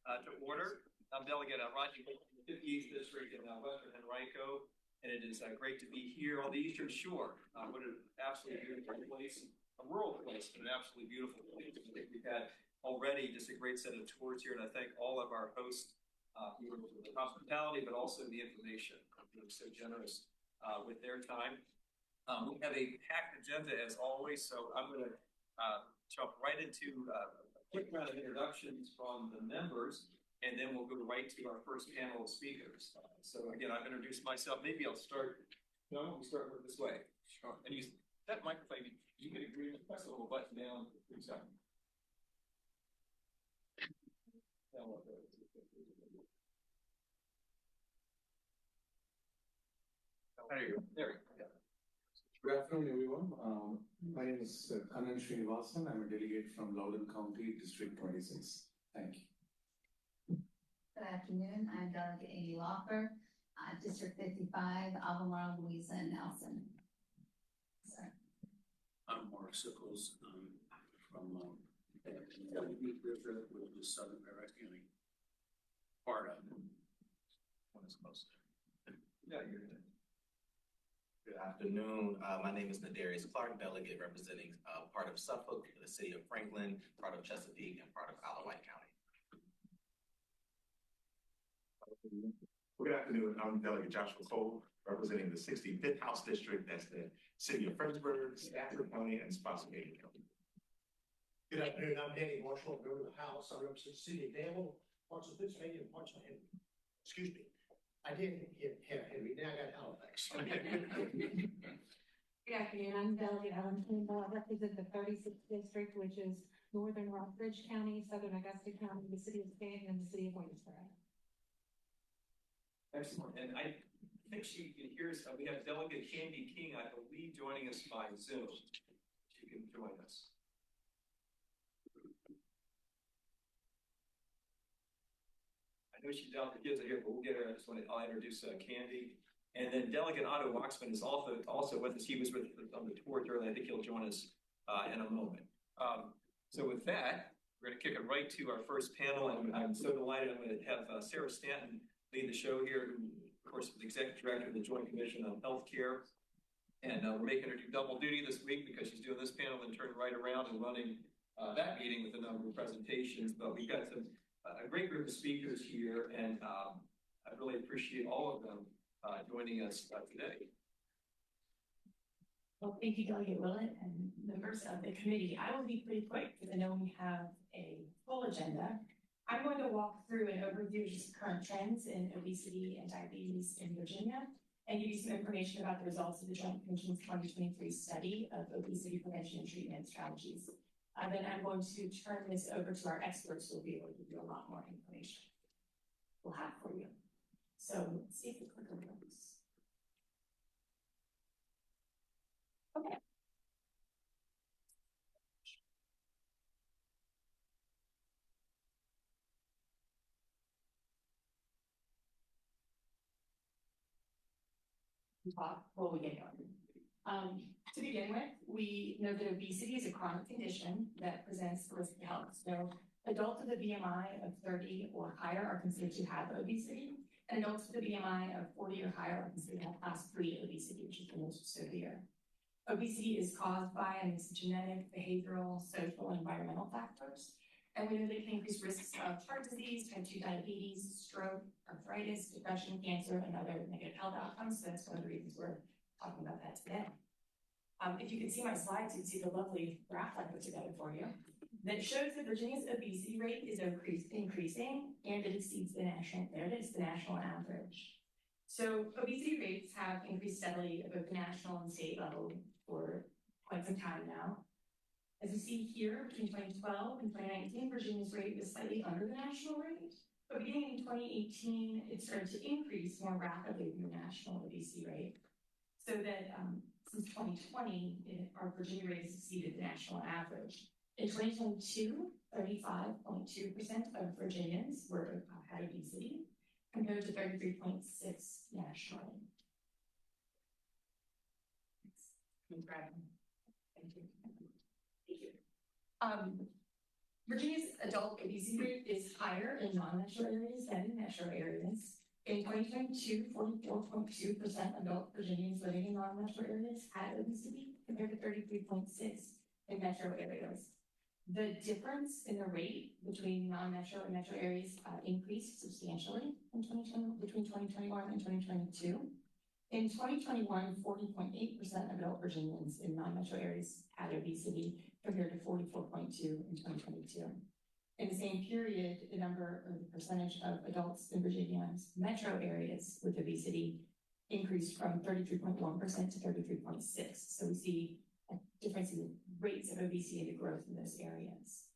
To order. I'm Delegate Raji, 58th District in Western Henrico, and it is great to be here on the Eastern Shore. What an absolutely beautiful place, a rural place, but an absolutely beautiful place. I think we've had already just a great set of tours here, and I thank all of our hosts for the hospitality, but also the information. They're so generous with their time. We have a packed agenda as always, so I'm going to jump right into a quick round of introductions from the members, and then we'll go right to our first panel of speakers. So again, I've introduced myself. Maybe I'll start. No, we'll start with this way. Sure. And use that microphone. You can agree with press a little button down. There you go. There we go. Good afternoon, everyone. My name is Kannan Srinivasan. I'm a delegate from Loudoun County, District 26. Thank you. Good afternoon. I'm Delegate Amy Locker, District 55, Albemarle, Louisa, and Nelson. Sorry. I'm Mark Sickles from River, which is Southern Fairfax County. Part of one is close. Yeah, you're good. Good afternoon. My name is Nadarius Clark, delegate representing part of Suffolk, the city of Franklin, part of Chesapeake, and part of Isle of Wight County. Good afternoon. I'm Delegate Joshua Cole, representing the 65th House District. That's the city of Fredericksburg, Stafford County, and Spotsylvania County. Good afternoon. I'm Danny Marshall, member of the House. I represent the city of Danville, parts of Pennsylvania, and parts of Henry. Excuse me. I did hit Henry. Now I got Halifax. Good afternoon. I'm Delegate Ellen Kimball. I represent the 36th District, which is Northern Rockbridge County, Southern Augusta County, the city of Stanton, and the city of Williamsburg. Excellent. And I think she can hear us. We have Delegate Candy King, I believe, joining us by Zoom. She can join us. I know she's out, the kids are here, but we'll get her. I'll introduce Candy. And then Delegate Otto Waxman is also with us. He was with on the tour earlier. I think he'll join us in a moment. So with that, we're going to kick it right to our first panel. And I'm so delighted. I'm going to have Sarah Stanton lead the show here, who, of course, is the Executive Director of the Joint Commission on Healthcare. And we're making her do double duty this week because she's doing this panel and turning right around and running that meeting with a number of presentations. But we've got a great group of speakers here, and I really appreciate all of them joining us today. Well, thank you, Delegate Willett and members of the committee. I will be pretty quick because I know we have a full agenda. I'm going to walk through an overview of just current trends in obesity and diabetes in Virginia and give you some information about the results of the Joint Commission's 2023 study of obesity prevention and treatment strategies. Then I'm going to turn this over to our experts who will be able to give you a lot more information we'll have for you. So let's see if the clicker works. Okay. Well, we get going. To begin with, we know that obesity is a chronic condition that presents a risk to health. So adults with a BMI of 30 or higher are considered to have obesity, and adults with a BMI of 40 or higher are considered to have class 3 obesity, which is the most severe. Obesity is caused by a mix of genetic, behavioral, social, and environmental factors. And we know that it can increase risks of heart disease, type 2 diabetes, stroke, arthritis, depression, cancer, and other negative health outcomes. So that's one of the reasons we're talking about that today. If you could see my slides, you'd see the lovely graph I put together for you that shows that Virginia's obesity rate is increasing and it exceeds the national, average. So obesity rates have increased steadily at both the national and state level for quite some time now. As you see here, between 2012 and 2019, Virginia's rate was slightly under the national rate, but beginning in 2018, it started to increase more rapidly than the national obesity rate. So that since 2020, our Virginia rate has exceeded the national average. In 2022, 35.2% of Virginians had obesity, compared to 33.6% nationally. Thank you. Virginia's adult obesity rate is higher in non-metro areas than in metro areas. In 2022, 44.2% of adult Virginians living in non-metro areas had obesity, compared to 33.6% in metro areas. The difference in the rate between non-metro and metro areas increased substantially in between 2021 and 2022. In 2021, 40.8% of adult Virginians in non-metro areas had obesity, compared to 44.2% in 2022. In the same period, the number or the percentage of adults in Virginia's metro areas with obesity increased from 33.1% to 33.6%. So we see a difference in rates of obesity and the growth in those areas.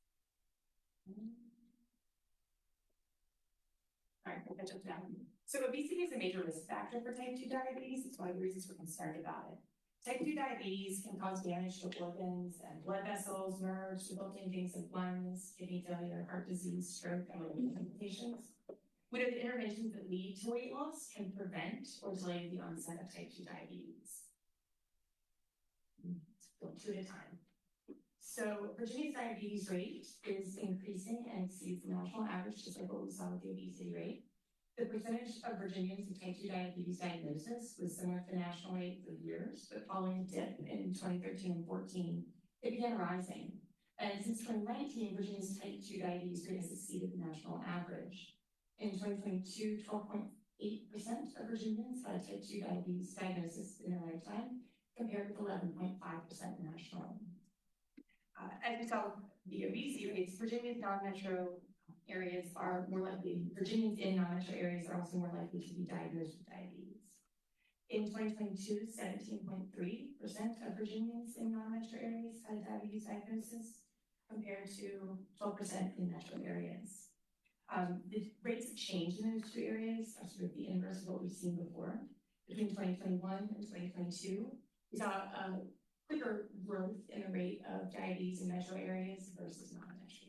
All right, we'll catch up down. So obesity is a major risk factor for type 2 diabetes. It's one of the reasons we're concerned about it. Type 2 diabetes can cause damage to organs and blood vessels, nerves, resulting in things like blindness, kidney failure, heart disease, stroke, and related complications. We know that interventions that lead to weight loss can prevent or delay the onset of type 2 diabetes. Let's go 2 at a time. So Virginia's diabetes rate is increasing and exceeds the national average, just like what we saw with the obesity rate. The percentage of Virginians with type 2 diabetes diagnosis was similar to the national rate for years, but following a dip in 2013 and 14, it began rising. And since 2019, Virginia's type 2 diabetes rate has exceeded the national average. In 2022, 12.8% of Virginians had a type 2 diabetes diagnosis in their lifetime, compared with 11.5% nationally. As we saw the obesity rates, Virginia's non-metro areas are more likely, Virginians in non-metro areas are also more likely to be diagnosed with diabetes. In 2022, 17.3% of Virginians in non-metro areas had a diabetes diagnosis, compared to 12% in metro areas. The rates of change in those two areas are sort of the inverse of what we've seen before. Between 2021 and 2022, we saw a quicker growth in the rate of diabetes in metro areas versus non-metro areas.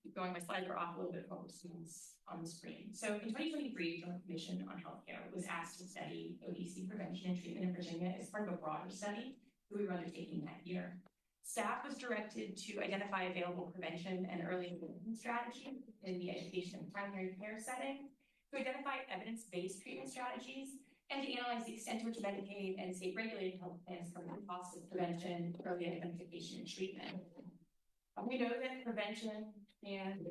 Keep going, my slides are off a little bit of what we're seeing on the screen. So in 2023, the Joint Commission on Healthcare was asked to study obesity prevention and treatment in Virginia as part of a broader study that we were undertaking that year. Staff was directed to identify available prevention and early intervention strategies in the education and primary care setting, to identify evidence-based treatment strategies, and to analyze the extent to which Medicaid and state-regulated health plans cover the costs of prevention, early identification, and treatment. We know that prevention and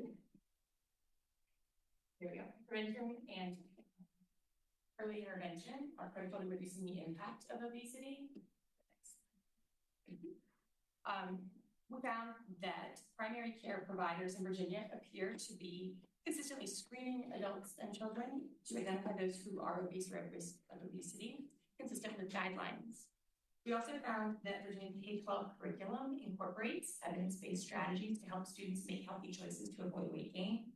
early intervention are critical to reducing the impact of obesity. We found that primary care providers in Virginia appear to be consistently screening adults and children to identify those who are obese or at risk of obesity, consistent with guidelines. We also found that Virginia's K-12 curriculum incorporates evidence-based strategies to help students make healthy choices to avoid weight gain.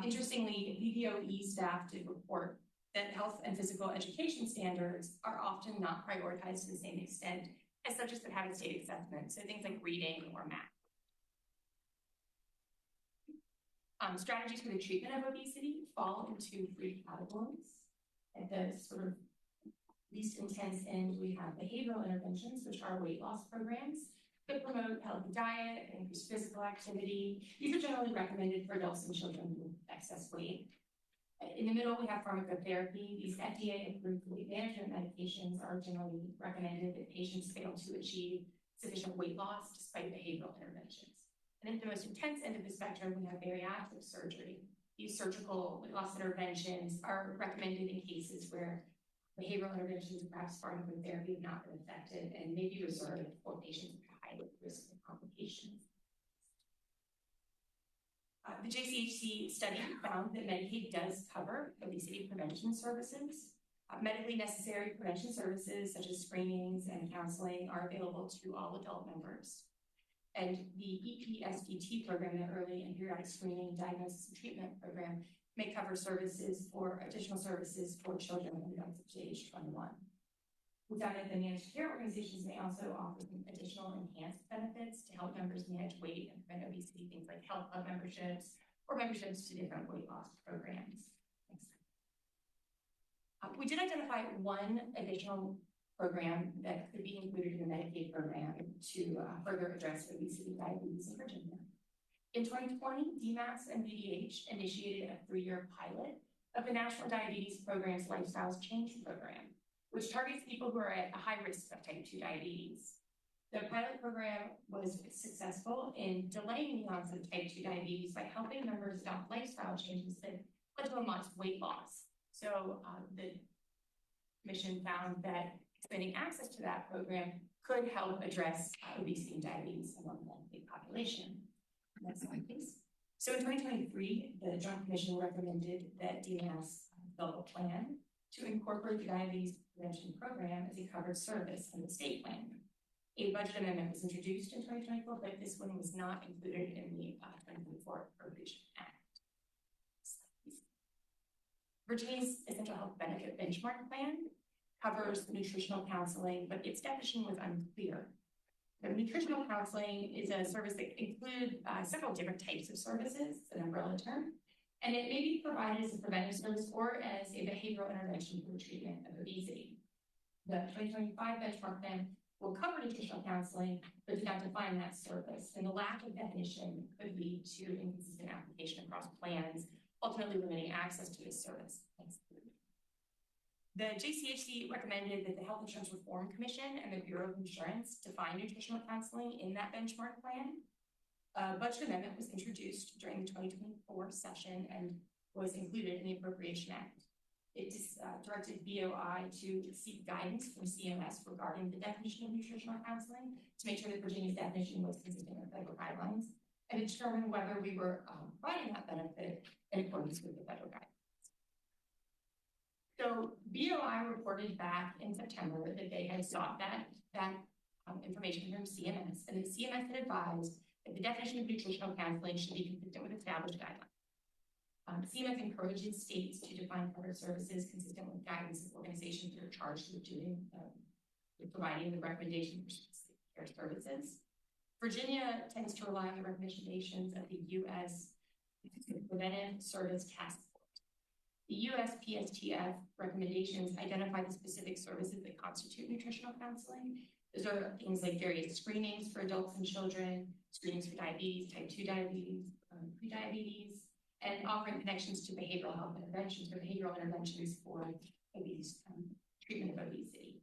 Interestingly, VPOE staff did report that health and physical education standards are often not prioritized to the same extent as subjects that have a state assessment, so things like reading or math. Strategies for the treatment of obesity fall into 3 categories. At the sort of least intense end, we have behavioral interventions, which are weight loss programs that promote healthy diet and increase physical activity. These are generally recommended for adults and children with excess weight. In the middle, we have pharmacotherapy. These FDA-approved weight management medications are generally recommended if patients fail to achieve sufficient weight loss despite behavioral interventions. And at the most intense end of the spectrum, we have bariatric surgery. These surgical weight loss interventions are recommended in cases where behavioral interventions and perhaps pharmacotherapy have not been effective and may be reserved for patients with high risk of complications. The JCHC study found that Medicaid does cover obesity prevention services. Medically necessary prevention services such as screenings and counseling are available to all adult members. And the EPSDT program, the Early and Periodic Screening, Diagnosis, and Treatment Program, may cover services for additional services for children and adults up to age 21. We found that the managed care organizations may also offer additional enhanced benefits to help members manage weight and prevent obesity, things like health club memberships or memberships to different weight loss programs. We did identify one additional program that could be included in the Medicaid program to further address obesity, diabetes in Virginia. In 2020, DMAS and VDH initiated a 3-year pilot of the National Diabetes Program's Lifestyles Change Program, which targets people who are at a high risk of type 2 diabetes. The pilot program was successful in delaying the onset of type 2 diabetes by helping members adopt lifestyle changes that led to a modest weight loss. So the commission found that expanding access to that program could help address obesity and diabetes among the Medicaid population. Next slide, please. So in 2023, the Joint Commission recommended that DMS develop a plan to incorporate the diabetes prevention program as a covered service in the state plan. A budget amendment was introduced in 2024, but this one was not included in the 2024 Appropriation Act. Virginia's Essential Health Benefit Benchmark Plan covers nutritional counseling, but its definition was unclear. The nutritional counseling is a service that includes several different types of services, it's an umbrella term, and it may be provided as a preventive service or as a behavioral intervention for the treatment of obesity. The 2025 benchmark plan will cover nutritional counseling, but did not define that service, and the lack of definition could lead to inconsistent application across plans, ultimately limiting access to this service. Thanks. The JCHC recommended that the Health Insurance Reform Commission and the Bureau of Insurance define nutritional counseling in that benchmark plan. A budget amendment was introduced during the 2024 session and was included in the Appropriation Act. It directed BOI to seek guidance from CMS regarding the definition of nutritional counseling to make sure that Virginia's definition was consistent with federal guidelines and determine whether we were providing that benefit in accordance with the federal guidelines. So BOI reported back in September that they had sought that information from CMS, and that CMS had advised that the definition of nutritional counseling should be consistent with established guidelines. CMS encourages states to define covered services consistent with guidance of organizations that are charged with with providing the recommendation for specific care services. Virginia tends to rely on the recommendations of the U.S. Preventive Service Task Force. The USPSTF recommendations identify the specific services that constitute nutritional counseling. Those are things like various screenings for adults and children, screenings for diabetes, type 2 diabetes, prediabetes, and offering connections to behavioral health interventions or behavioral interventions for obese, treatment of obesity.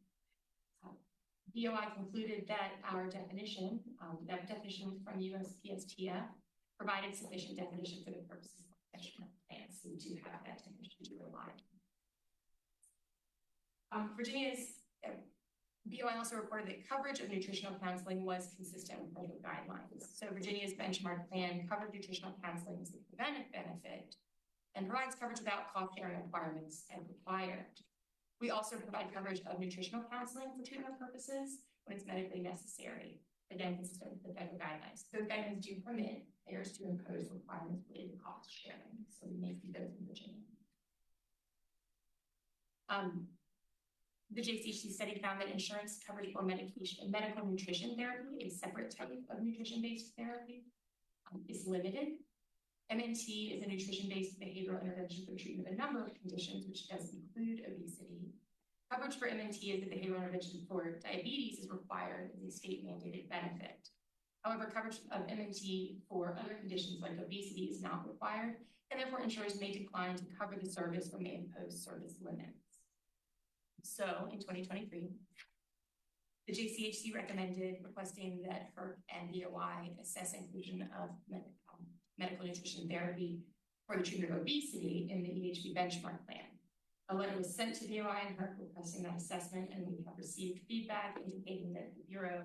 BOI concluded that our definition, that definition from USPSTF, provided sufficient definition for the purposes of professional plans, so we do have that definition to rely on. BOI also reported that coverage of nutritional counseling was consistent with federal guidelines. So Virginia's benchmark plan covered nutritional counseling as a preventive benefit and provides coverage without cost sharing requirements as required. We also provide coverage of nutritional counseling for treatment purposes when it's medically necessary, again, consistent with the federal guidelines. Those guidelines do permit payers to impose requirements related to cost sharing, so we may see those in Virginia. The JCHC study found that insurance coverage for medical nutrition therapy, a separate type of nutrition-based therapy, is limited. MNT is a nutrition-based behavioral intervention for treatment of a number of conditions, which does include obesity. Coverage for MNT as a behavioral intervention for diabetes is required as a state-mandated benefit. However, coverage of MNT for other conditions like obesity is not required, and therefore insurers may decline to cover the service or may impose service limits. So in 2023, the JCHC recommended requesting that HERC and BOI assess inclusion of medical nutrition therapy for the treatment of obesity in the EHB benchmark plan. A letter was sent to BOI and HERC requesting that assessment, and we have received feedback indicating that the Bureau,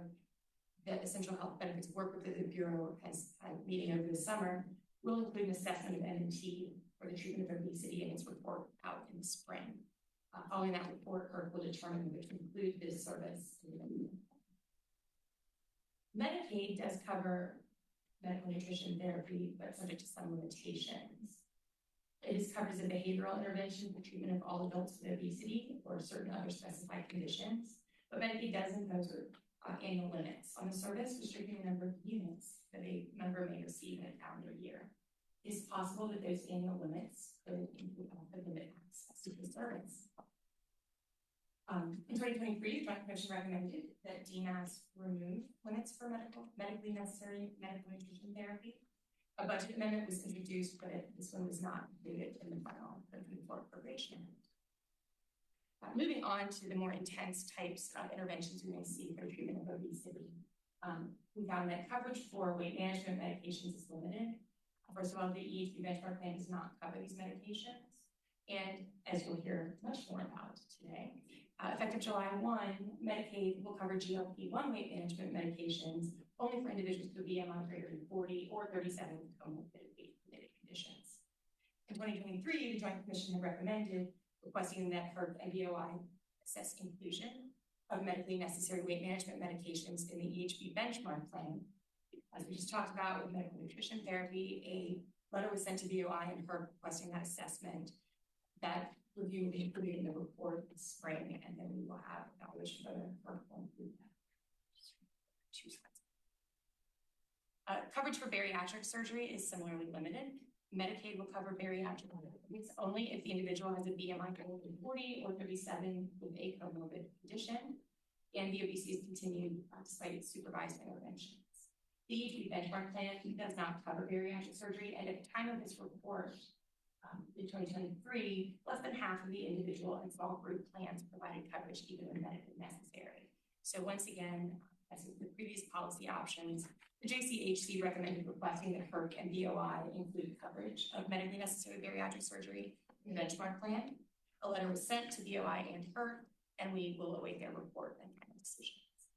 the Essential Health Benefits work group that the Bureau has had a meeting over the summer, will include an assessment of MNT for the treatment of obesity in its report out in the spring. Following that report, HERC will determine whether to include this service. Medicaid does cover medical nutrition therapy, but subject to some limitations. It is covered as a behavioral intervention for treatment of all adults with obesity or certain other specified conditions. But Medicaid does impose annual limits on the service, restricting the number of units that a member may receive in a calendar year. It is possible that those annual limits could limit access to the service. In 2023, the Joint Commission recommended that DMAS remove limits for medically necessary medical nutrition therapy. A budget amendment was introduced, but this one was not included in the final appropriation. Moving on to the more intense types of interventions we may see for the treatment of obesity. We found that coverage for weight management medications is limited. First of all, the EHB benchmark plan does not cover these medications. And as you'll hear much more about today, effective July 1, Medicaid will cover GLP-1 weight management medications only for individuals with a BMI greater than 40 or 37 with comorbid-related conditions. In 2023, the Joint Commission had recommended requesting that HERP and BOI assess inclusion of medically necessary weight management medications in the EHB benchmark plan. As we just talked about with medical nutrition therapy, a letter was sent to BOI and HERP requesting that assessment. That review will be included in the report this spring, and then we will have evaluation for the HERP will include that. 2 slides. Coverage for bariatric surgery is similarly limited. Medicaid will cover bariatric surgeries only if the individual has a BMI greater than 40 or 37 with a comorbid condition, and the obesity is continued despite its supervised interventions. The EHB benchmark plan does not cover bariatric surgery, and at the time of this report, in 2023, less than half of the individual and small group plans provided coverage even when medically necessary. So once again, as with the previous policy options, the JCHC recommended requesting that HERC and BOI include coverage of medically necessary bariatric surgery in the benchmark plan. A letter was sent to BOI and HERC, and we will await their report and final decisions.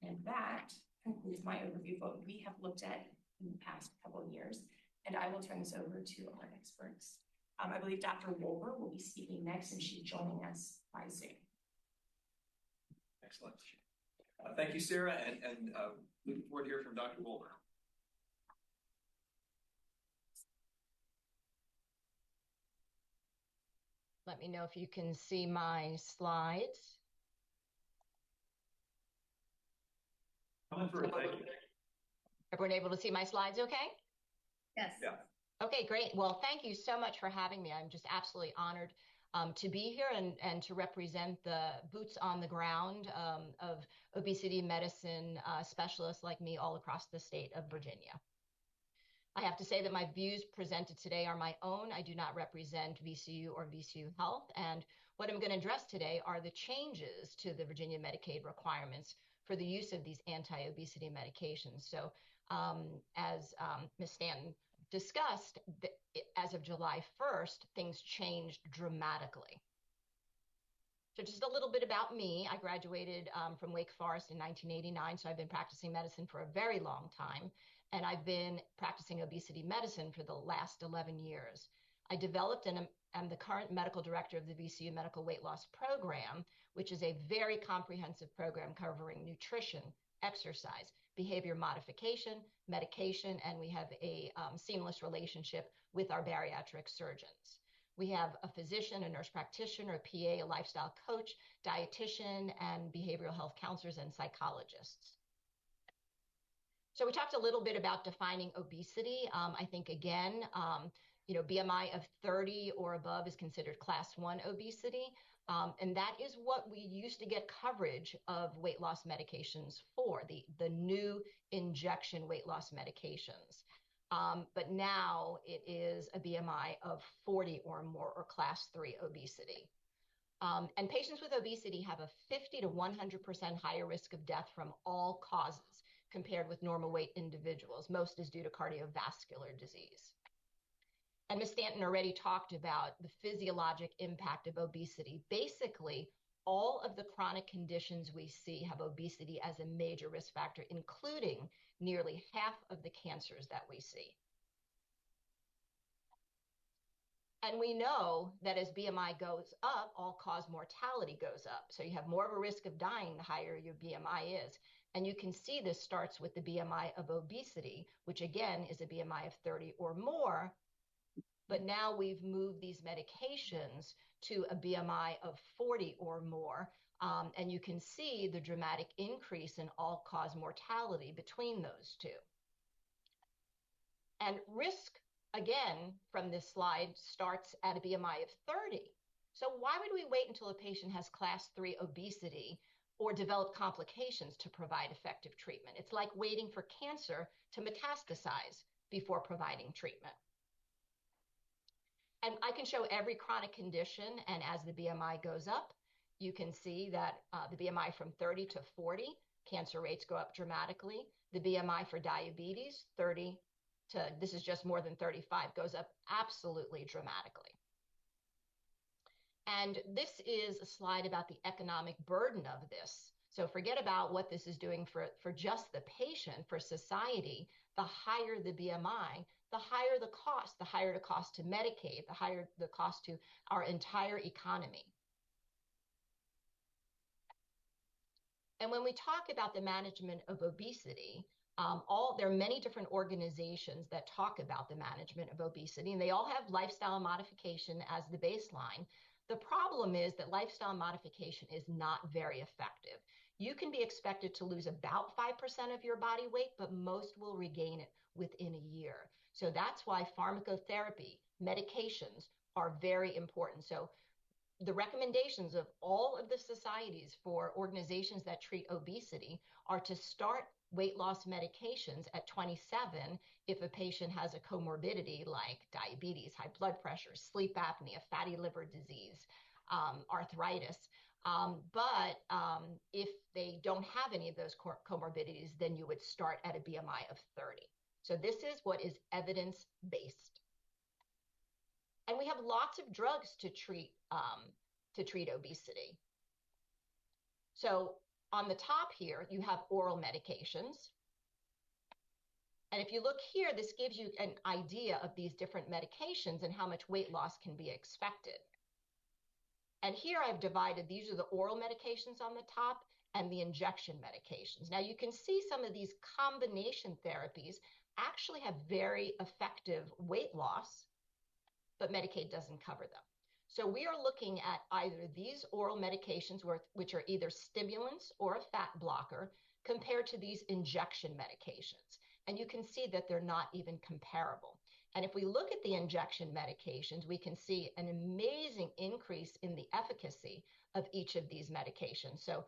And that concludes my overview of what we have looked at in the past couple of years. And I will turn this over to our experts. I believe Dr. Wolver will be speaking next, and she's joining us by Zoom. Excellent. Thank you, Sarah, and looking forward to hearing from Dr. Wolver. Let me know if you can see my slides. Coming through, thank you. Everyone able to see my slides okay? Yes. Yeah. Okay, great. Well, thank you so much for having me. I'm just absolutely honored to be here and to represent the boots on the ground of obesity medicine specialists like me all across the state of Virginia. I have to say that my views presented today are my own. I do not represent VCU or VCU Health. And what I'm going to address today are the changes to the Virginia Medicaid requirements for the use of these anti-obesity medications. So as Ms. Stanton discussed, as of July 1st, things changed dramatically. So just a little bit about me. I graduated from Wake Forest in 1989, so I've been practicing medicine for a very long time, and I've been practicing obesity medicine for the last 11 years. I developed and am the current medical director of the VCU Medical Weight Loss Program, which is a very comprehensive program covering nutrition, exercise, behavior modification, medication, and we have a seamless relationship with our bariatric surgeons. We have a physician, a nurse practitioner, a PA, a lifestyle coach, dietitian, and behavioral health counselors and psychologists. So we talked a little bit about defining obesity. I think, again, BMI of 30 or above is considered class 1 obesity. And that is what we used to get coverage of weight loss medications for, the new injection weight loss medications. But now it is a BMI of 40 or more, or class 3 obesity. And patients with obesity have a 50 to 100% higher risk of death from all causes compared with normal weight individuals. Most is due to cardiovascular disease. And Ms. Stanton already talked about the physiologic impact of obesity. Basically, all of the chronic conditions we see have obesity as a major risk factor, including nearly half of the cancers that we see. And we know that as BMI goes up, all-cause mortality goes up. So you have more of a risk of dying the higher your BMI is. And you can see this starts with the BMI of obesity, which again is a BMI of 30 or more. But now we've moved these medications to a BMI of 40 or more. And you can see the dramatic increase in all-cause mortality between those two. And risk, again, from this slide starts at a BMI of 30. So why would we wait until a patient has class 3 obesity or develop complications to provide effective treatment? It's like waiting for cancer to metastasize before providing treatment. And I can show every chronic condition, and as the BMI goes up, you can see that the BMI from 30 to 40, cancer rates go up dramatically. The BMI for diabetes, 30 to, this is just more than 35, goes up absolutely dramatically. And this is a slide about the economic burden of this. So forget about what this is doing for just the patient, for society. The higher the BMI, the higher the cost to Medicaid, the higher the cost to our entire economy. And when we talk about the management of obesity, there are many different organizations that talk about the management of obesity, and they all have lifestyle modification as the baseline. The problem is that lifestyle modification is not very effective. You can be expected to lose about 5% of your body weight, but most will regain it within a year. So that's why pharmacotherapy, medications are very important. So the recommendations of all of the societies for organizations that treat obesity are to start weight loss medications at 27 if a patient has a comorbidity like diabetes, high blood pressure, sleep apnea, fatty liver disease, arthritis. But if they don't have any of those comorbidities, then you would start at a BMI of 30. So this is what is evidence-based. And we have lots of drugs to treat obesity. So on the top here, you have oral medications. And if you look here, this gives you an idea of these different medications and how much weight loss can be expected. And here I've divided, these are the oral medications on the top and the injection medications. Now you can see some of these combination therapies actually have very effective weight loss, but Medicaid doesn't cover them. So we are looking at either these oral medications, which are either stimulants or a fat blocker, compared to these injection medications. And you can see that they're not even comparable. And if we look at the injection medications, we can see an amazing increase in the efficacy of each of these medications. So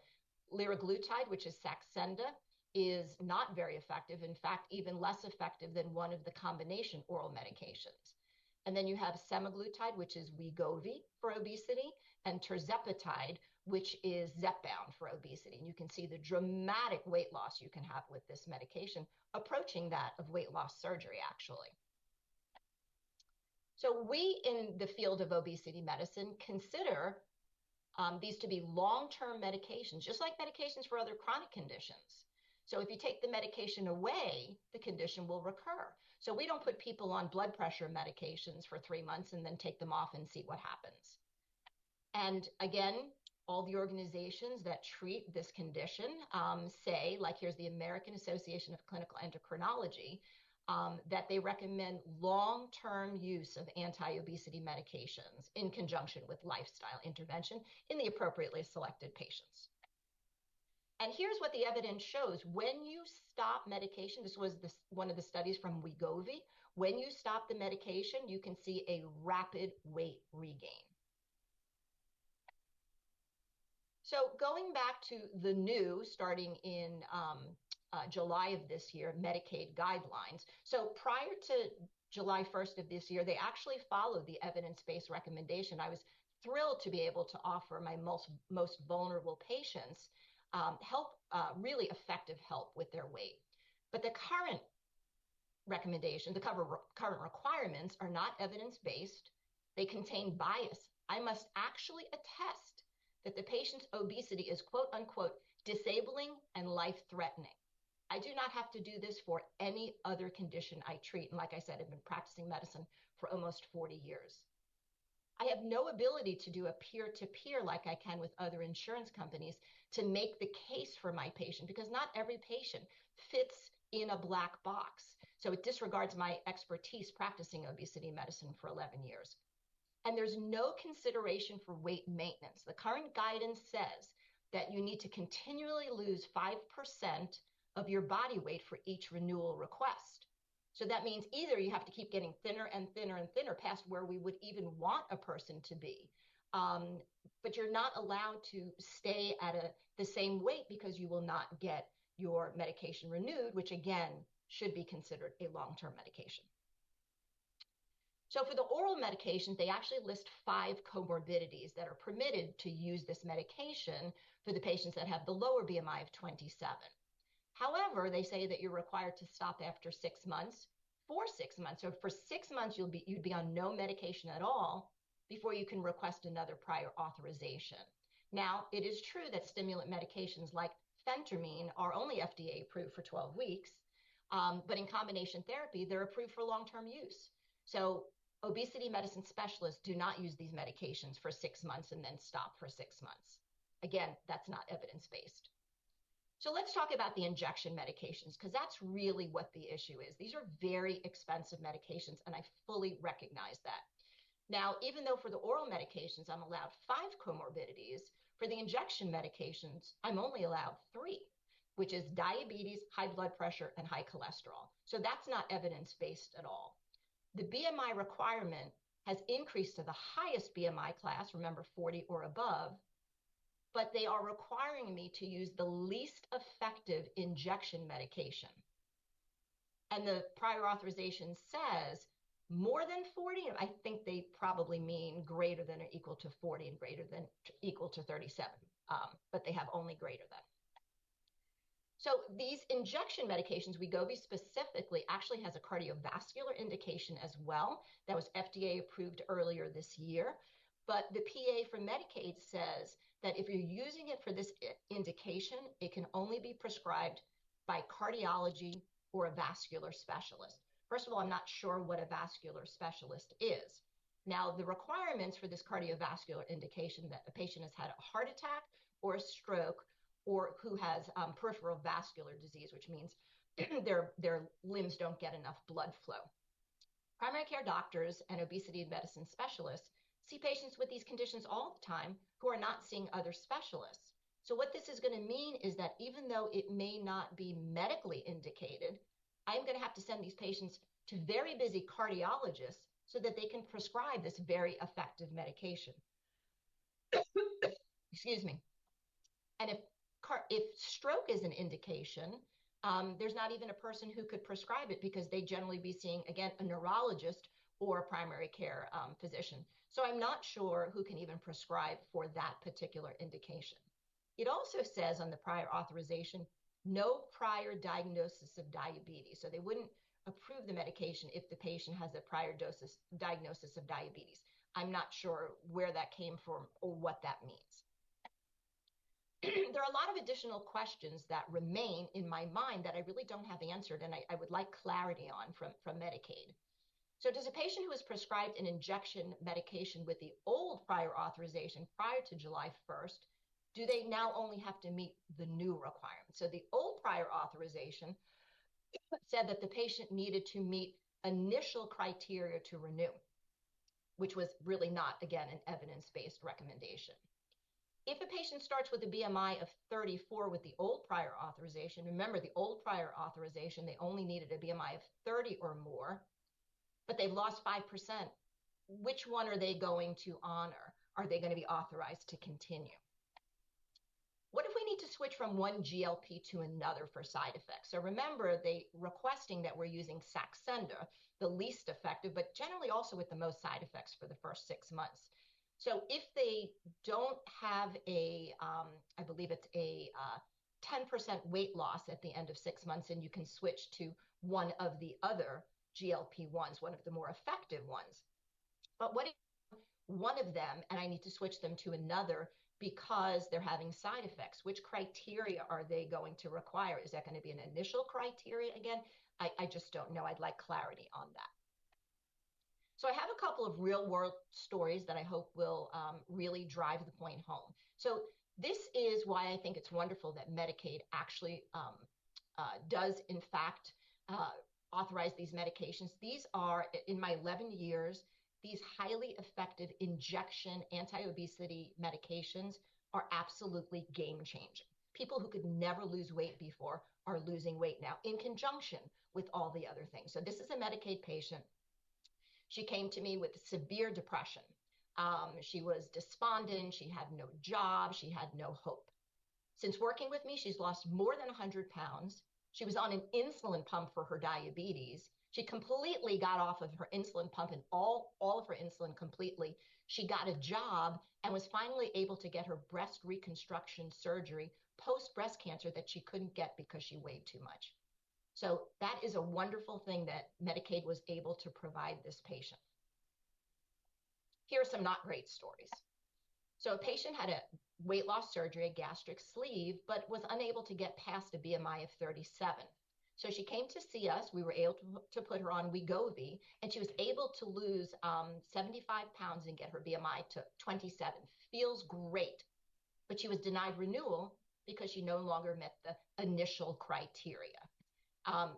liraglutide, which is Saxenda, is not very effective. In fact, even less effective than one of the combination oral medications. And then you have semaglutide, which is Wegovy for obesity, and tirzepatide, which is Zepbound for obesity. And you can see the dramatic weight loss you can have with this medication, approaching that of weight loss surgery, actually. So we in the field of obesity medicine consider these to be long-term medications, just like medications for other chronic conditions. So if you take the medication away, the condition will recur. So we don't put people on blood pressure medications for 3 months and then take them off and see what happens. And again, all the organizations that treat this condition say, like here's the American Association of Clinical Endocrinology, that they recommend long-term use of anti-obesity medications in conjunction with lifestyle intervention in the appropriately selected patients. And here's what the evidence shows. When you stop medication, this was one of the studies from Wegovy, when you stop the medication, you can see a rapid weight regain. So going back to the new, starting in July of this year, Medicaid guidelines. So prior to July 1st of this year, they actually followed the evidence-based recommendation. I was thrilled to be able to offer my most vulnerable patients really effective help with their weight. But the current recommendations, the current requirements are not evidence-based. They contain bias. I must actually attest that the patient's obesity is quote unquote disabling and life-threatening. I do not have to do this for any other condition I treat. And like I said, I've been practicing medicine for almost 40 years. I have no ability to do a peer-to-peer like I can with other insurance companies to make the case for my patient, because not every patient fits in a black box. So it disregards my expertise practicing obesity medicine for 11 years. And there's no consideration for weight maintenance. The current guidance says that you need to continually lose 5% of your body weight for each renewal request. So that means either you have to keep getting thinner and thinner and thinner past where we would even want a person to be But you're not allowed to stay at the same weight because you will not get your medication renewed, which again should be considered a long-term medication. So for the oral medications, they actually list 5 comorbidities that are permitted to use this medication for the patients that have the lower BMI of 27. However, they say that you're required to stop after 6 months, for 6 months. So for 6 months, you'd be on no medication at all before you can request another prior authorization. Now, it is true that stimulant medications like phentermine are only FDA approved for 12 weeks, but in combination therapy, they're approved for long-term use. So obesity medicine specialists do not use these medications for 6 months and then stop for 6 months. Again, that's not evidence-based. So let's talk about the injection medications, because that's really what the issue is. These are very expensive medications, and I fully recognize that. Now, even though for the oral medications, I'm allowed 5 comorbidities, for the injection medications, I'm only allowed 3, which is diabetes, high blood pressure, and high cholesterol. So that's not evidence-based at all. The BMI requirement has increased to the highest BMI class, remember 40 or above, but they are requiring me to use the least effective injection medication. And the prior authorization says more than 40, I think they probably mean greater than or equal to 40 and greater than equal to 37, but they have only greater than. So these injection medications, Wegovy specifically, actually has a cardiovascular indication as well that was FDA approved earlier this year. But the PA for Medicaid says that if you're using it for this indication, it can only be prescribed by cardiology or a vascular specialist. First of all, I'm not sure what a vascular specialist is. Now, the requirements for this cardiovascular indication that a patient has had a heart attack or a stroke or who has peripheral vascular disease, which means their limbs don't get enough blood flow. Primary care doctors and obesity medicine specialists see patients with these conditions all the time who are not seeing other specialists. So what this is going to mean is that even though it may not be medically indicated, I'm going to have to send these patients to very busy cardiologists so that they can prescribe this very effective medication. Excuse me. And if stroke is an indication, there's not even a person who could prescribe it because they'd generally be seeing, again, a neurologist or a primary care physician. So I'm not sure who can even prescribe for that particular indication. It also says on the prior authorization, no prior diagnosis of diabetes. So they wouldn't approve the medication if the patient has a prior diagnosis of diabetes. I'm not sure where that came from or what that means. There are a lot of additional questions that remain in my mind that I really don't have answered, and I would like clarity on from Medicaid. So does a patient who is prescribed an injection medication with the old prior authorization prior to July 1st, do they now only have to meet the new requirements? So the old prior authorization said that the patient needed to meet initial criteria to renew, which was really not, again, an evidence-based recommendation. If a patient starts with a BMI of 34 with the old prior authorization, remember the old prior authorization, they only needed a BMI of 30 or more, but they've lost 5%. Which one are they going to honor? Are they going to be authorized to continue? What if we need to switch from one GLP to another for side effects? So remember, they requesting that we're using Saxenda, the least effective, but generally also with the most side effects for the first 6 months. So if they don't have I believe it's a 10% weight loss at the end of 6 months, and you can switch to one of the other GLP-1s, one of the more effective ones. But what if one of them and I need to switch them to another because they're having side effects? Which criteria are they going to require? Is that going to be an initial criteria again? I just don't know. I'd like clarity on that. So I have a couple of real world stories that I hope will really drive the point home. So this is why I think it's wonderful that Medicaid actually does in fact authorize these medications. These are, in my 11 years, these highly effective injection anti-obesity medications are absolutely game changing. People who could never lose weight before are losing weight now in conjunction with all the other things. So this is a Medicaid patient. She came to me with severe depression. She was despondent. She had no job. She had no hope. Since working with me, she's lost more than 100 pounds. She was on an insulin pump for her diabetes. She completely got off of her insulin pump and all of her insulin completely. She got a job and was finally able to get her breast reconstruction surgery post breast cancer that she couldn't get because she weighed too much. So that is a wonderful thing that Medicaid was able to provide this patient. Here are some not great stories. So a patient had a weight loss surgery, a gastric sleeve, but was unable to get past a BMI of 37. So she came to see us. We were able to put her on Wegovy, and she was able to lose 75 pounds and get her BMI to 27. Feels great, but she was denied renewal because she no longer met the initial criteria.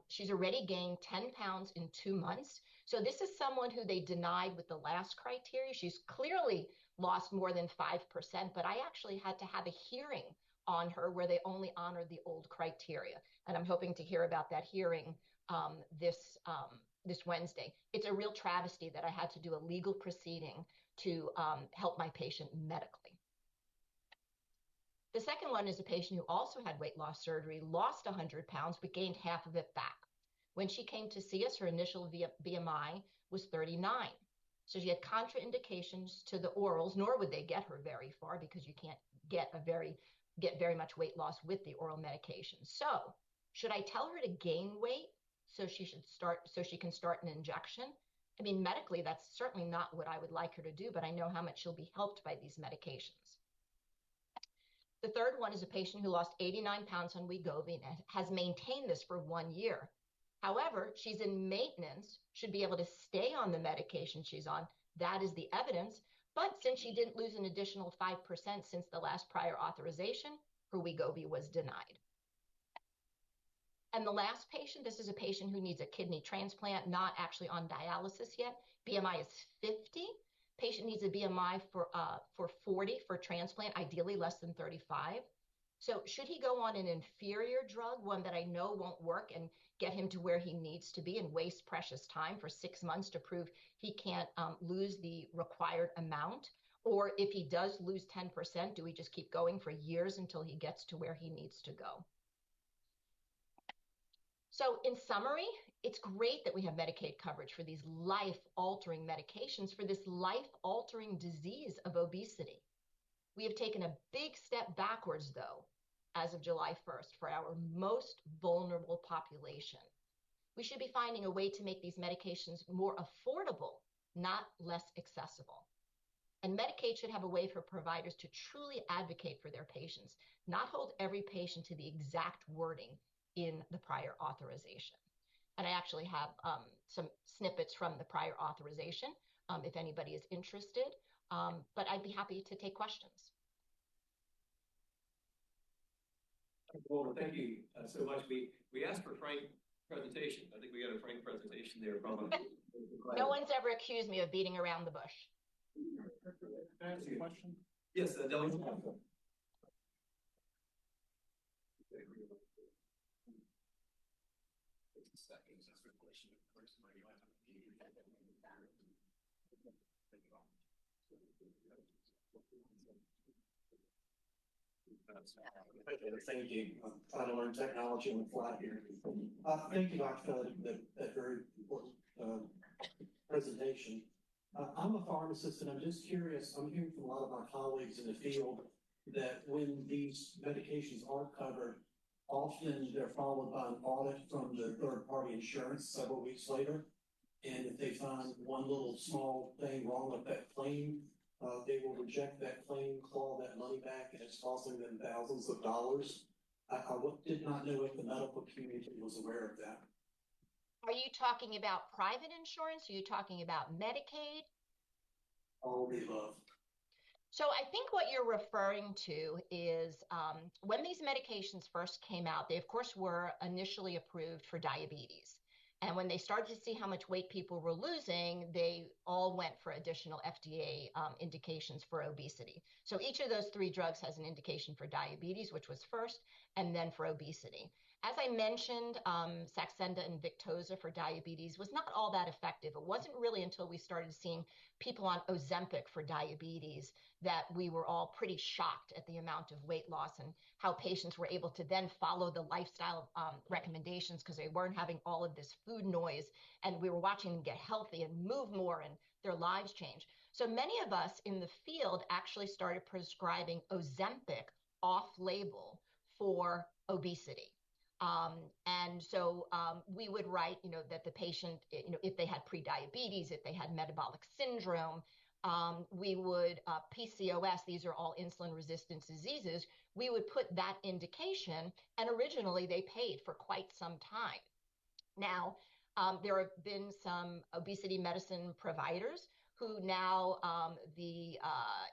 She's already gained 10 pounds in 2 months. So this is someone who they denied with the last criteria. She's clearly lost more than 5%, but I actually had to have a hearing on her where they only honored the old criteria. And I'm hoping to hear about that hearing this Wednesday. It's a real travesty that I had to do a legal proceeding to help my patient medically. The second one is a patient who also had weight loss surgery, lost 100 pounds, but gained half of it back. When she came to see us, her initial BMI was 39. So she had contraindications to the orals, nor would they get her very far because you can't get very much weight loss with the oral medication. So should I tell her to gain weight so she can start an injection? I mean, medically, that's certainly not what I would like her to do, but I know how much she'll be helped by these medications. The third one is a patient who lost 89 pounds on Wegovy and has maintained this for 1 year. However, she's in maintenance, should be able to stay on the medication she's on. That is the evidence. But since she didn't lose an additional 5% since the last prior authorization, her Wegovy was denied. And the last patient, this is a patient who needs a kidney transplant, not actually on dialysis yet. BMI is 50. Patient needs a BMI for 40 for transplant, ideally less than 35. So should he go on an inferior drug, one that I know won't work, and get him to where he needs to be and waste precious time for 6 months to prove he can't lose the required amount? Or if he does lose 10%, do we just keep going for years until he gets to where he needs to go? So in summary, it's great that we have Medicaid coverage for these life-altering medications for this life-altering disease of obesity. We have taken a big step backwards, though, as of July 1st, for our most vulnerable population. We should be finding a way to make these medications more affordable, not less accessible. And Medicaid should have a way for providers to truly advocate for their patients, not hold every patient to the exact wording in the prior authorization. And I actually have some snippets from the prior authorization if anybody is interested, but I'd be happy to take questions. Well, thank you so much. We asked for frank presentation. I think we got a frank presentation there from No one's ever accused me of beating around the bush. Can I ask a question? Yes, Delegate. Thank you. I'm trying to learn technology on the fly here. Thank you, Dr. for that very important presentation. I'm a pharmacist, and I'm just curious. I'm hearing from a lot of my colleagues in the field that when these medications aren't covered, often they're followed by an audit from the third-party insurance several weeks later. And if they find one little small thing wrong with that claim, they will reject that claim, claw that money back, and it's costing them thousands of dollars. I did not know if the medical community was aware of that. Are you talking about private insurance? Are you talking about Medicaid? All of the above. So I think what you're referring to is when these medications first came out, they of course were initially approved for diabetes. And when they started to see how much weight people were losing, they all went for additional FDA indications for obesity. So each of those 3 drugs has an indication for diabetes, which was first, and then for obesity. As I mentioned, Saxenda and Victoza for diabetes was not all that effective. It wasn't really until we started seeing people on Ozempic for diabetes that we were all pretty shocked at the amount of weight loss and how patients were able to then follow the lifestyle recommendations because they weren't having all of this food noise, and we were watching them get healthy and move more and their lives change. So many of us in the field actually started prescribing Ozempic off-label for obesity. And so we would write, that the patient, if they had prediabetes, if they had metabolic syndrome, we would, PCOS, these are all insulin resistant diseases, we would put that indication, and originally they paid for quite some time. Now, there have been some obesity medicine providers who now the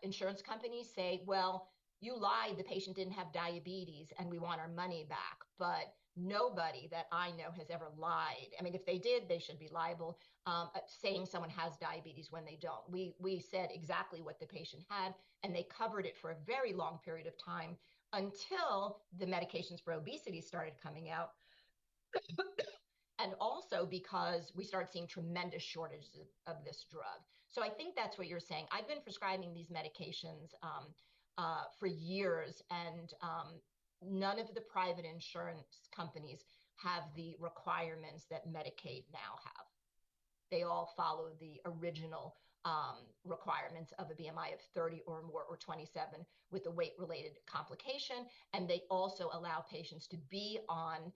insurance companies say, well, you lied, the patient didn't have diabetes and we want our money back. But nobody that I know has ever lied. I mean, if they did, they should be liable, saying someone has diabetes when they don't. We said exactly what the patient had, and they covered it for a very long period of time until the medications for obesity started coming out. And also because we started seeing tremendous shortages of this drug. So I think that's what you're saying. I've been prescribing these medications for years, and none of the private insurance companies have the requirements that Medicaid now have. They all follow the original requirements of a BMI of 30 or more, or 27 with a weight-related complication. And they also allow patients to be on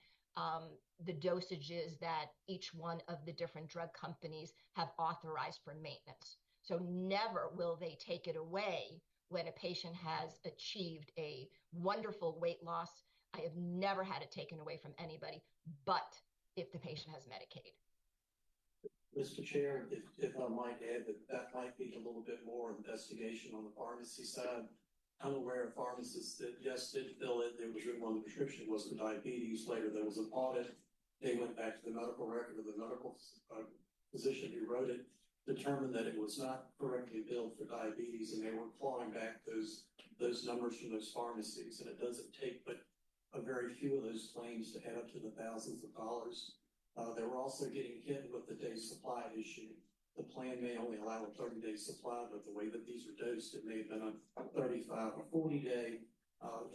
the dosages that each one of the different drug companies have authorized for maintenance. So never will they take it away when a patient has achieved a wonderful weight loss. I have never had it taken away from anybody, but if the patient has Medicaid. Mr. Chair, if I might add that might be a little bit more investigation on the pharmacy side. I'm aware of pharmacists that, yes, did fill it. There was written on the prescription was for diabetes. Later, there was an audit. They went back to the medical record of the medical physician who wrote it, determined that it was not correctly billed for diabetes, and they were clawing back those numbers from those pharmacies. And it doesn't take but a very few of those claims to add up to the thousands of dollars. They were also getting hit with the day supply issue. The plan may only allow a 30-day supply, but the way that these are dosed, it may have been a 35 or 40-day,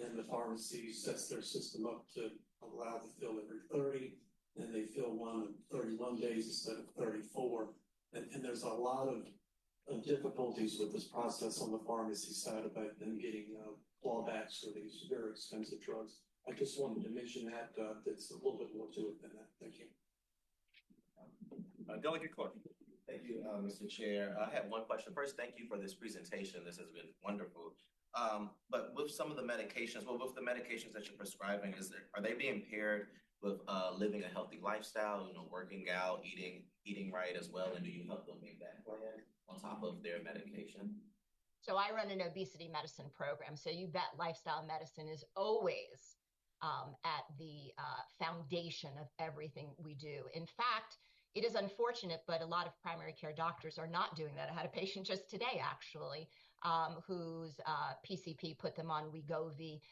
and the pharmacy sets their system up to allow the fill every 30, and they fill one in 31 days instead of 34. And there's a lot of difficulties with this process on the pharmacy side about them getting clawbacks for these very expensive drugs. I just wanted to mention that there's a little bit more to it than that. Thank you. Delegate Clark. Thank you, Mr. Chair. I have one question. First, thank you for this presentation. This has been wonderful. But with some of the medications, with the medications that you're prescribing, are they being paired with living a healthy lifestyle, working out, eating right as well? And do you help them make that plan on top of their medication? So I run an obesity medicine program. So you bet lifestyle medicine is always at the foundation of everything we do. In fact, it is unfortunate, but a lot of primary care doctors are not doing that. I had a patient just today, actually, whose PCP put them on Wegovy.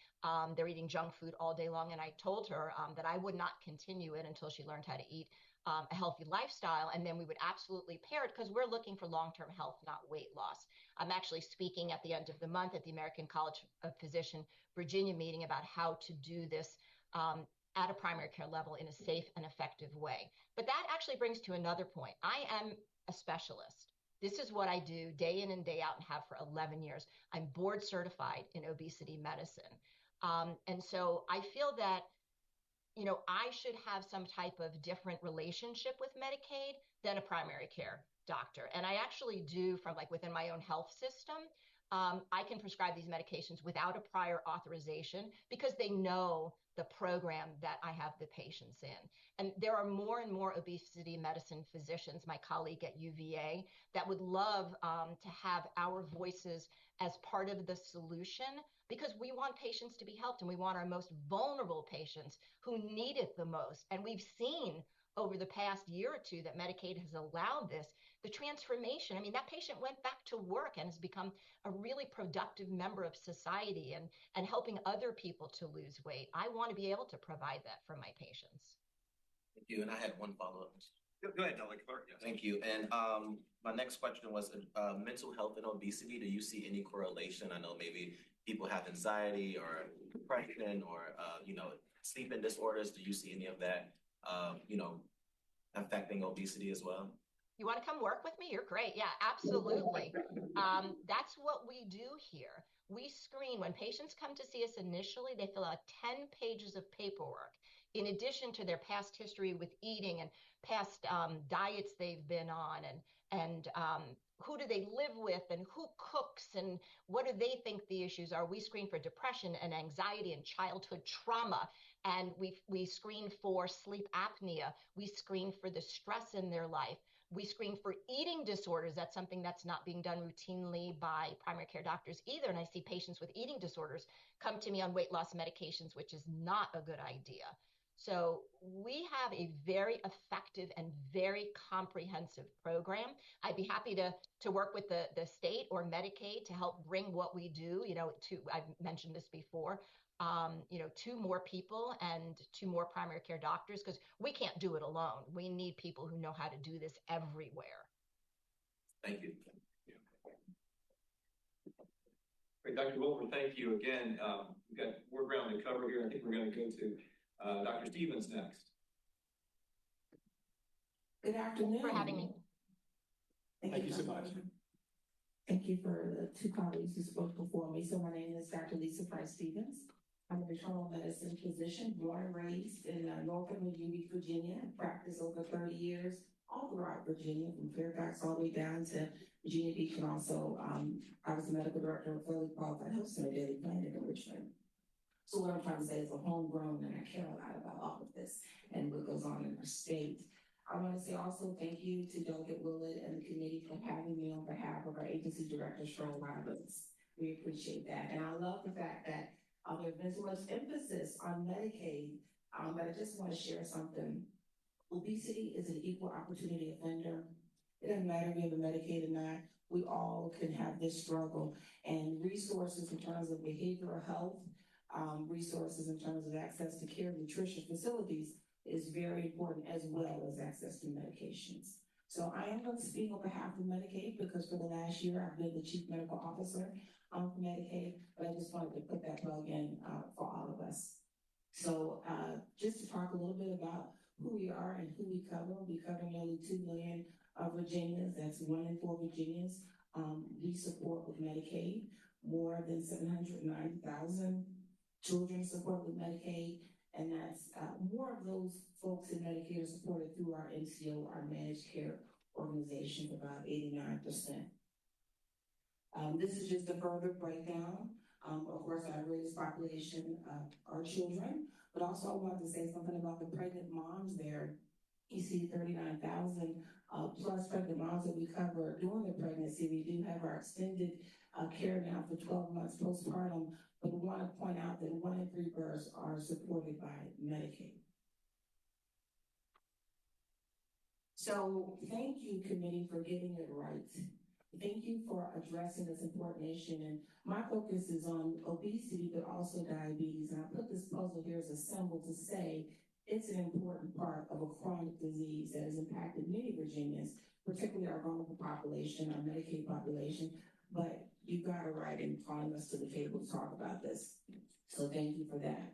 They're eating junk food all day long, and I told her that I would not continue it until she learned how to eat a healthy lifestyle, and then we would absolutely pair it because we're looking for long-term health, not weight loss. I'm actually speaking at the end of the month at the American College of Physicians Virginia meeting about how to do this at a primary care level in a safe and effective way. But that actually brings to another point. I am a specialist. This is what I do day in and day out and have for 11 years. I'm board certified in obesity medicine. And so I feel that, I should have some type of different relationship with Medicaid than a primary care doctor. And I actually do from within my own health system. I can prescribe these medications without a prior authorization because they know the program that I have the patients in. And there are more and more obesity medicine physicians, my colleague at UVA, that would love to have our voices as part of the solution because we want patients to be helped and we want our most vulnerable patients who need it the most. And we've seen over the past year or two that Medicaid has allowed this, the transformation, I mean, that patient went back to work and has become a really productive member of society and helping other people to lose weight. I want to be able to provide that for my patients. Thank you. And I had one follow-up. Go ahead, Delegate Clark. Yes. Thank you. And my next question was mental health and obesity. Do you see any correlation? I know maybe people have anxiety or depression or sleeping disorders. Do you see any of that affecting obesity as well? You want to come work with me? You're great. Yeah, absolutely. That's what we do here. We screen when patients come to see us initially, they fill out 10 pages of paperwork in addition to their past history with eating and past diets they've been on and who do they live with and who cooks and what do they think the issues are. We screen for depression and anxiety and childhood trauma, and we screen for sleep apnea. We screen for the stress in their life. We screen for eating disorders. That's something that's not being done routinely by primary care doctors either. And I see patients with eating disorders come to me on weight loss medications, which is not a good idea. So we have a very effective and very comprehensive program. I'd be happy to work with the state or Medicaid to help bring what we do, I've mentioned this before, to more people and to more primary care doctors, because we can't do it alone. We need people who know how to do this everywhere. Thank you. Great, Dr. Wilbur, thank you again. We've got more ground to cover here. I think we're going to go to Dr. Stevens next. Good afternoon. Thanks for having me. Thank you so much. Thank you for the two colleagues who spoke before me. So my name is Dr. Lisa Price Stevens. I'm a internal medicine physician, born and raised in Northern Virginia, practiced over 30 years all throughout Virginia, from Fairfax all the way down to Virginia Beach, and also I was the medical director of Fairly Qualified Health Center Daily Planet in Richmond. So what I'm trying to say is I'm homegrown and I care a lot about all of this and what goes on in our state. I want to say also thank you to Delegate Willett and the committee for having me on behalf of our agency director, Cheryl Roberts. We appreciate that. And I love the fact that there's been so much emphasis on Medicaid, but I just want to share something. Obesity is an equal opportunity offender. It doesn't matter if you have a Medicaid or not. We all can have this struggle, and resources in terms of behavioral health, resources in terms of access to care, nutrition facilities is very important, as well as access to medications. So I am going to speak on behalf of Medicaid because for the last year I've been the chief medical officer for Medicaid, but I just wanted to put that plug in for all of us. So just to talk a little bit about who we are and who we cover nearly 2 million Virginians. That's 1 in 4 Virginians we support with Medicaid. More than 790,000 children support with Medicaid, and that's more of those folks in Medicaid are supported through our MCO, our managed care organization, about 89%. This is just a further breakdown. Of course, our greatest population are children, but also I wanted to say something about the pregnant moms there. You see 39,000 plus pregnant moms that we cover during their pregnancy. We do have our extended care now for 12 months postpartum, but we want to point out that 1 in 3 births are supported by Medicaid. So thank you, committee, for getting it right. Thank you for addressing this important issue. And my focus is on obesity, but also diabetes. And I put this puzzle here as a symbol to say it's an important part of a chronic disease that has impacted many Virginians, particularly our vulnerable population, our Medicaid population. But you got it right in calling us to the table to talk about this. So thank you for that.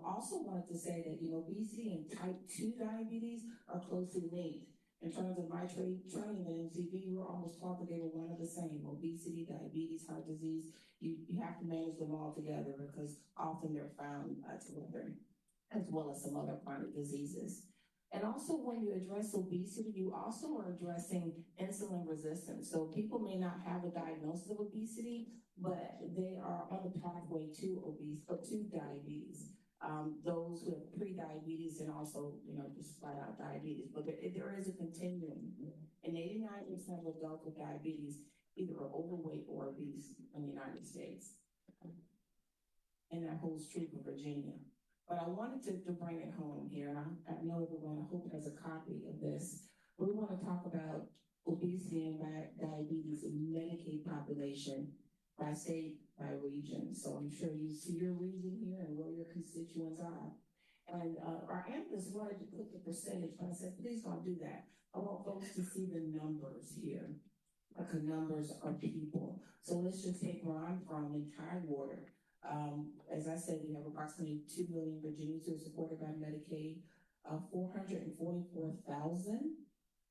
Also wanted to say that, obesity and type 2 diabetes are closely linked. In terms of my training in MCV, we were almost taught that they were one and the same. Obesity, diabetes, heart disease, you have to manage them all together because often they're found together, as well as some other chronic diseases. And also when you address obesity, you also are addressing insulin resistance. So people may not have a diagnosis of obesity, but they are on the pathway to diabetes. Those who have pre-diabetes and also, just flat out diabetes. But there is a continuum. And 89% of adults with diabetes either are overweight or obese in the United States. And that holds true for Virginia. But I wanted to bring it home here, and I know everyone, I hope has a copy of this. We want to talk about obesity and diabetes in Medicaid population by state, by region. So I'm sure you see your region here and where your constituents are. And our analysts wanted to put the percentage, but I said, please don't do that. I want folks to see the numbers here, like the numbers of people. So let's just take where I'm from in Tidewater. As I said, we have approximately 2 million Virginians who are supported by Medicaid. 444,000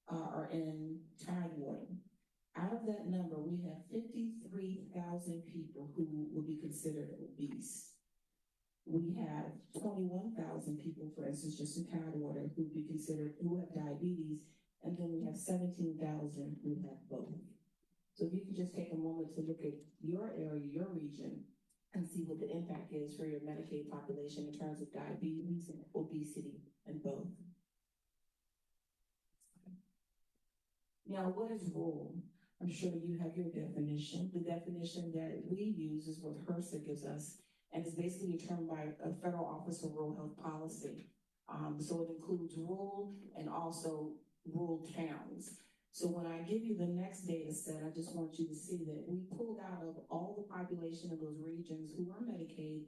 are in Tidewater. Out of that number, we have 53,000 people who will be considered obese. We have 21,000 people, for instance, just in Tidewater, who would be considered, who have diabetes, and then we have 17,000 who have both. So if you could just take a moment to look at your area, your region, and see what the impact is for your Medicaid population in terms of diabetes and obesity and both. Now, what is rural? I'm sure you have your definition. The definition that we use is what HRSA gives us, and it's basically determined by a Federal Office of Rural Health Policy. So it includes rural and also rural towns. So when I give you the next data set, I just want you to see that we pulled out of all the population of those regions who are Medicaid.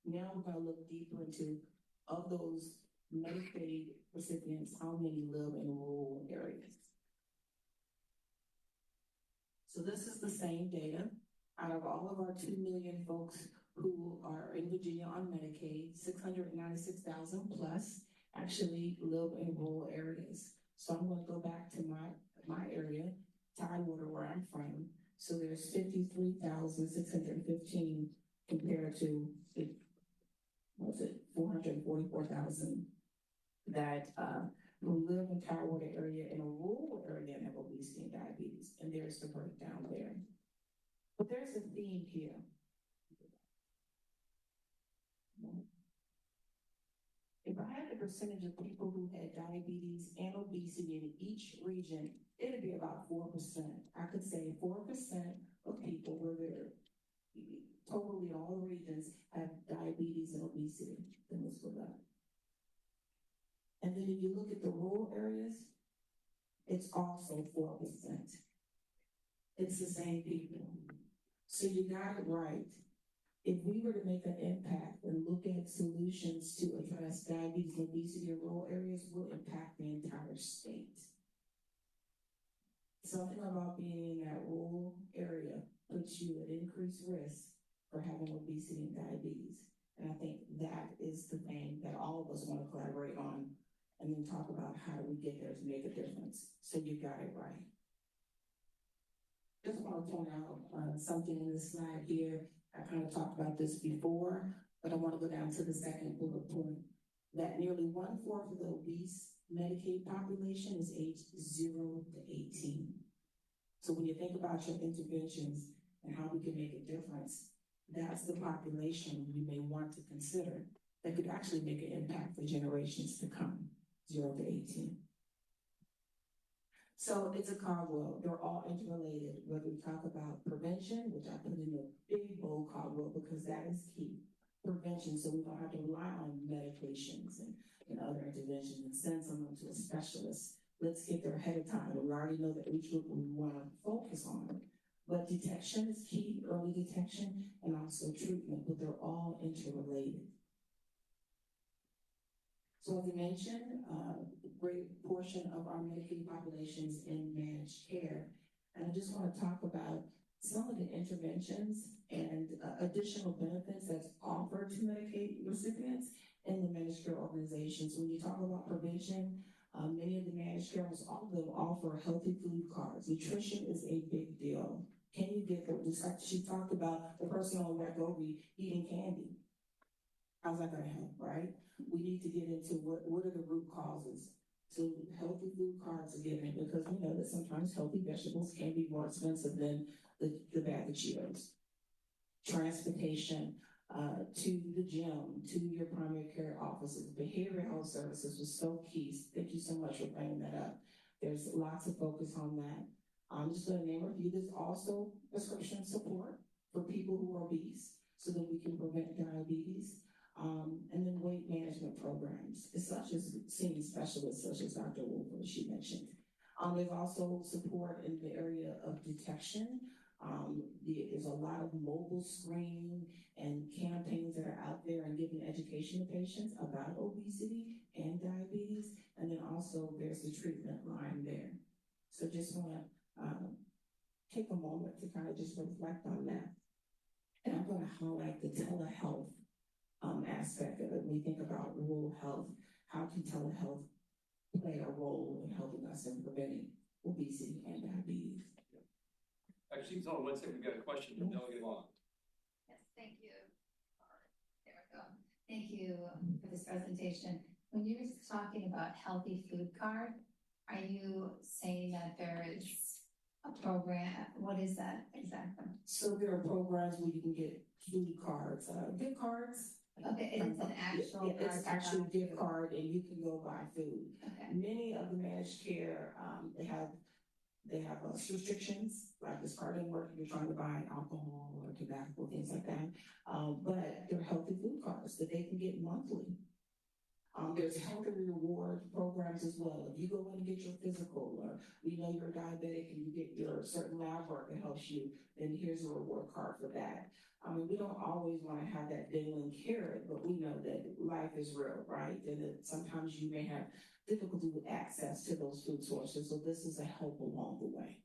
Now we're going to look deeper into, of those Medicaid recipients, how many live in rural areas. So this is the same data. Out of all of our 2 million folks who are in Virginia on Medicaid, 696,000 plus actually live in rural areas. So I'm going to go back to my area, Tidewater, where I'm from. So there's 53,615 compared to, 444,000 that who live in Tidewater area in a rural area and have obesity and diabetes. And there's the breakdown there. But there's a theme here. If I had the percentage of people who had diabetes and obesity in each region, it'd be about 4%. I could say 4% of people, whether totally in all the regions, have diabetes and obesity. Then let's go back. And then if you look at the rural areas, it's also 4%. It's the same people. So you got it right. If we were to make an impact and look at solutions to address diabetes and obesity in rural areas, will impact the entire state. Something about being in that rural area puts you at increased risk for having obesity and diabetes. And I think that is the thing that all of us want to collaborate on and then talk about how do we get there to make a difference. So you got it right. Just want to point out something in this slide here. I kind of talked about this before, but I want to go down to the second bullet point, that nearly 1/4 of the obese Medicaid population is aged 0 to 18. So when you think about your interventions and how we can make a difference, that's the population you may want to consider that could actually make an impact for generations to come, 0 to 18. So it's a cogwheel. They're all interrelated, whether we talk about prevention, which I put in a big bold cogwheel because that is key. Prevention, so we don't have to rely on medications and other interventions and send someone to a specialist. Let's get there ahead of time. We already know the age group we want to focus on. But detection is key, early detection, and also treatment, but they're all interrelated. So as I mentioned, a great portion of our Medicaid population is in managed care. And I just want to talk about some of the interventions and additional benefits that's offered to Medicaid recipients in the managed care organizations. When you talk about prevention, many of the managed care, all of them offer healthy food cards. Nutrition is a big deal. Can you get there? Just like she talked about the person on Wegovy eating candy. How's that going to help, right? We need to get into what are the root causes. So healthy food cards are given because we know that sometimes healthy vegetables can be more expensive than the bag of Cheetos. Transportation to the gym, to your primary care offices, behavioral health services was so key. Thank you so much for bringing that up. There's lots of focus on that. I'm just going to name a few. There's also prescription support for people who are obese so that we can prevent diabetes. And then weight management programs, such as seeing specialists such as Dr. Wolfer, she mentioned. There's also support in the area of detection. There's a lot of mobile screening and campaigns that are out there and giving education to patients about obesity and diabetes. And then also there's the treatment line there. So just want to take a moment to kind of just reflect on that. And I'm going to highlight the telehealth aspect of it. When we think about rural health, how can telehealth play a role in helping us in preventing obesity and diabetes? Actually, hold on one second. We've got a question from Delegate Long. Yes, thank you. There we go. Thank you for this presentation. When you were talking about healthy food card, are you saying that there is a program? What is that exactly? So there are programs where you can get food cards, gift cards. Okay, and it's an actual yeah, card. it's actually a gift card, and you can go buy food. Okay. Many of the managed care, they have restrictions, like this card didn't work if you're trying to buy alcohol or tobacco, things like that. But they're healthy food cards that they can get monthly. There's healthy reward programs as well. If you go in and get your physical, or we know you're diabetic and you get your certain lab work that helps you, then here's a reward card for that. We don't always want to have that dangling carrot, but we know that life is real, right? And that sometimes you may have difficulty with access to those food sources. So this is a help along the way.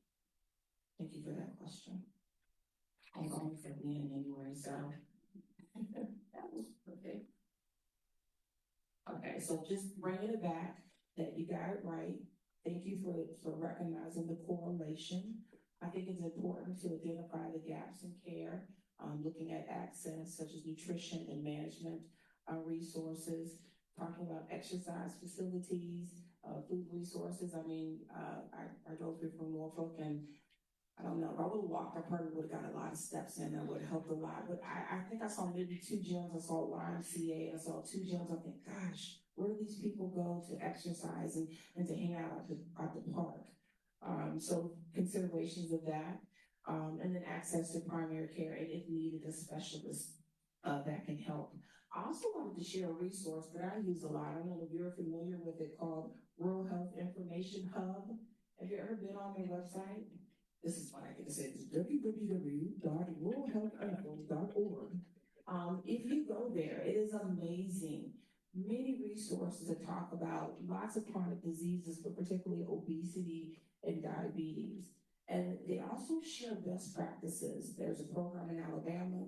Thank you for that question. I'm going for the end anyway, so that was perfect. Okay, so just bringing it back, that you got it right. Thank you for recognizing the correlation. I think it's important to identify the gaps in care, looking at access such as nutrition and management resources, talking about exercise facilities, food resources. I mean, I drove here from Norfolk, and I don't know, if I would have walked, I probably would have got a lot of steps in that would have helped a lot. But I think I saw maybe 2 gyms. I saw YMCA, I saw 2 gyms. I think, gosh, where do these people go to exercise and to hang out at the park? So considerations of that. And then access to primary care, and if needed, a specialist that can help. I also wanted to share a resource that I use a lot. I don't know if you're familiar with it, called Rural Health Information Hub. Have you ever been on their website? This is what I get to say. It's www.ruralhealthinfo.org. If you go there, it is amazing. Many resources that talk about lots of chronic diseases, but particularly obesity and diabetes. And they also share best practices. There's a program in Alabama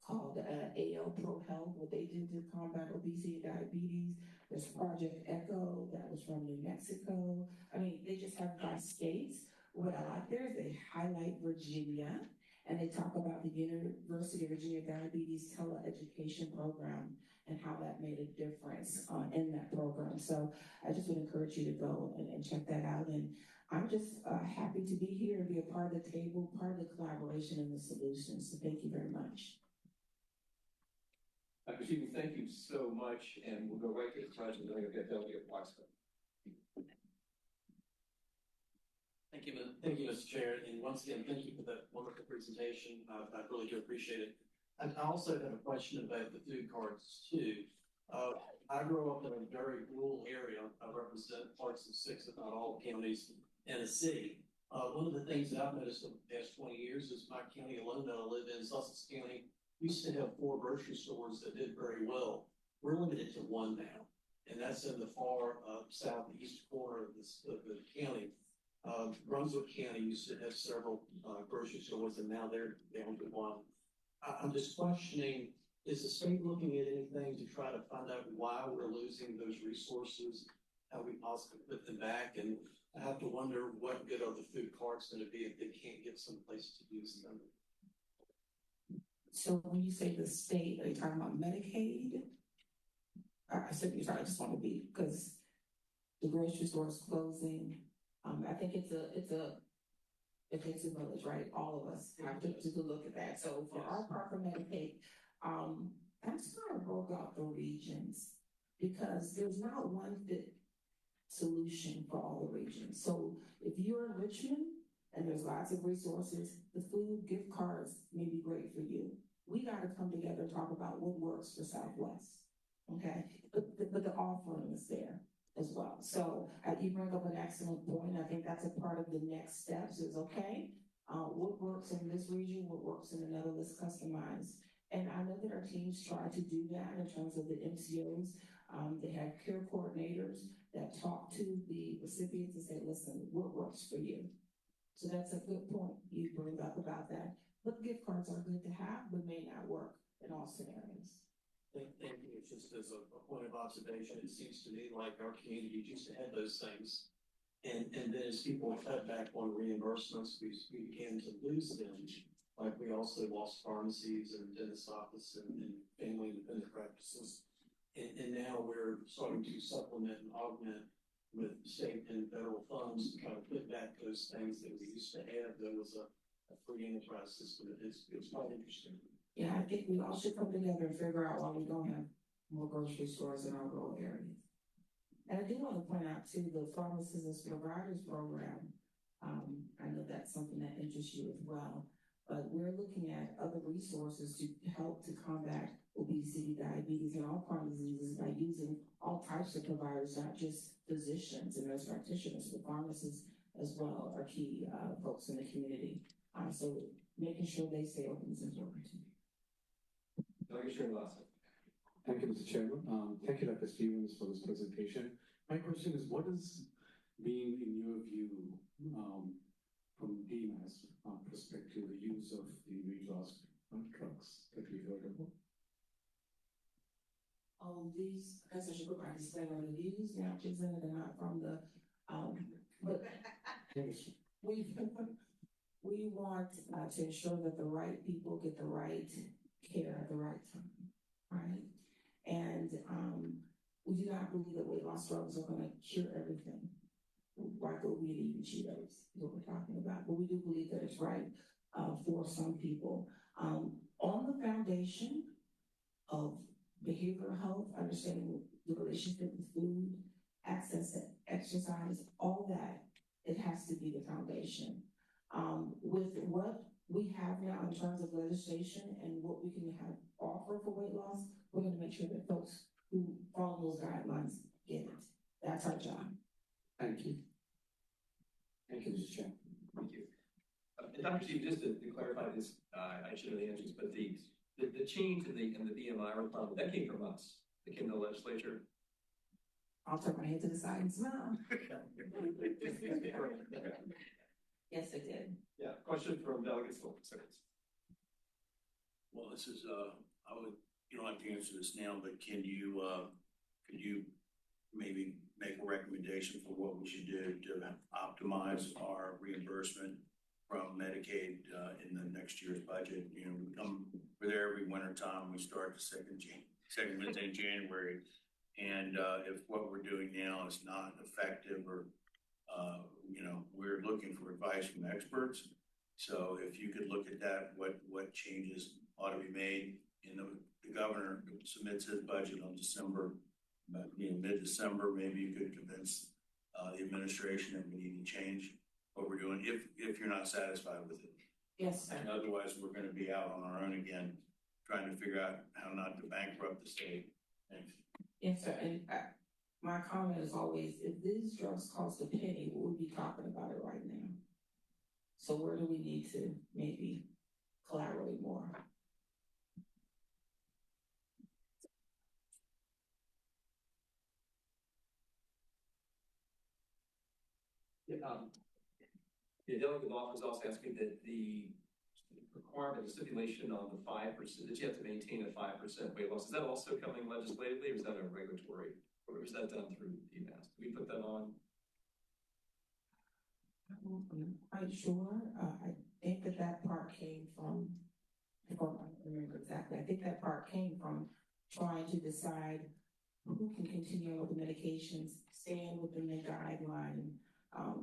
called AL Pro Health, what they do to combat obesity and diabetes. There's Project Echo, that was from New Mexico. I mean, they just have 5 states. What I like there is they highlight Virginia, and they talk about the University of Virginia Diabetes Teleeducation Program and how that made a difference in that program. So I just would encourage you to go and check that out. And I'm just happy to be here and be a part of the table, part of the collaboration and the solution. So thank you very much. Dr. Stevens, thank you so much. And we'll go right to the president. I'm going to get Delegate Watson. Thank you, Mr. Chair. And once again, thank you for that wonderful presentation. I really do appreciate it. And I also have a question about the food cards too. I grew up in a very rural area. I represent parts of 6, if not all, counties in a city. One of the things that I've noticed over the past 20 years is my county alone that I live in, Sussex County, used to have 4 grocery stores that did very well. We're limited to 1 now, and that's in the far southeast corner of the county. Brunswick County used to have several grocery stores, and now they're down to 1. I'm just questioning, is the state looking at anything to try to find out why we're losing those resources, how we possibly put them back? And I have to wonder what good are the food cards going to be if they can't get some place to use them. So when you say the state, are you talking about Medicaid? I said you're talking, I just want to be, because the grocery store is closing. I think it takes a village, right? All of us have to look at that. So for our part for Medicaid, that's kind of broke out the regions, because there's not one fit solution for all the regions. So if you're in Richmond and there's lots of resources, the food gift cards may be great for you. we gotta come together and talk about what works for Southwest. Okay, but the offering is there as well. So you bring up an excellent point. I think that's a part of the next steps is, okay, what works in this region, what works in another, let's customize. And I know that our teams try to do that in terms of the MCOs. They have care coordinators that talk to the recipients and say, listen, what works for you? So that's a good point you bring up about that. But gift cards are good to have, but may not work in all scenarios. Thank you. Just as a point of observation, it seems to me like our community used to have those things. And then as people cut back on reimbursements, we began to lose them. Like we also lost pharmacies and dentist office and family independent practices. And now we're starting to supplement and augment with state and federal funds to kind of put back those things that we used to have. There was a free enterprise system. It's quite interesting. Yeah, I think we all should come together and figure out why we don't have more grocery stores in our rural areas. And I do want to point out too, the pharmacists and providers program. I know that's something that interests you as well, but we're looking at other resources to help to combat obesity, diabetes, and all chronic diseases by using all types of providers, not just physicians and nurse practitioners, but pharmacists as well are key folks in the community. So making sure they stay open is important too. Thank you, Mr. Chairman. Thank you, Dr. Stevens, for this presentation. My question is, what has been, in your view, from DMAS perspective, the use of the weight loss drugs that we heard about? These, I guess I should put my disclaimer, the views now presented are not from the, but we want to ensure that the right people get the right care at the right time, right? And we do not believe that weight loss drugs are going to cure everything. Why go we eating Cheetos is what we're talking about. But we do believe that it's right for some people. On the foundation of behavioral health, understanding the relationship with food, access to exercise, all that, it has to be the foundation. With what we have now in terms of legislation and what we can have offer for weight loss, we're going to make sure that folks who follow those guidelines get it. That's our job. Thank you. Thank you, Mr. Chair. Thank you. And Dr. Steve, just to clarify this, I should know the answers, but the change in the BMI requirement, that came from us. It came to the legislature. I'll turn my head to the side and smile. Yes, it did. Yeah, question from delegates. Well, this is, you don't have to answer this now, but could you maybe make a recommendation for what we should do to optimize our reimbursement from Medicaid in the next year's budget? You know, we're there every winter time. We start the second Wednesday in January. And if what we're doing now is not effective or, you know, we're looking for advice from experts. So if you could look at that, what changes ought to be made. You know, the governor submits his budget on December, you know, mid-December. Maybe you could convince the administration that we need to change what we're doing if you're not satisfied with it. Yes, sir. And otherwise, we're going to be out on our own again, trying to figure out how not to bankrupt the state. Thanks. Yes, sir. And my comment is always, if these drugs cost a penny, we would be talking about it right now. So where do we need to maybe collaborate more? The delegate law was also asking that the requirement, the stipulation on the 5%, that you have to maintain a 5% weight loss. Is that also coming legislatively, or is that a regulatory, or is that done through DMAS? Do we put that on? I'm not quite sure. I think that part came from, I don't remember exactly. I think that part came from trying to decide who can continue with the medications, staying within the guideline.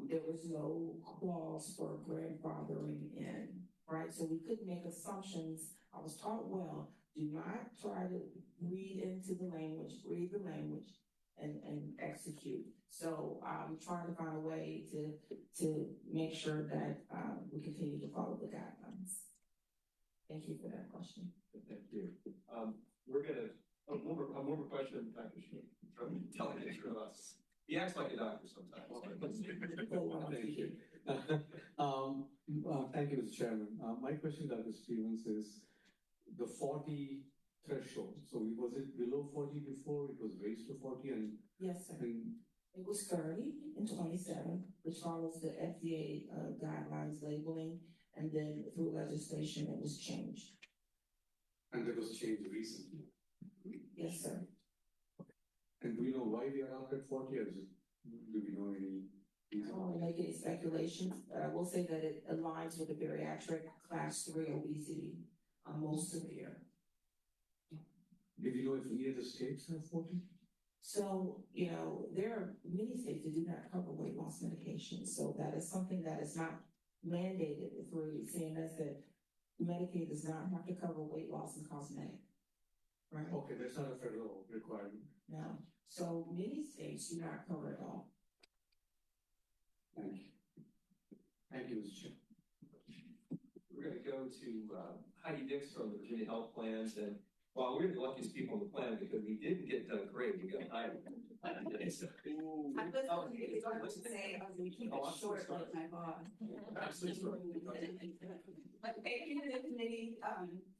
There was no clause for grandfathering in, right? So we could make assumptions. I was taught well, do not try to read into the language, read the language and execute. So I'm trying to find a way to make sure that we continue to follow the guidelines. Thank you for that question. Thank you. We're gonna, one more question, Dr. Sheen, from Delegates from us. He acts like a doctor sometimes. Thank you. Thank you, Mr. Chairman. My question, Dr. Stevens, is the 40 threshold. So was it below 40 before? It was raised to 40 and Yes, sir. It was 30 and 27, which follows the FDA guidelines labeling, and then through legislation, it was changed. And it was changed recently. Yes, sir. And do you know why we are out at 40, or do we know any I don't want to make any speculations, but I will say that it aligns with the bariatric class 3 obesity, most severe. Did you know if any other states have 40? So, you know, there are many states that do not cover weight loss medications. So that is something that is not mandated through CMS, that Medicaid does not have to cover weight loss and cosmetic. Right? Okay, that's not a federal requirement. No. So many states do not cover it all. Thank you. Thank you, Mr. Chair. We're going to go to Heidi Dix from the Virginia Health Plans, and well, we're the luckiest people on the planet because we didn't get grade. We got Heidi. I was going to say, I was going to keep it short like my boss. Absolutely. But thank you to the committee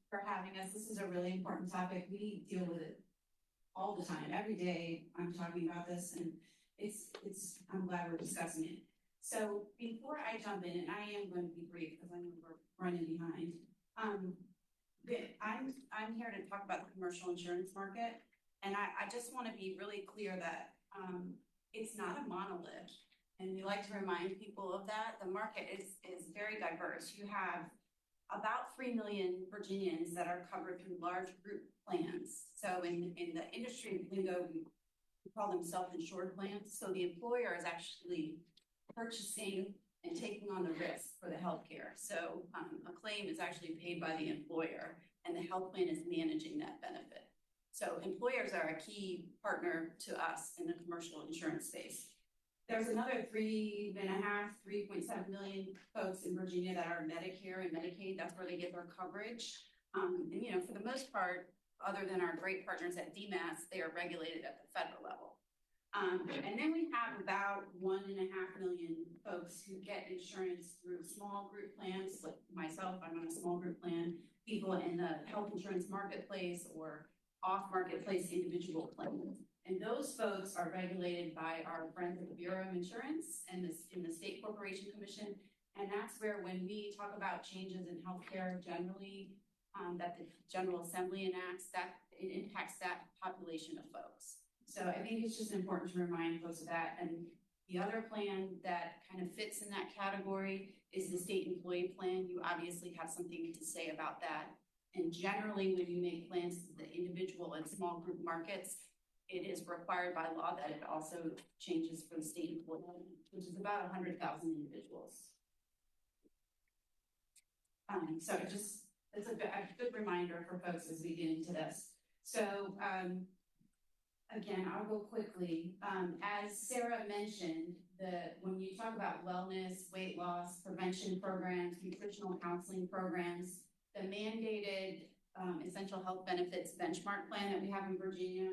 for having us. This is a really important topic. We deal with it all the time. Every day I'm talking about this, and I'm glad we're discussing it. So before I jump in, and I am going to be brief because I know we're running behind. I'm here to talk about the commercial insurance market, and I just want to be really clear that it's not a monolith, and we like to remind people of that. The market is very diverse. You have about 3 million Virginians that are covered through large group plans. So in the industry lingo, we call them self-insured plans. So the employer is actually purchasing and taking on the risk for the healthcare. So a claim is actually paid by the employer, and the health plan is managing that benefit. So employers are a key partner to us in the commercial insurance space. There's another 3.7 million folks in Virginia that are Medicare and Medicaid. That's where they get their coverage. And you know, for the most part, other than our great partners at DMAS, they are regulated at the federal level. And then we have about 1.5 million folks who get insurance through small group plans, like myself, I'm on a small group plan, people in the health insurance marketplace or off-marketplace individual plans. And those folks are regulated by our friends at the Bureau of Insurance and in the State Corporation Commission. And that's where when we talk about changes in healthcare generally, that the General Assembly enacts, that it impacts that population of folks. So I think it's just important to remind folks of that. And the other plan that kind of fits in that category is the state employee plan. You obviously have something to say about that. And generally, when you make plans to the individual and small group markets, it is required by law that it also changes for the state employee, which is about 100,000 individuals. So it's a good reminder for folks as we get into this. So again, I'll go quickly. As Sarah mentioned, when you talk about wellness, weight loss, prevention programs, nutritional counseling programs, the mandated essential health benefits benchmark plan that we have in Virginia,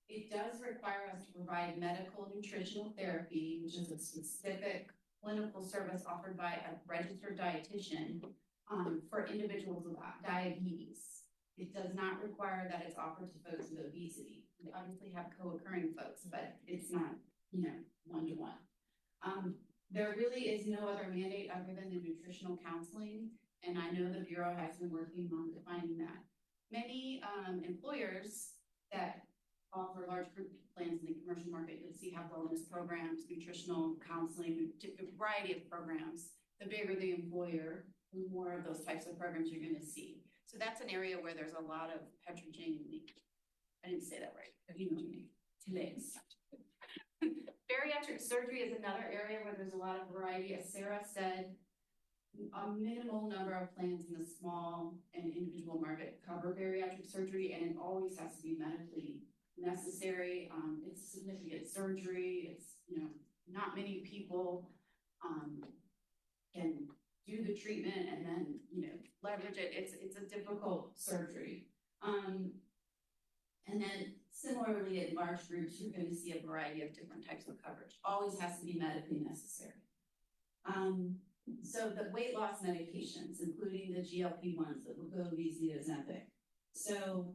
it does require us to provide medical nutritional therapy, which is a specific clinical service offered by a registered dietitian for individuals with diabetes. It does not require that it's offered to folks with obesity. We obviously have co-occurring folks, but it's not, you know, one-to-one. There really is no other mandate other than the nutritional counseling, and I know the Bureau has been working on defining that. Many employers that offer large group plans in the commercial market, you'll see have wellness programs, nutritional counseling, a variety of programs. The bigger the employer, the more of those types of programs you're going to see. So that's an area where there's a lot of heterogeneity. I didn't say that right, but you know what I mean. Today's. Bariatric surgery is another area where there's a lot of variety. As Sarah said, a minimal number of plans in the small and individual market cover bariatric surgery, and it always has to be medically necessary. It's significant surgery. It's, you know, not many people can do the treatment and then, leverage it. It's a difficult surgery. And then similarly in large groups, you're going to see a variety of different types of coverage. Always has to be medically necessary. So the weight loss medications, including the GLP-1s, the Wegovy, the Ozempic. So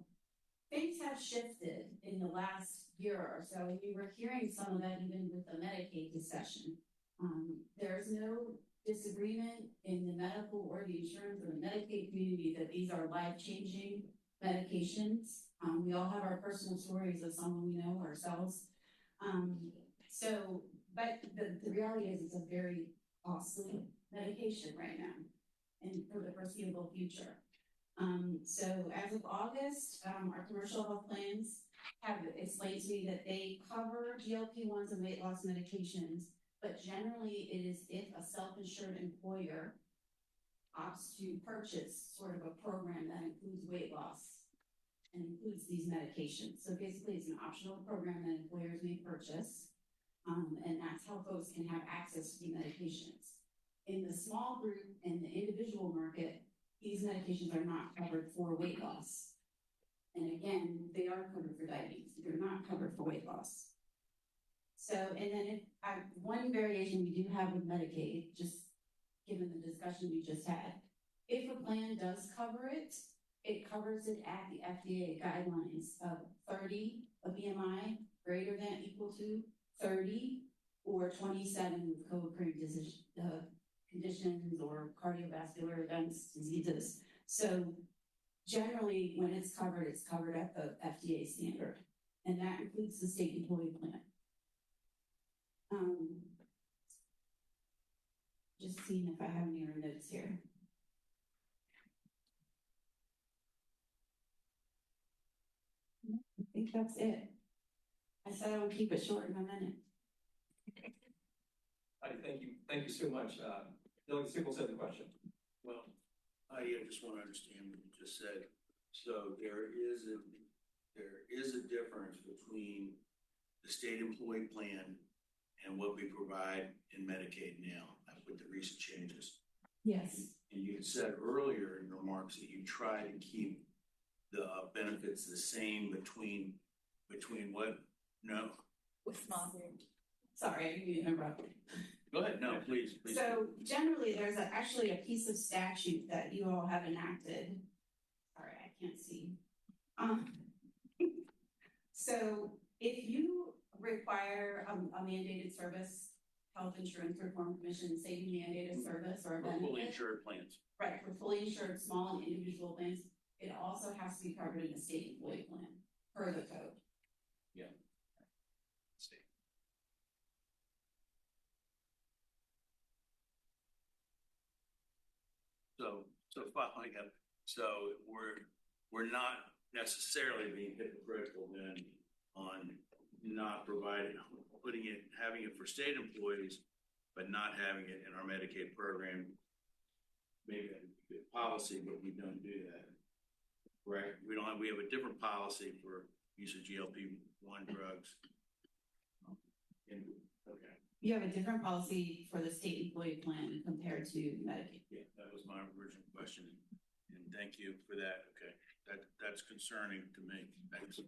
things have shifted in the last year or so, and you were hearing some of that even with the Medicaid discussion. There's no disagreement in the medical or the insurance or the Medicaid community that these are life-changing medications. We all have our personal stories of someone we know ourselves. But the reality is it's a very costly medication right now and for the foreseeable future. So as of August, our commercial health plans have explained to me that they cover GLP-1s and weight loss medications, but generally it is if a self-insured employer opts to purchase sort of a program that includes weight loss and includes these medications. So basically it's an optional program that employers may purchase, and that's how folks can have access to the medications. In the small group and the individual market, these medications are not covered for weight loss. And again, they are covered for diabetes. They're not covered for weight loss. So, and then one variation we do have with Medicaid, just given the discussion we just had, if a plan does cover it, it covers it at the FDA guidelines of 30, a BMI greater than equal to 30, or 27 with co-occurring conditions or cardiovascular events, diseases. So generally, when it's covered at the FDA standard, and that includes the state employee plan. Just seeing if I have any other notes here. I think that's it. I said I would keep it short in a minute. Thank you so much. Delegate Sickles had the question. Well, I just want to understand what you just said. So there is a difference between the state employee plan and what we provide in Medicaid now with the recent changes. Yes. And you had said earlier in your remarks that you try to keep the benefits the same between what? No. With small group. Sorry, I didn't mean to interrupt. Go ahead. No, please. So generally, there's actually a piece of statute that you all have enacted. Sorry, I can't see. So if you require a mandated service, Health Insurance Reform Commission, say mandated service or a benefit. Fully insured plans. Right, for fully insured small and individual plans, it also has to be covered in the state employee plan per the code. Yeah. So following up, so we're not necessarily being hypocritical then on not providing, having it for state employees, but not having it in our Medicaid program. Maybe that'd be good policy, but we don't do that. Right? We have a different policy for use of GLP-1 drugs. Okay. You have a different policy for the state employee plan compared to Medicaid. Yeah, that was my original question, and thank you for that. Okay, that's concerning to me. Thanks.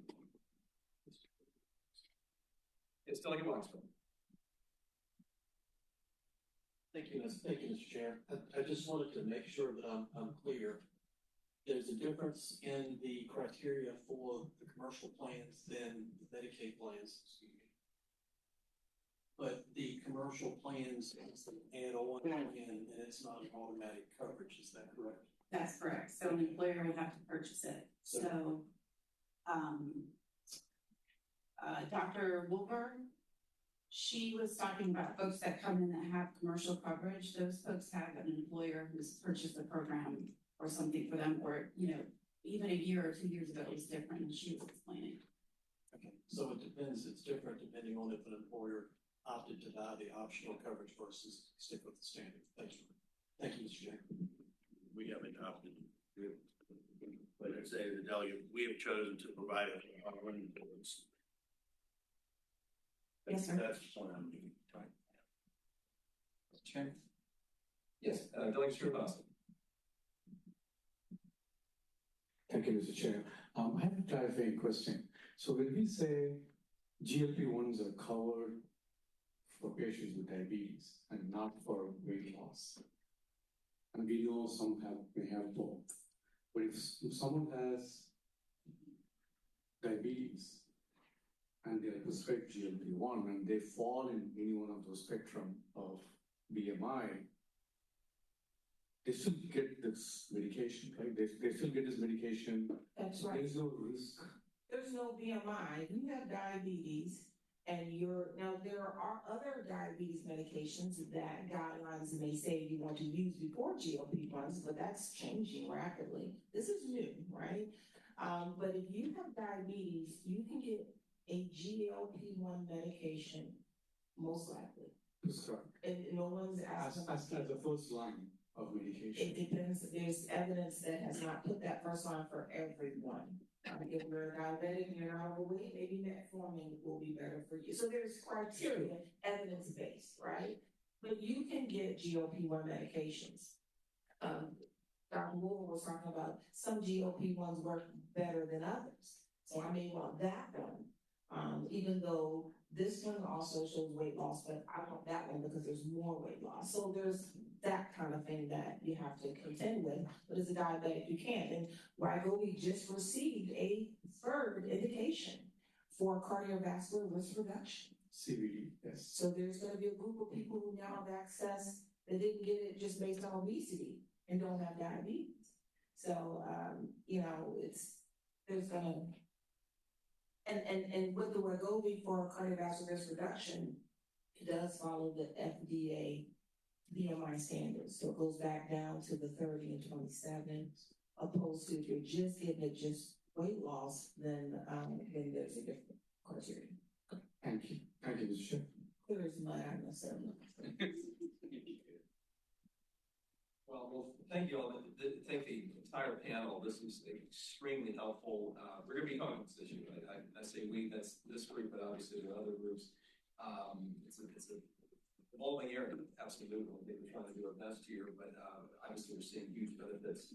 It's Delegate Waxman. Thank you, Mr. Chair. I just wanted to make sure that I'm clear. There's a difference in the criteria for the commercial plans than the Medicaid plans, excuse me. But the commercial plans is an add-on and it's not an automatic coverage, is that correct? That's correct. So an employer would have to purchase it. So, Dr. Wolver, she was talking about folks that come in that have commercial coverage. Those folks have an employer who's purchased a program or something for them, or, even a year or 2 years ago, it was different, and she was explaining. Okay, so it depends, it's different depending on if an employer opted to buy the optional coverage versus stick with the standard. Thank you, Mr. Chair. We haven't opted, but I'd say the delegate, we have chosen to provide it for our running boards. Yes, sir. That's what I'm doing. Mr. Chair. Yes, Delegate Srivastava. Thank you, Mr. Chair. I have a clarifying question. So when we say GLP-1s are covered for patients with diabetes and not for weight loss, and we know some may have both, but if someone has diabetes and they're prescribed GLP-1 and they fall in any one of those spectrum of BMI, they still get this medication, right? They still get this medication. That's right. There's no risk. There's no BMI. You have diabetes and now there are other diabetes medications that guidelines may say you want to use before GLP-1s, but that's changing rapidly. This is new, right? But if you have diabetes, you can get a GLP-1 medication, most likely. Prescribed. And no one's asking. As the first line of medication. It depends. There's evidence that has not put that first line for everyone. If you're diabetic and you're not overweight, maybe metformin will be better for you. So there's criteria, evidence-based, right? But you can get GLP-1 medications. Dr. Moore was talking about some GLP-1s work better than others. So I may want that one, even though this one also shows weight loss, but I want that one because there's more weight loss. So there's that kind of thing that you have to contend with. But as a diabetic, you can't. And Wegovy just received a third indication for cardiovascular risk reduction. CVD, yes. So there's going to be a group of people who now have access that didn't get it just based on obesity and don't have diabetes. So, there's going to, and with the Wegovy for cardiovascular risk reduction, it does follow the FDA BMI standards. So it goes back down to the 30 and 27, opposed to if you're just getting it just weight loss, then there's a different criteria. Thank you. Thank you, Mr. Chair. Clear as mud, I must say. Well, thank you all. Thank the entire panel. This is extremely helpful. We're going to be talking about this issue. I say we, that's this group, but obviously there are other groups. It's a evolving area, absolutely. I think we're trying to do our best here, but obviously we're seeing huge benefits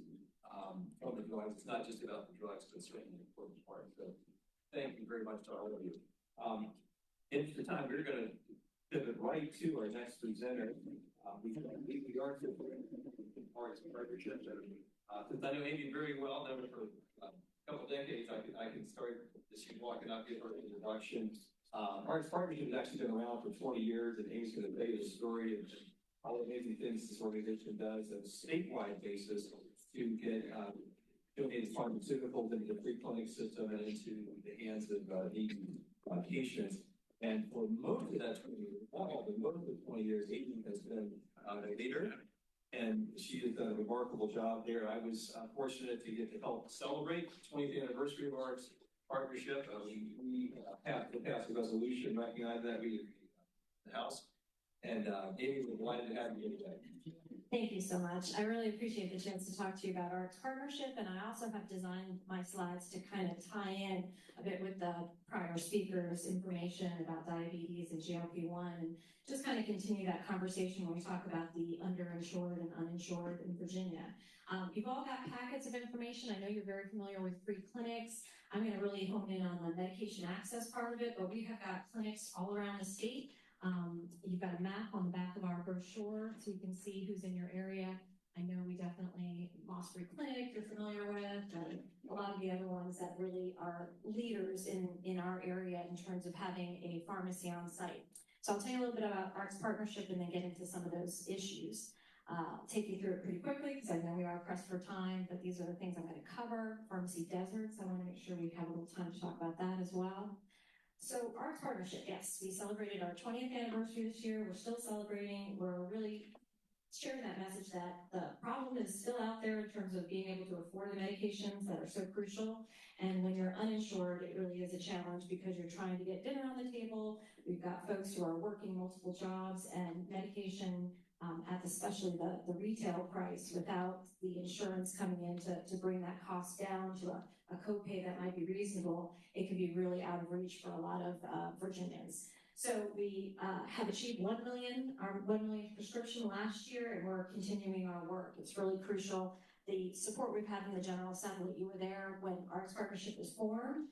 from the drugs. It's not just about the drugs, but it's certainly an important part. So thank you very much to all of you. In the time, we're going to pivot right to our next presenter. We are to parts of partnership. Since I know Amy very well, known her for a couple of decades, I can start as she's walking up, give her an introduction. Arts Partnership has actually been around for 20 years, and Amy's going to tell you the story of all the amazing things this organization does on a statewide basis to get donated pharmaceuticals into the free clinic system and into the hands of needy patients. And for most of that 20 years, most of 20 years, Amy has been a leader, and she has done a remarkable job there. I was fortunate to get to help celebrate the 20th anniversary of our partnership. We have to pass a resolution recognizing that we the House. And Amy, we're delighted to have you today. Thank you so much. I really appreciate the chance to talk to you about ARC's partnership, and I also have designed my slides to kind of tie in a bit with the prior speakers' information about diabetes and GLP-1, and just kind of continue that conversation when we talk about the underinsured and uninsured in Virginia. You've all got packets of information. I know you're very familiar with free clinics. I'm going to really hone in on the medication access part of it, but we have got clinics all around the state. You've got a map on the back of our brochure so you can see who's in your area. I know we definitely, Moss Free Clinic you're familiar with, and a lot of the other ones that really are leaders in our area in terms of having a pharmacy on site. So I'll tell you a little bit about ARC's partnership and then get into some of those issues. I'll take you through it pretty quickly because I know we are pressed for time, but these are the things I'm going to cover. Pharmacy deserts, I want to make sure we have a little time to talk about that as well. So our partnership, yes, we celebrated our 20th anniversary this year. We're still celebrating. We're really sharing that message that the problem is still out there in terms of being able to afford the medications that are so crucial. And when you're uninsured, it really is a challenge because you're trying to get dinner on the table. We've got folks who are working multiple jobs, and medication at especially the retail price without the insurance coming in to bring that cost down to a copay that might be reasonable, it can be really out of reach for a lot of Virginians. So we have achieved 1 million, our 1 million prescription last year, and we're continuing our work. It's really crucial. The support we've had in the General Assembly, you were there when ARCS Partnership was formed,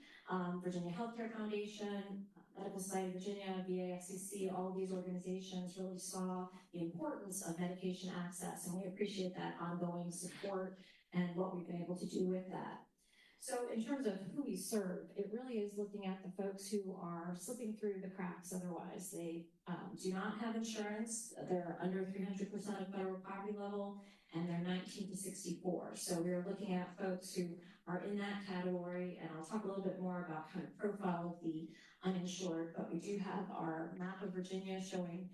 Virginia Healthcare Foundation, Medical Society of Virginia, VA, FCC, all of these organizations really saw the importance of medication access, and we appreciate that ongoing support and what we've been able to do with that. So in terms of who we serve, it really is looking at the folks who are slipping through the cracks otherwise. They do not have insurance, they're under 300% of federal poverty level, and they're 19 to 64. So we're looking at folks who are in that category, and I'll talk a little bit more about kind of profile of the uninsured, but we do have our map of Virginia showing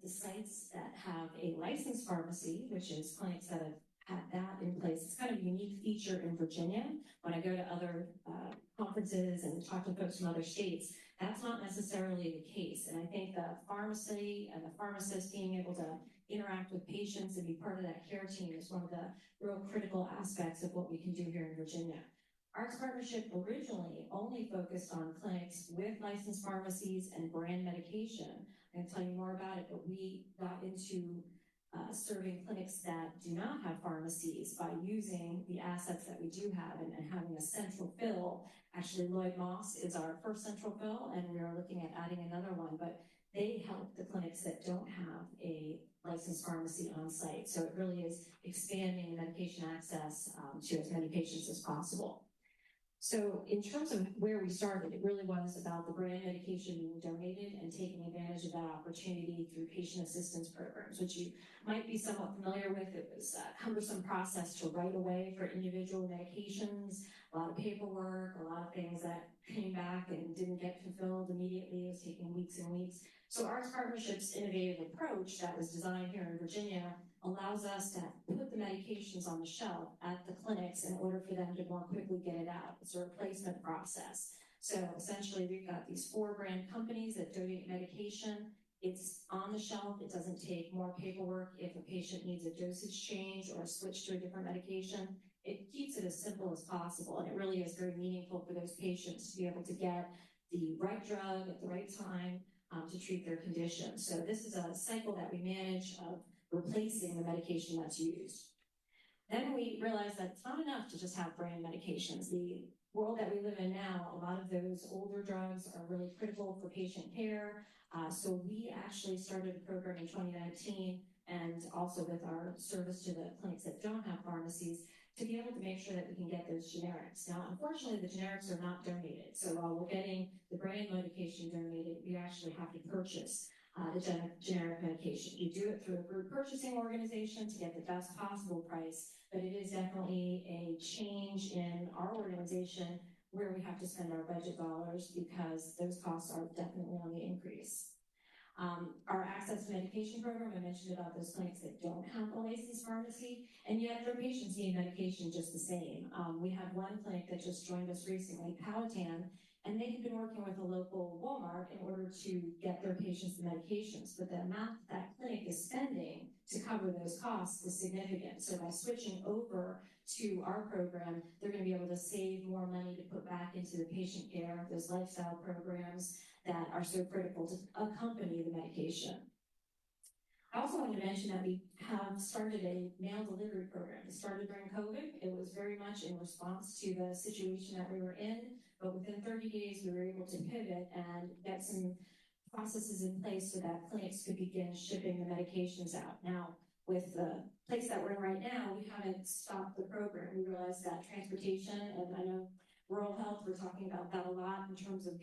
the sites that have a licensed pharmacy, which is clinics that have had that in place. It's kind of a unique feature in Virginia. When I go to other conferences and talk to folks from other states, that's not necessarily the case. And I think the pharmacy and the pharmacist being able to interact with patients and be part of that care team is one of the real critical aspects of what we can do here in Virginia. ARCS Partnership originally only focused on clinics with licensed pharmacies and brand medication. I can tell you more about it, but we got into serving clinics that do not have pharmacies by using the assets that we do have and having a central fill. Actually, Lloyd Moss is our first central fill, and we are looking at adding another one, but they help the clinics that don't have a licensed pharmacy on site. So it really is expanding medication access to as many patients as possible. So in terms of where we started, it really was about the brand medication being donated and taking advantage of that opportunity through patient assistance programs, which you might be somewhat familiar with. It was a cumbersome process to write away for individual medications, a lot of paperwork, a lot of things that came back and didn't get fulfilled immediately. It was taking weeks and weeks. So ARCS Partnership's innovative approach that was designed here in Virginia allows us to put the medications on the shelf at the clinics in order for them to more quickly get it out. It's a replacement process. So essentially, we've got these 4 brand companies that donate medication. It's on the shelf. It doesn't take more paperwork if a patient needs a dosage change or a switch to a different medication. It keeps it as simple as possible, and it really is very meaningful for those patients to be able to get the right drug at the right time to treat their condition. So this is a cycle that we manage of replacing the medication that's used. Then we realized that it's not enough to just have brand medications. The world that we live in now, a lot of those older drugs are really critical for patient care. So we actually started a program in 2019, and also with our service to the clinics that don't have pharmacies, to be able to make sure that we can get those generics. Now, unfortunately, the generics are not donated. So while we're getting the brand medication donated, we actually have to purchase the generic medication. We do it through a group purchasing organization to get the best possible price, but it is definitely a change in our organization where we have to spend our budget dollars because those costs are definitely on the increase. Our access to medication program, I mentioned about those clinics that don't have a licensed pharmacy, and yet their patients need medication just the same. We have one clinic that just joined us recently, Powhatan, and they had been working with a local Walmart in order to get their patients the medications, but the amount that clinic is spending to cover those costs is significant. So by switching over to our program, they're going to be able to save more money to put back into the patient care, those lifestyle programs that are so critical to accompany the medication. I also wanted to mention that we have started a mail delivery program. It started during COVID. It was very much in response to the situation that we were in, but within 30 days, we were able to pivot and get some processes in place so that clinics could begin shipping the medications out. Now, with the place that we're in right now, we haven't stopped the program. We realized that transportation, and I know rural health, we're talking about that a lot in terms of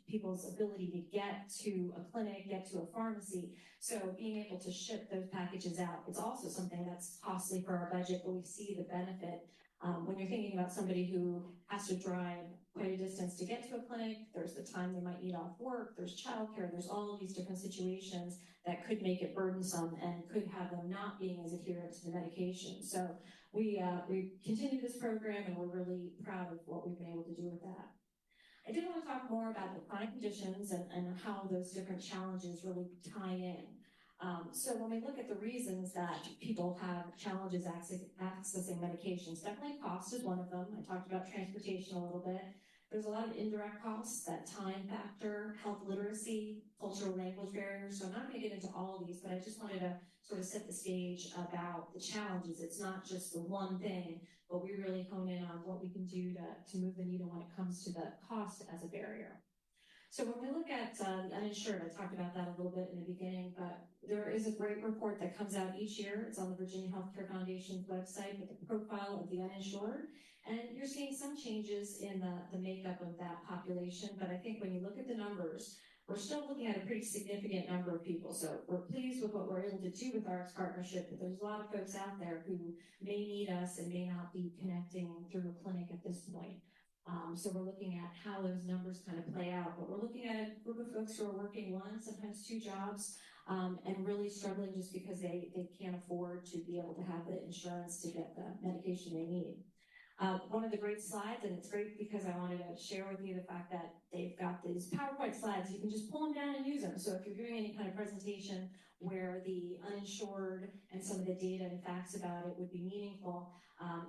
people's ability to get to a clinic, get to a pharmacy. So being able to ship those packages out, it's also something that's costly for our budget, but we see the benefit. When you're thinking about somebody who has to drive quite a distance to get to a clinic, there's the time they might need off work, there's childcare, there's all of these different situations that could make it burdensome and could have them not being as adherent to the medication. So we continue this program, and we're really proud of what we've been able to do with that. I did want to talk more about the chronic conditions and how those different challenges really tie in. So when we look at the reasons that people have challenges accessing medications, definitely cost is one of them. I talked about transportation a little bit. There's a lot of indirect costs, that time factor, health literacy, cultural language barriers. So I'm not going to get into all of these, but I just wanted to sort of set the stage about the challenges. It's not just the one thing, but we really hone in on what we can do to move the needle when it comes to the cost as a barrier. So when we look at the uninsured, I talked about that a little bit in the beginning, but there is a great report that comes out each year. It's on the Virginia Healthcare Foundation's website with the profile of the uninsured. And you're seeing some changes in the makeup of that population. But I think when you look at the numbers, we're still looking at a pretty significant number of people. So we're pleased with what we're able to do with our partnership, but there's a lot of folks out there who may need us and may not be connecting through a clinic at this point. So we're looking at how those numbers kind of play out, but we're looking at a group of folks who are working one, sometimes two jobs, and really struggling just because they can't afford to be able to have the insurance to get the medication they need. One of the great slides, and it's great because I wanted to share with you the fact that they've got these PowerPoint slides. You can just pull them down and use them. So if you're doing any kind of presentation where the uninsured and some of the data and facts about it would be meaningful,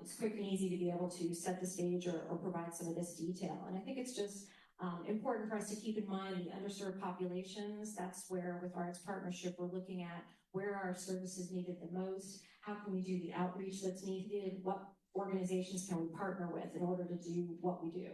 it's quick and easy to be able to set the stage or provide some of this detail. And I think it's just important for us to keep in mind the underserved populations. That's where, with our partnership, we're looking at where our services needed the most, how can we do the outreach that's needed, what organizations can we partner with in order to do what we do.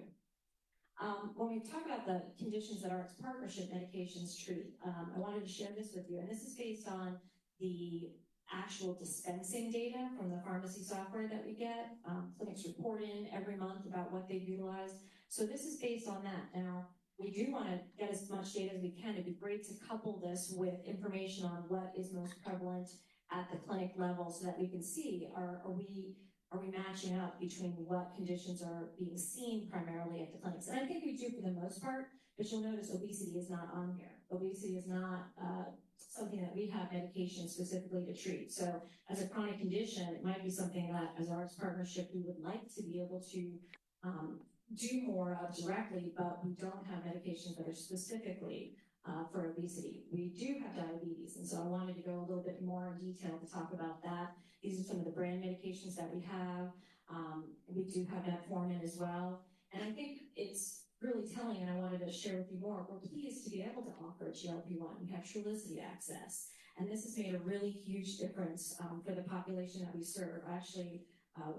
When we talk about the conditions that our partnership medications treat, I wanted to share this with you, and this is based on the actual dispensing data from the pharmacy software that we get. Clinics report in every month about what they've utilized. So this is based on that. Now, we do want to get as much data as we can. It'd be great to couple this with information on what is most prevalent at the clinic level so that we can see, are we matching up between what conditions are being seen primarily at the clinics? And I think we do for the most part, but you'll notice obesity is not on here. Obesity is not something that we have medication specifically to treat. So as a chronic condition, it might be something that as our partnership, we would like to be able to do more of directly, but we don't have medications that are specifically for obesity. We do have diabetes, and so I wanted to go a little bit more in detail to talk about that. These are some of the brand medications that we have. We do have metformin as well. And I think it's really telling, and I wanted to share with you more. We're pleased to be able to offer GLP-1. We have Trulicity access, and this has made a really huge difference for the population that we serve. I actually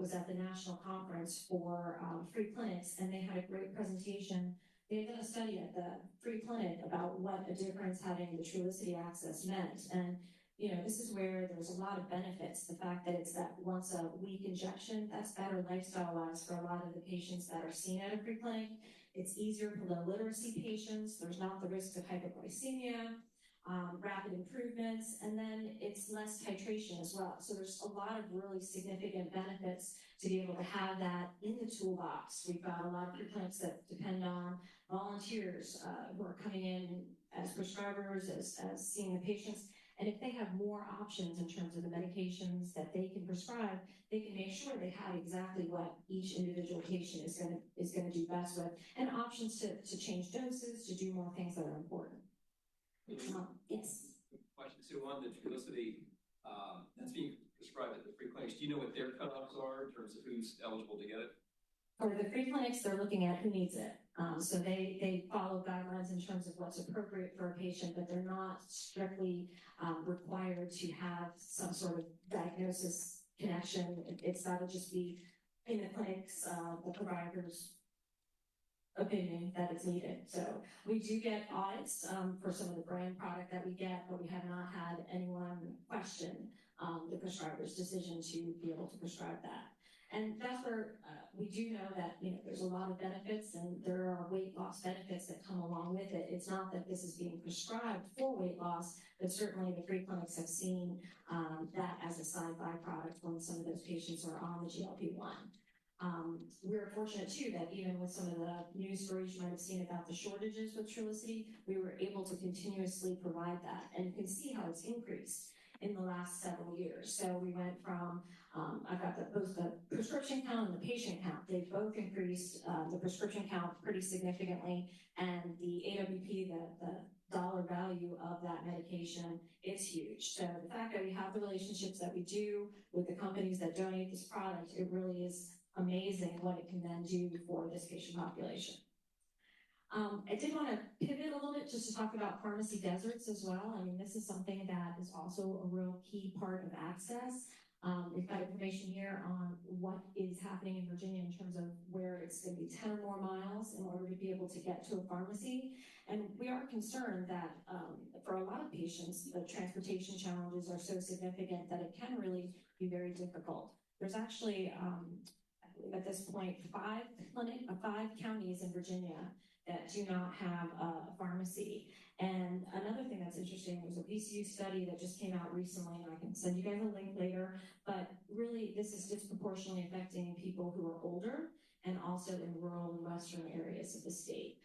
was at the national conference for free clinics, and they had a great presentation. They had done a study at the free clinic about what a difference having the Trulicity access meant. And you know, this is where there's a lot of benefits. The fact that it's that once a week injection, that's better lifestyle-wise for a lot of the patients that are seen at a free clinic. It's easier for low literacy patients. There's not the risk of hypoglycemia, rapid improvements, and then it's less titration as well. So there's a lot of really significant benefits to be able to have that in the toolbox. We've got a lot of free clinics that depend on volunteers who are coming in as prescribers, as seeing the patients. And if they have more options in terms of the medications that they can prescribe, they can make sure they have exactly what each individual patient is going to do best with, and options to change doses, to do more things that are important. Yes. Question. So on the Trulicity, that's being prescribed at the free clinics. Do you know what their cutoffs are in terms of who's eligible to get it? For the free clinics, they're looking at who needs it. So they follow guidelines in terms of what's appropriate for a patient, but they're not strictly required to have some sort of diagnosis connection. It's got to just be in the clinics, the provider's opinion that it's needed. So we do get audits for some of the brand product that we get, but we have not had anyone question the prescriber's decision to be able to prescribe that. And that's where we do know that, you know, there's a lot of benefits, and there are weight loss benefits that come along with it. It's not that this is being prescribed for weight loss, but certainly the free clinics have seen that as a side byproduct when some of those patients are on the GLP-1. We're fortunate too that even with some of the news stories you might have seen about the shortages with Trulicity, we were able to continuously provide that, and you can see how it's increased in the last several years. So we went from, I've got both the prescription count and the patient count. They've both increased the prescription count pretty significantly, and the AWP, the dollar value of that medication, is huge. So the fact that we have the relationships that we do with the companies that donate this product, it really is amazing what it can then do for this patient population. I did want to pivot a little bit just to talk about pharmacy deserts as well. I mean, this is something that is also a real key part of access. We've got information here on what is happening in Virginia in terms of where it's going to be 10 or more miles in order to be able to get to a pharmacy. And we are concerned that for a lot of patients, the transportation challenges are so significant that it can really be very difficult. There's actually, I believe at this point, five counties in Virginia that do not have a pharmacy. And another thing that's interesting was a VCU study that just came out recently, and I can send you guys a link later, but really this is disproportionately affecting people who are older and also in rural and western areas of the state.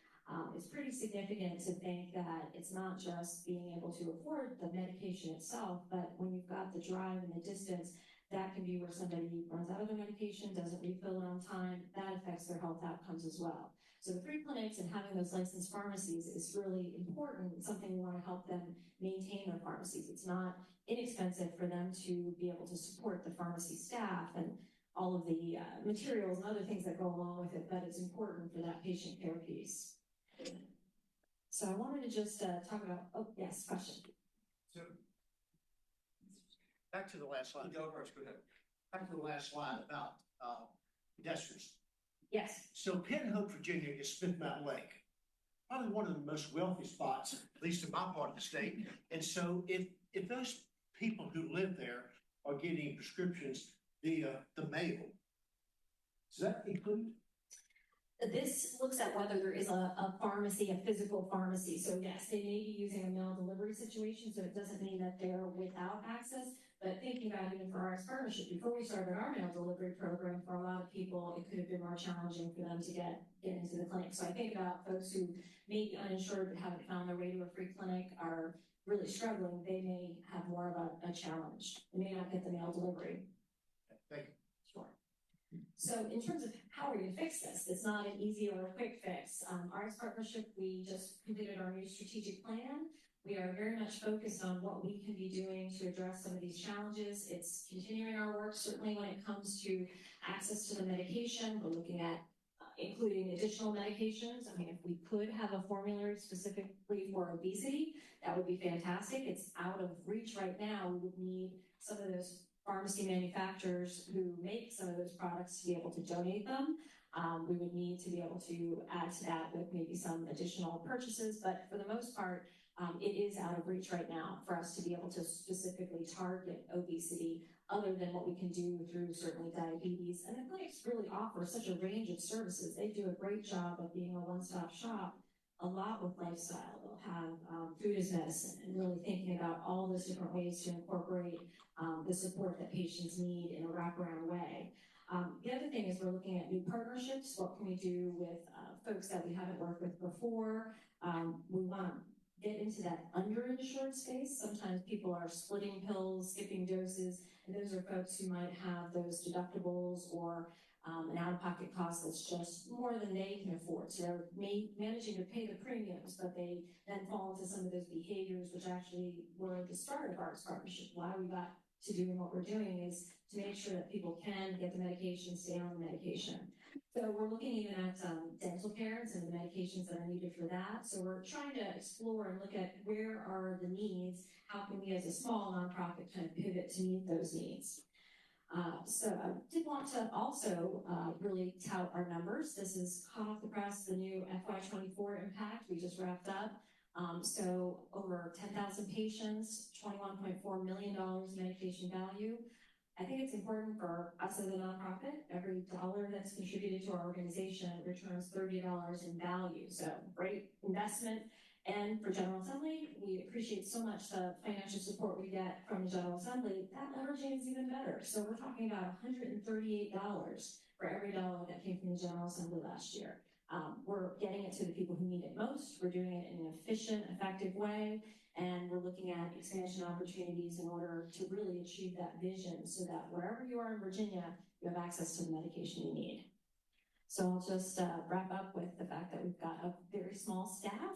It's pretty significant to think that it's not just being able to afford the medication itself, but when you've got the drive and the distance, that can be where somebody runs out of their medication, doesn't refill it on time, that affects their health outcomes as well. So the free clinics and having those licensed pharmacies is really important. It's something we want to help them maintain their pharmacies. It's not inexpensive for them to be able to support the pharmacy staff and all of the materials and other things that go along with it, but it's important for that patient care piece. So I wanted to just talk about, oh, yes, question. So, back to the last slide. Go first, go ahead. Back to the last slide about pedestrians. Yes. So Pinhook, Virginia is Smith Mountain Lake. Probably one of the most wealthy spots, at least in my part of the state. And so if those people who live there are getting prescriptions via the mail, does that include? This looks at whether there is a pharmacy, a physical pharmacy. So yes, they may be using a mail delivery situation, so it doesn't mean that they're without access. But thinking about even for our partnership, before we started our mail delivery program, for a lot of people, it could have been more challenging for them to get into the clinic. So I think about folks who may be uninsured but haven't found their way to a free clinic, are really struggling. They may have more of a challenge. They may not get the mail delivery. Thank you. Sure. So in terms of how are we going to fix this, it's not an easy or a quick fix. Our partnership, we just completed our new strategic plan. We are very much focused on what we can be doing to address some of these challenges. It's continuing our work, certainly when it comes to access to the medication. We're looking at including additional medications. I mean, if we could have a formulary specifically for obesity, that would be fantastic. It's out of reach right now. We would need some of those pharmacy manufacturers who make some of those products to be able to donate them. We would need to be able to add to that with maybe some additional purchases, but for the most part, it is out of reach right now for us to be able to specifically target obesity other than what we can do through certainly diabetes. And the clinics really offer such a range of services. They do a great job of being a one-stop shop, a lot with lifestyle. They'll have food as medicine and really thinking about all those different ways to incorporate the support that patients need in a wraparound way. The other thing is we're looking at new partnerships. What can we do with folks that we haven't worked with before? We want to get into that underinsured space. Sometimes people are splitting pills, skipping doses, and those are folks who might have those deductibles or an out-of-pocket cost that's just more than they can afford. So they're managing to pay the premiums, but they then fall into some of those behaviors, which actually were the start of our partnership. Why we got to doing what we're doing is to make sure that people can get the medication, stay on the medication. So we're looking even at dental care and some of the medications that are needed for that. So we're trying to explore and look at where are the needs, how can we as a small nonprofit kind of pivot to meet those needs. So I did want to also really tout our numbers. This is hot off the press, the new FY24 impact we just wrapped up. So over 10,000 patients, $21.4 million medication value. I think it's important for us as a nonprofit, every dollar that's contributed to our organization returns $30 in value. So great investment. And for General Assembly, we appreciate so much the financial support we get from the General Assembly. That leveraging is even better. So we're talking about $138 for every dollar that came from the General Assembly last year. We're getting it to the people who need it most. We're doing it in an efficient, effective way. And we're looking at expansion opportunities in order to really achieve that vision so that wherever you are in Virginia, you have access to the medication you need. So I'll just wrap up with the fact that we've got a very small staff.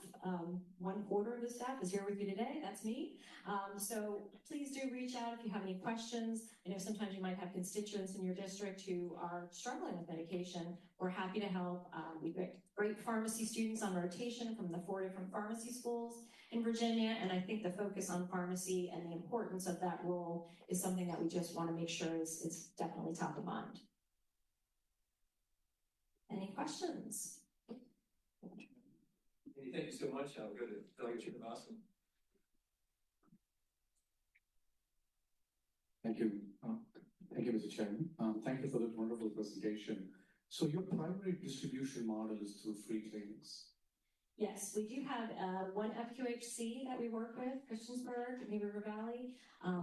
1/4 of the staff is here with you today. That's me. So please do reach out if you have any questions. I know sometimes you might have constituents in your district who are struggling with medication. We're happy to help. We've got great pharmacy students on rotation from the 4 different pharmacy schools in Virginia. And I think the focus on pharmacy and the importance of that role is something that we just want to make sure is definitely top of mind. Any questions? Thank you so much. I'll go to Delegate Awesome. Thank you. Thank you, Mr. Chairman. Thank you for that wonderful presentation. So your primary distribution model is through free clinics. Yes, we do have one FQHC that we work with, Christiansburg, New River Valley.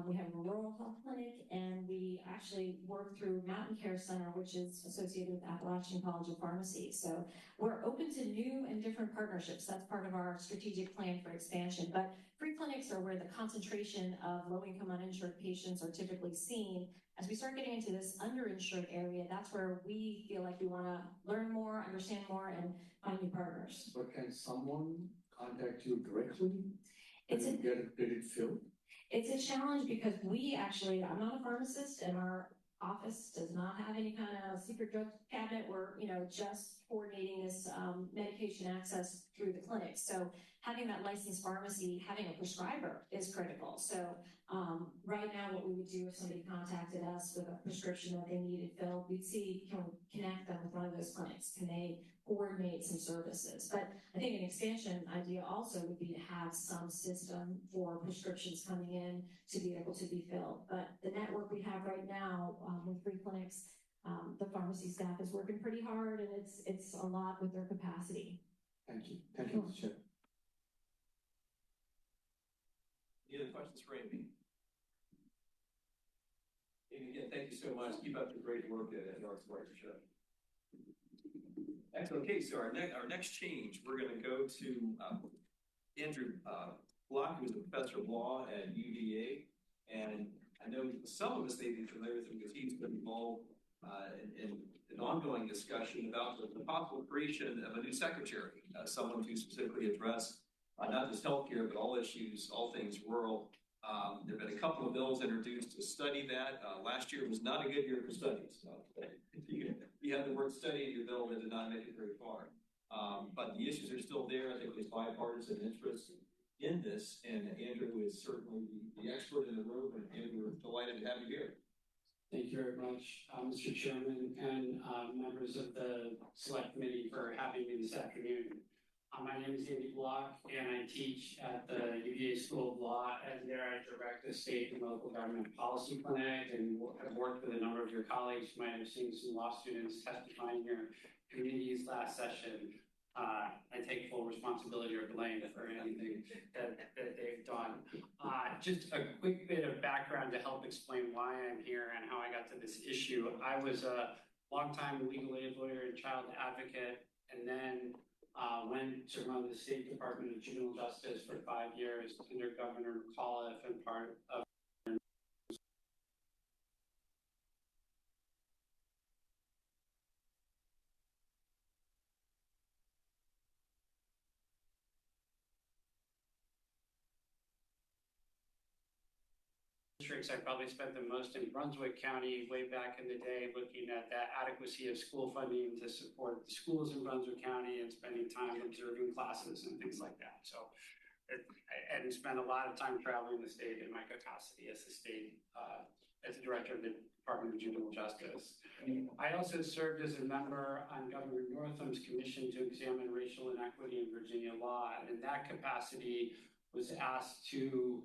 We have a rural health clinic, and we actually work through Mountain Care Center, which is associated with Appalachian College of Pharmacy. So we're open to new and different partnerships. That's part of our strategic plan for expansion. But free clinics are where the concentration of low-income uninsured patients are typically seen. As we start getting into this underinsured area, that's where we feel like we want to learn more, understand more, and find new partners. But can someone contact you directly? It's and get it filled? It's a challenge because I'm not a pharmacist, and our office does not have any kind of secret drug cabinet. We're, just coordinating this medication access through the clinic. So having that licensed pharmacy, having a prescriber is critical. So right now what we would do if somebody contacted us with a prescription that they needed filled, we'd see, can we connect them with one of those clinics? Can they coordinate some services? But I think an expansion idea also would be to have some system for prescriptions coming in to be able to be filled. But the network we have right now with free clinics, the pharmacy staff is working pretty hard, and it's a lot with their capacity. Thank you. Thank you, Mr. Chair. Any other questions for Amy? Amy, again, thank you so much. Keep up the great work at Arts Partnership. Excellent. Okay, so our next change, we're going to go to Andrew Block, who's a professor of law at UVA, and I know some of us may be familiar with him because he's been involved in an ongoing discussion about the possible creation of a new secretary, someone to specifically address not just healthcare, but all issues, all things rural. There have been a couple of bills introduced to study that. Last year was not a good year for studies. You had the word study in your bill that did not make it very far. But the issues are still there. I think there's bipartisan interest in this, and Andrew is certainly the expert in the room, and we're delighted to have you here. Thank you very much, Mr. Chairman, and members of the Select Committee for having me this afternoon. My name is Andy Block, and I teach at the UVA School of Law, and there I direct the state and local government policy clinic, and have worked with a number of your colleagues. You might have seen some law students testifying here communities last session. I take full responsibility or blame for anything that they've done. Just a quick bit of background to help explain why I'm here and how I got to this issue. I was a longtime legal aid lawyer and child advocate, and then went to run the State Department of Juvenile Justice for 5 years under Governor McAuliffe and part of districts. I probably spent the most in Brunswick County way back in the day, looking at the adequacy of school funding to support the schools in Brunswick County and spending time observing classes and things like that. So, and spent a lot of time traveling the state in my capacity as the state, as the director of the Department of Juvenile Justice. I also served as a member on Governor Northam's commission to examine racial inequity in Virginia law, and in that capacity was asked to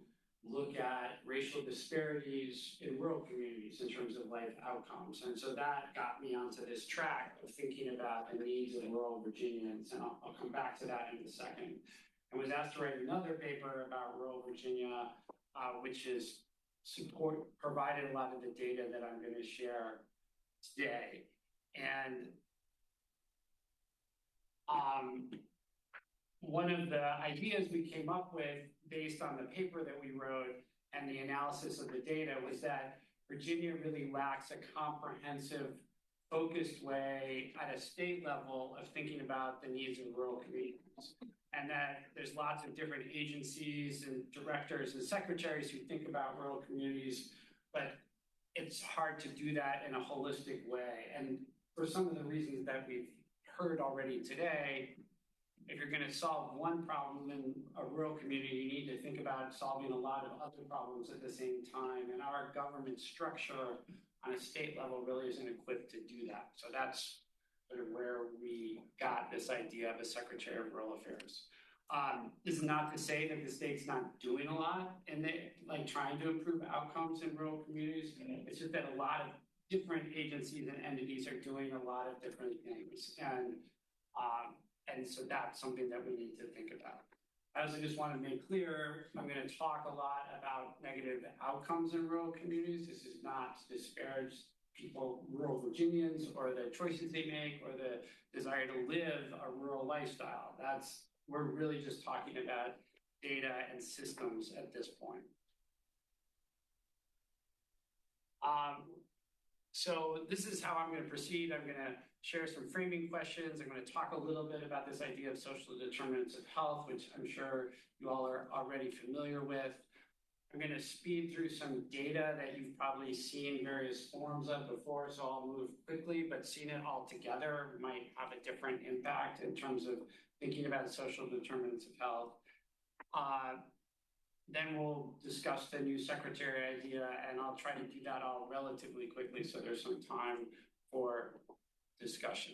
look at racial disparities in rural communities in terms of life outcomes. And so that got me onto this track of thinking about the needs of rural Virginians, and I'll come back to that in a second. I was asked to write another paper about rural Virginia, which is provided a lot of the data that I'm going to share today. And one of the ideas we came up with based on the paper that we wrote and the analysis of the data was that Virginia really lacks a comprehensive focused way at a state level of thinking about the needs of rural communities. And that there's lots of different agencies and directors and secretaries who think about rural communities, but it's hard to do that in a holistic way. And for some of the reasons that we've heard already today, if you're going to solve one problem in a rural community, you need to think about solving a lot of other problems at the same time. And our government structure on a state level really isn't equipped to do that. So that's sort of where we got this idea of a Secretary of Rural Affairs. This is not to say that the state's not doing a lot and like trying to improve outcomes in rural communities. It's just that a lot of different agencies and entities are doing a lot of different things. And so that's something that we need to think about. I also just want to make clear, I'm going to talk a lot about negative outcomes in rural communities. This is not to disparage people, rural Virginians, or the choices they make, or the desire to live a rural lifestyle. We're really just talking about data and systems at this point. So this is how I'm going to proceed. I'm going to share some framing questions. I'm going to talk a little bit about this idea of social determinants of health, which I'm sure you all are already familiar with. I'm going to speed through some data that you've probably seen various forms of before, so I'll move quickly, but seeing it all together might have a different impact in terms of thinking about social determinants of health. Then we'll discuss the new secretary idea, and I'll try to do that all relatively quickly so there's some time for discussion.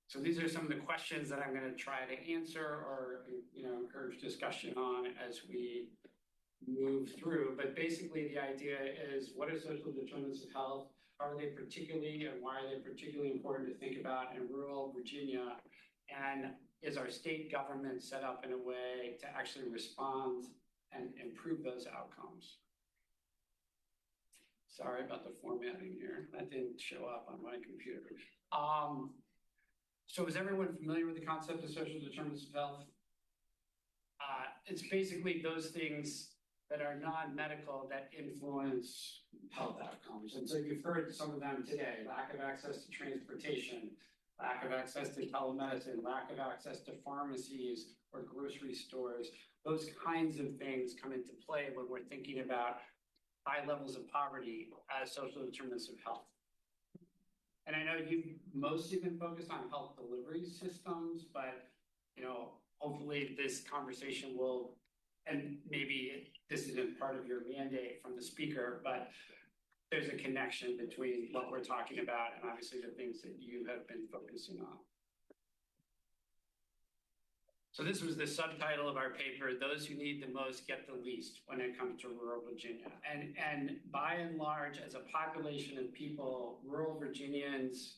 So these are some of the questions that I'm going to try to answer or encourage discussion on as we move through. But basically the idea is, what are social determinants of health? How are they particularly, and why are they particularly important to think about in rural Virginia? And is our state government set up in a way to actually respond and improve those outcomes? Sorry about the formatting here. That didn't show up on my computer. So is everyone familiar with the concept of social determinants of health? It's basically those things that are non-medical that influence health outcomes. And so you've heard some of them today: lack of access to transportation, lack of access to telemedicine, lack of access to pharmacies or grocery stores. Those kinds of things come into play when we're thinking about high levels of poverty as social determinants of health. And I know you've mostly been focused on health delivery systems, but hopefully this conversation will, and maybe this isn't part of your mandate from the speaker, but there's a connection between what we're talking about and obviously the things that you have been focusing on. So this was the subtitle of our paper: "Those who need the most get the least" when it comes to rural Virginia. And by and large, as a population of people, rural Virginians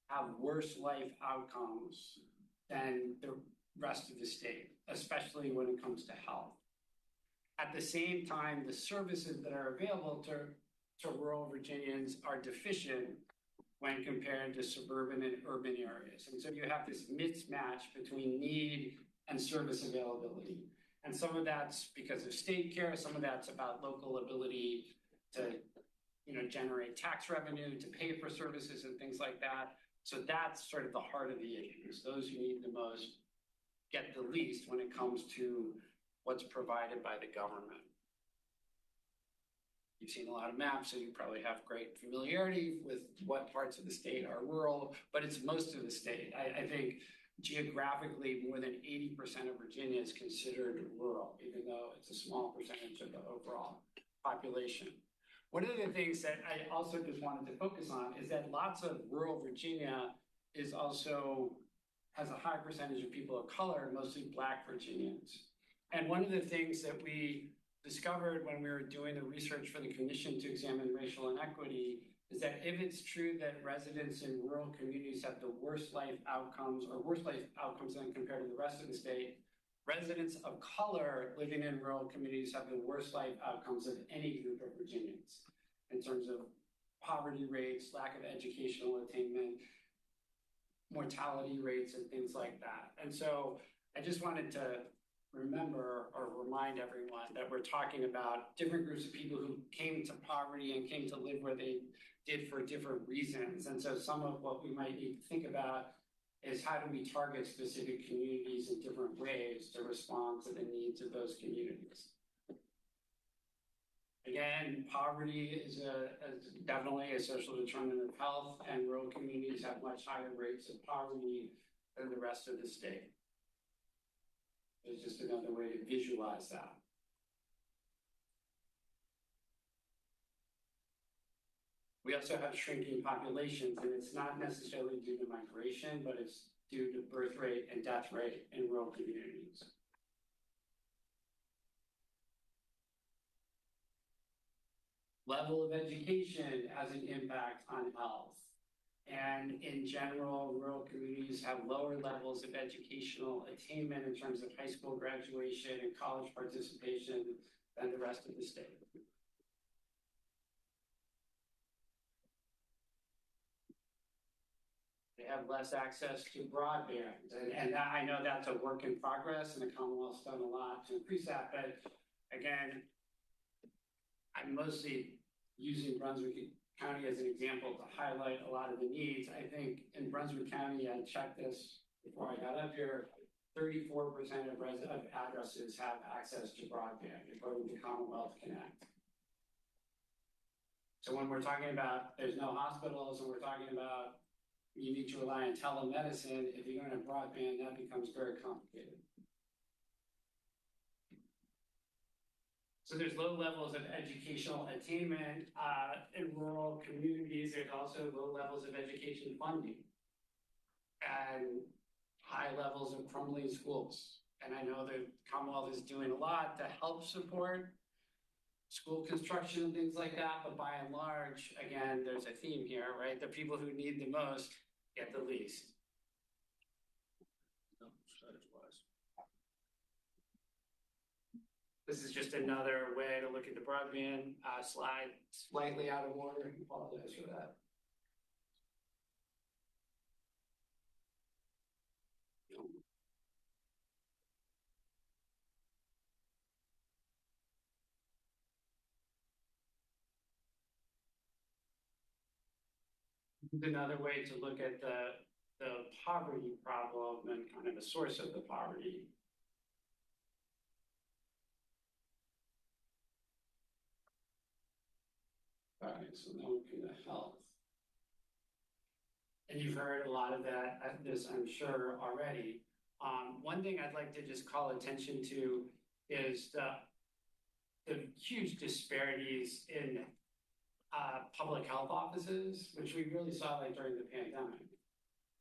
have worse life outcomes than the rest of the state, especially when it comes to health. At the same time, the services that are available to rural Virginians are deficient when compared to suburban and urban areas. And so you have this mismatch between need and service availability. And some of that's because of state care, some of that's about local ability to generate tax revenue, to pay for services and things like that. So that's sort of the heart of the issue, is those who need the most get the least when it comes to what's provided by the government. You've seen a lot of maps, so you probably have great familiarity with what parts of the state are rural, but it's most of the state. I think geographically, more than 80% of Virginia is considered rural, even though it's a small percentage of the overall population. One of the things that I also just wanted to focus on is that lots of rural Virginia has a high percentage of people of color, mostly Black Virginians. And one of the things that we discovered when we were doing the research for the Commission to Examine Racial Inequity is that if it's true that residents in rural communities have the worst life outcomes than compared to the rest of the state, residents of color living in rural communities have the worst life outcomes of any group of Virginians in terms of poverty rates, lack of educational attainment, mortality rates, and things like that. And so I just wanted to remember or remind everyone that we're talking about different groups of people who came to poverty and came to live where they did for different reasons. And so some of what we might need to think about is how do we target specific communities in different ways to respond to the needs of those communities. Again, poverty is definitely a social determinant of health, and rural communities have much higher rates of poverty than the rest of the state. It's just another way to visualize that. We also have shrinking populations, and it's not necessarily due to migration, but it's due to birth rate and death rate in rural communities. Level of education has an impact on health. And in general, rural communities have lower levels of educational attainment in terms of high school graduation and college participation than the rest of the state. They have less access to broadband. And that, I know that's a work in progress, and the Commonwealth's done a lot to increase that. But again, I'm mostly using Brunswick County as an example to highlight a lot of the needs. I think in Brunswick County, I checked this before I got up here, 34% of addresses have access to broadband, according to Commonwealth Connect. So when we're talking about there's no hospitals, and we're talking about you need to rely on telemedicine, if you don't have broadband, that becomes very complicated. So there's low levels of educational attainment in rural communities. There's also low levels of education funding and high levels of crumbling schools. And I know the Commonwealth is doing a lot to help support school construction and things like that, but by and large, again, there's a theme here, right? The people who need the most get the least. This is just another way to look at the broadband slide, slightly out of order. I apologize for that. This is another way to look at the poverty problem and kind of the source of the poverty. All right, so now we're going to health. And you've heard a lot of this, I'm sure, already. One thing I'd like to just call attention to is the huge disparities in public health offices, which we really saw like during the pandemic.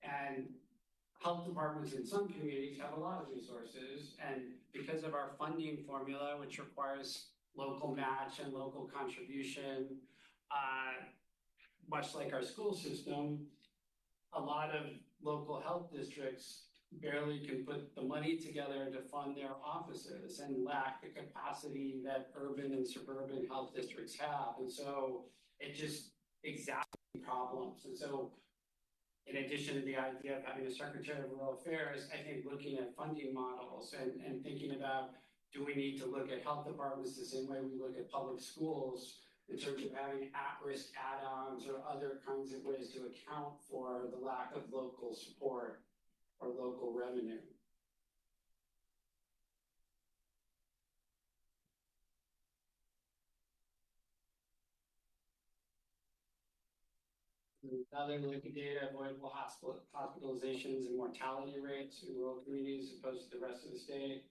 And health departments in some communities have a lot of resources, and because of our funding formula, which requires local match and local contribution, much like our school system, a lot of local health districts barely can put the money together to fund their offices and lack the capacity that urban and suburban health districts have. And so it just exacerbates problems. And so in addition to the idea of having a Secretary of Rural Affairs, I think looking at funding models and thinking about, do we need to look at health departments the same way we look at public schools in terms of having at-risk add-ons or other kinds of ways to account for the lack of local support or local revenue. Another look at data, avoidable hospitalizations and mortality rates in rural communities as opposed to the rest of the state.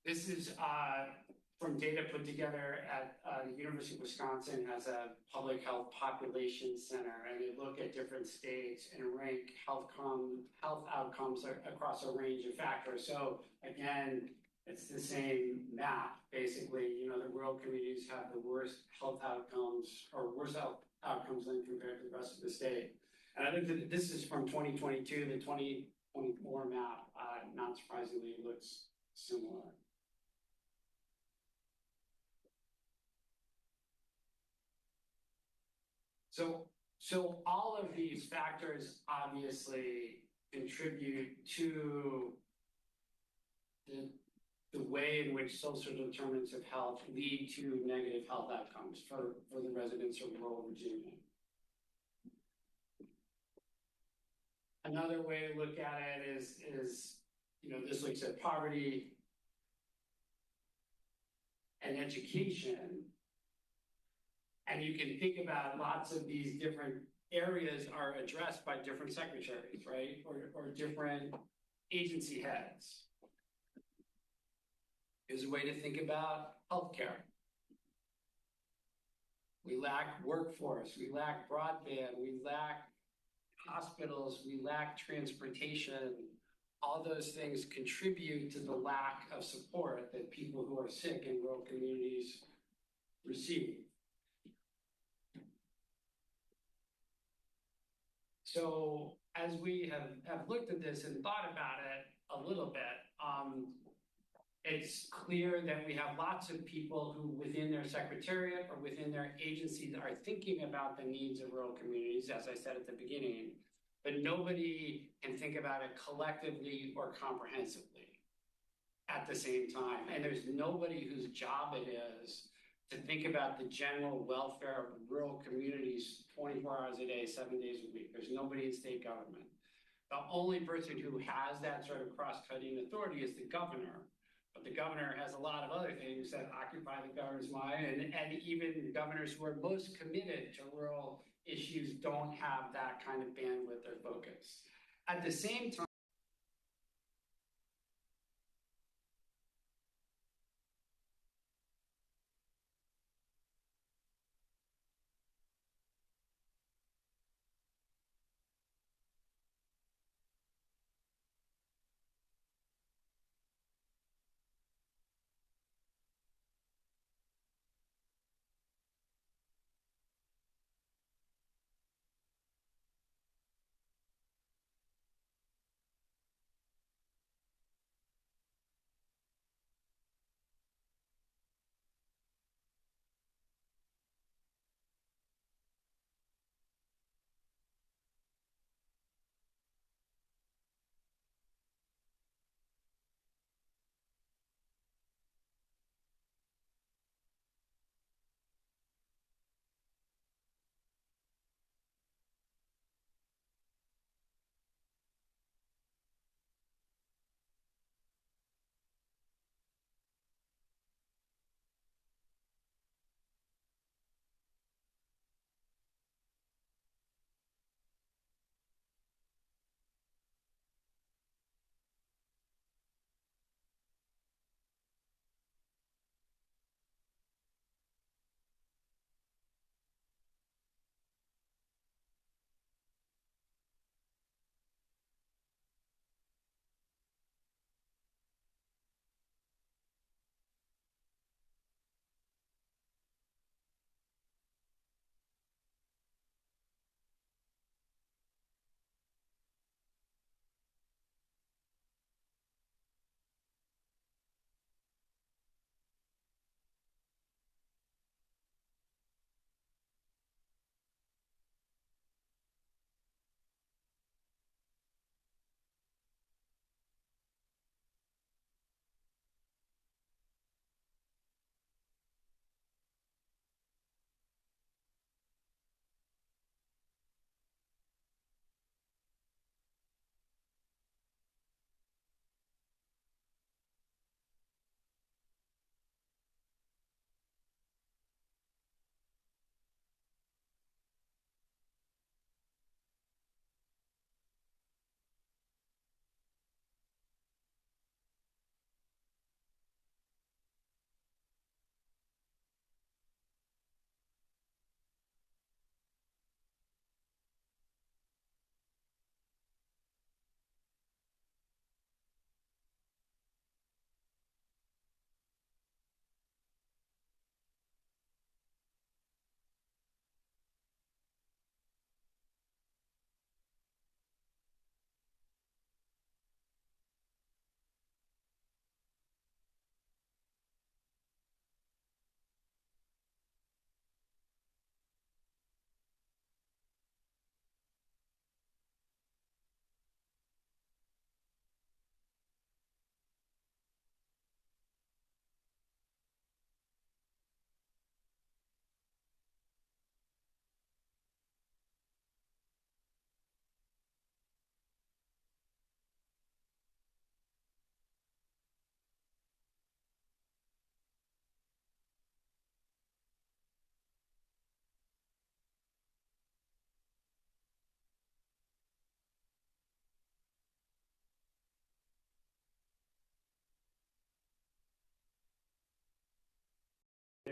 This is from data put together at the University of Wisconsin as a public health population center, and they look at different states and rank health outcomes across a range of factors. So again, it's the same map, basically. You know, the rural communities have the worst health outcomes or worse health outcomes than compared to the rest of the state. And I think that this is from 2022, the 2024 map, not surprisingly, looks similar. So all of these factors obviously contribute to the way in which social determinants of health lead to negative health outcomes for the residents of rural Virginia. Another way to look at it is, this looks at poverty and education. And you can think about lots of these different areas are addressed by different secretaries, right? Or different agency heads. Is a way to think about healthcare. We lack workforce, we lack broadband, we lack hospitals, we lack transportation. All those things contribute to the lack of support that people who are sick in rural communities receive. So as we have looked at this and thought about it a little bit, it's clear that we have lots of people who within their secretariat or within their agencies are thinking about the needs of rural communities, as I said at the beginning, but nobody can think about it collectively or comprehensively at the same time. And there's nobody whose job it is to think about the general welfare of rural communities 24 hours a day, 7 days a week. There's nobody in state government. The only person who has that sort of cross-cutting authority is the governor. But the governor has a lot of other things that occupy the governor's mind, and even governors who are most committed to rural issues don't have that kind of bandwidth or focus. At the same time,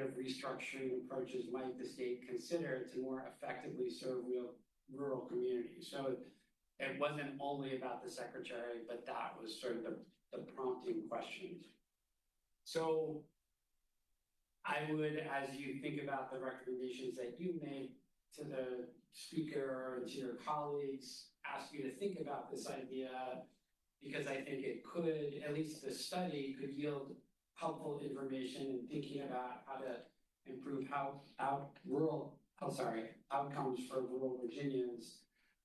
restructuring approaches might the state consider to more effectively serve rural communities? So it wasn't only about the secretary, but that was sort of the prompting question. So I would, as you think about the recommendations that you made to the speaker and to your colleagues, ask you to think about this idea, because I think it could, at least the study could yield helpful information in thinking about how to improve outcomes for rural Virginians.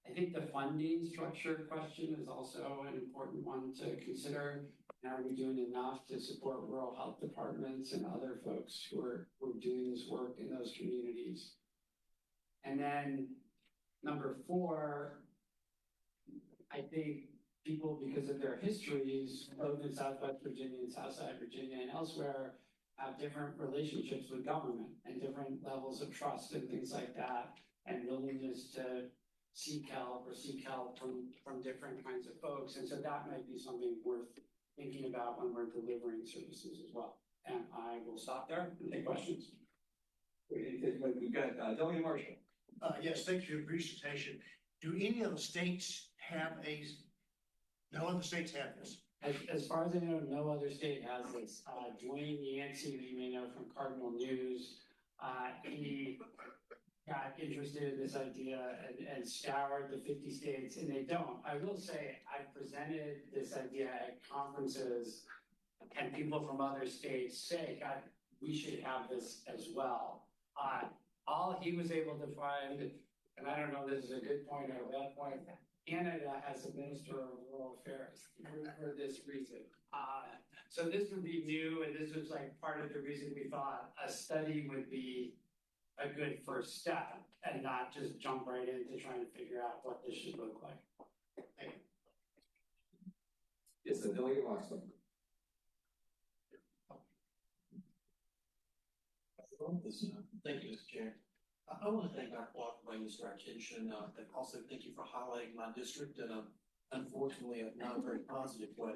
I think the funding structure question is also an important one to consider. Are we doing enough to support rural health departments and other folks who are doing this work in those communities? And then number 4, I think people, because of their histories, both in Southwest Virginia and Southside Virginia and elsewhere, have different relationships with government and different levels of trust and things like that, and willingness to seek help from different kinds of folks. And so that might be something worth thinking about when we're delivering services as well. And I will stop there and take questions. We've got Delegate Marshall. Yes, thank you for your presentation. Do any of the states have no other states have this? As far as I know, no other state has this. Dwayne Yancey, that you may know from Cardinal News, he got interested in this idea and scoured the 50 states, and they don't. I will say I presented this idea at conferences, and people from other states say, God, we should have this as well. All he was able to find, and I don't know if this is a good point or a bad point, Canada has a Minister of Rural Affairs for this reason. So this would be new, and this was like part of the reason we thought a study would be a good first step, and not just jump right into trying to figure out what this should look like. Thank you. Yes, Delegate Watson. Thank you, Mr. Chair. I want to thank Dr. Clark for bringing this to our attention. And also thank you for highlighting my district in unfortunately not a very positive way.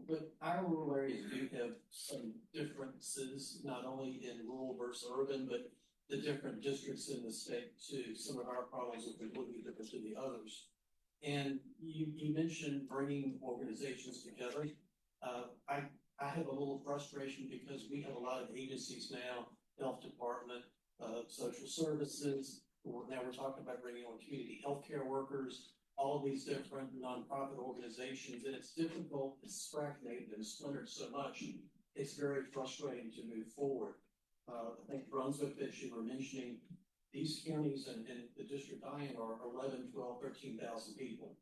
But our rural areas do have some differences, not only in rural versus urban, but the different districts in the state too. Some of our problems are completely different than the others. And you mentioned bringing organizations together. I have a little frustration because we have a lot of agencies now, health department, social services. Now we're talking about bringing on community healthcare workers, all of these different nonprofit organizations, and it's difficult, it's fragmented and splintered so much, it's very frustrating to move forward. I think Brunswick that you were mentioning, these counties and the district I am are 11, 12, 13,000 people.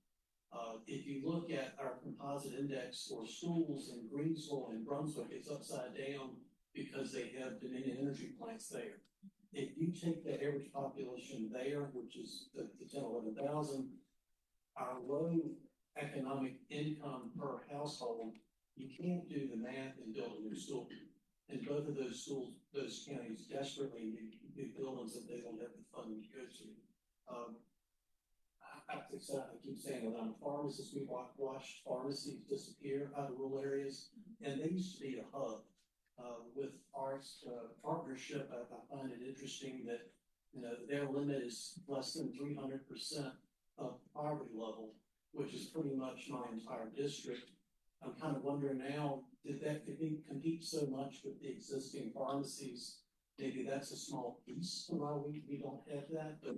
If you look at our composite index for schools in Greensville and Brunswick, it's upside down because they have Dominion energy plants there. If you take the average population there, which is the 10, 11,000, our low economic income per household, you can't do the math and build a new school. And both of those schools, those counties desperately need new buildings that they don't have the funding to go to. I keep saying that I'm a pharmacist. We watched pharmacies disappear out of rural areas, and they used to be a hub. With our partnership, I find it interesting that their limit is less than 300% of poverty level, which is pretty much my entire district. I'm kind of wondering now, did that compete so much with the existing pharmacies? Maybe that's a small piece of why we don't have that, but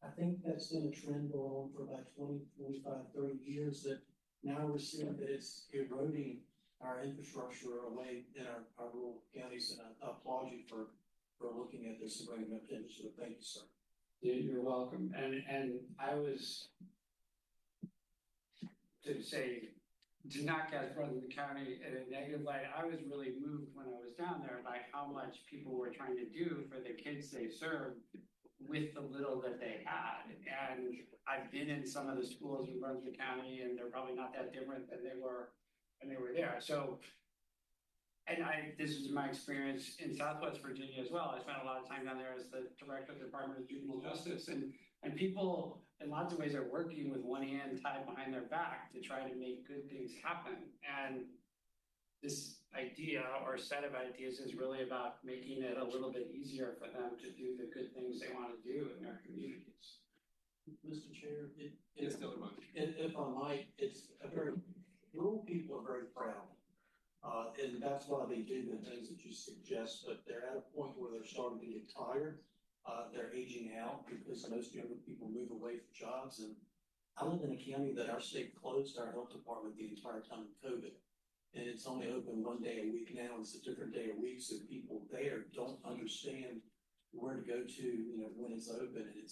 I think that's been a trend going on for about 20, 25, 30 years, that now we're seeing that it's eroding our infrastructure away in our rural counties, and I applaud you for looking at this and bringing it up to us. So thank you, sir. You're welcome. And I was, to say, to not cast Brunswick County in a negative light, I was really moved when I was down there by how much people were trying to do for the kids they served with the little that they had. And I've been in some of the schools in Brunswick County, and they're probably not that different than they were when they were there. So, and this is my experience in Southwest Virginia as well. I spent a lot of time down there as the director of the Department of Juvenile Justice, and people in lots of ways are working with one hand tied behind their back to try to make good things happen. And this idea or set of ideas is really about making it a little bit easier for them to do the good things they want to do in their communities. Mr. Chair, Yes, Taylor Buck. if I might, it's a very, rural people are very proud. And that's why they do the things that you suggest, but they're at a point where they're starting to get tired. They're aging out because most younger people move away for jobs. And I live in a county that our state closed our health department the entire time of COVID. And it's only open one day a week now. It's a different day a week. So people there don't understand where to go to, when it's open. And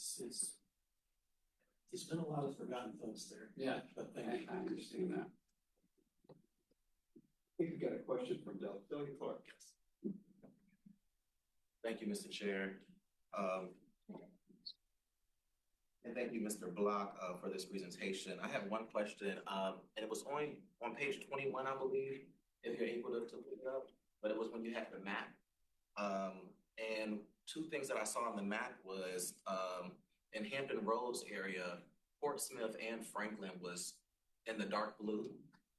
it's been a lot of forgotten folks there. Yeah, but thank you. I understand that. I think we've got a question from Delegate Clark. Thank you, Mr. Chair. And thank you, Mr. Block, for this presentation. I have one question, and it was on page 21, I believe, if you're able to put it up, but it was when you had the map. And two things that I saw on the map was in Hampton Roads area, Portsmouth and Franklin was in the dark blue,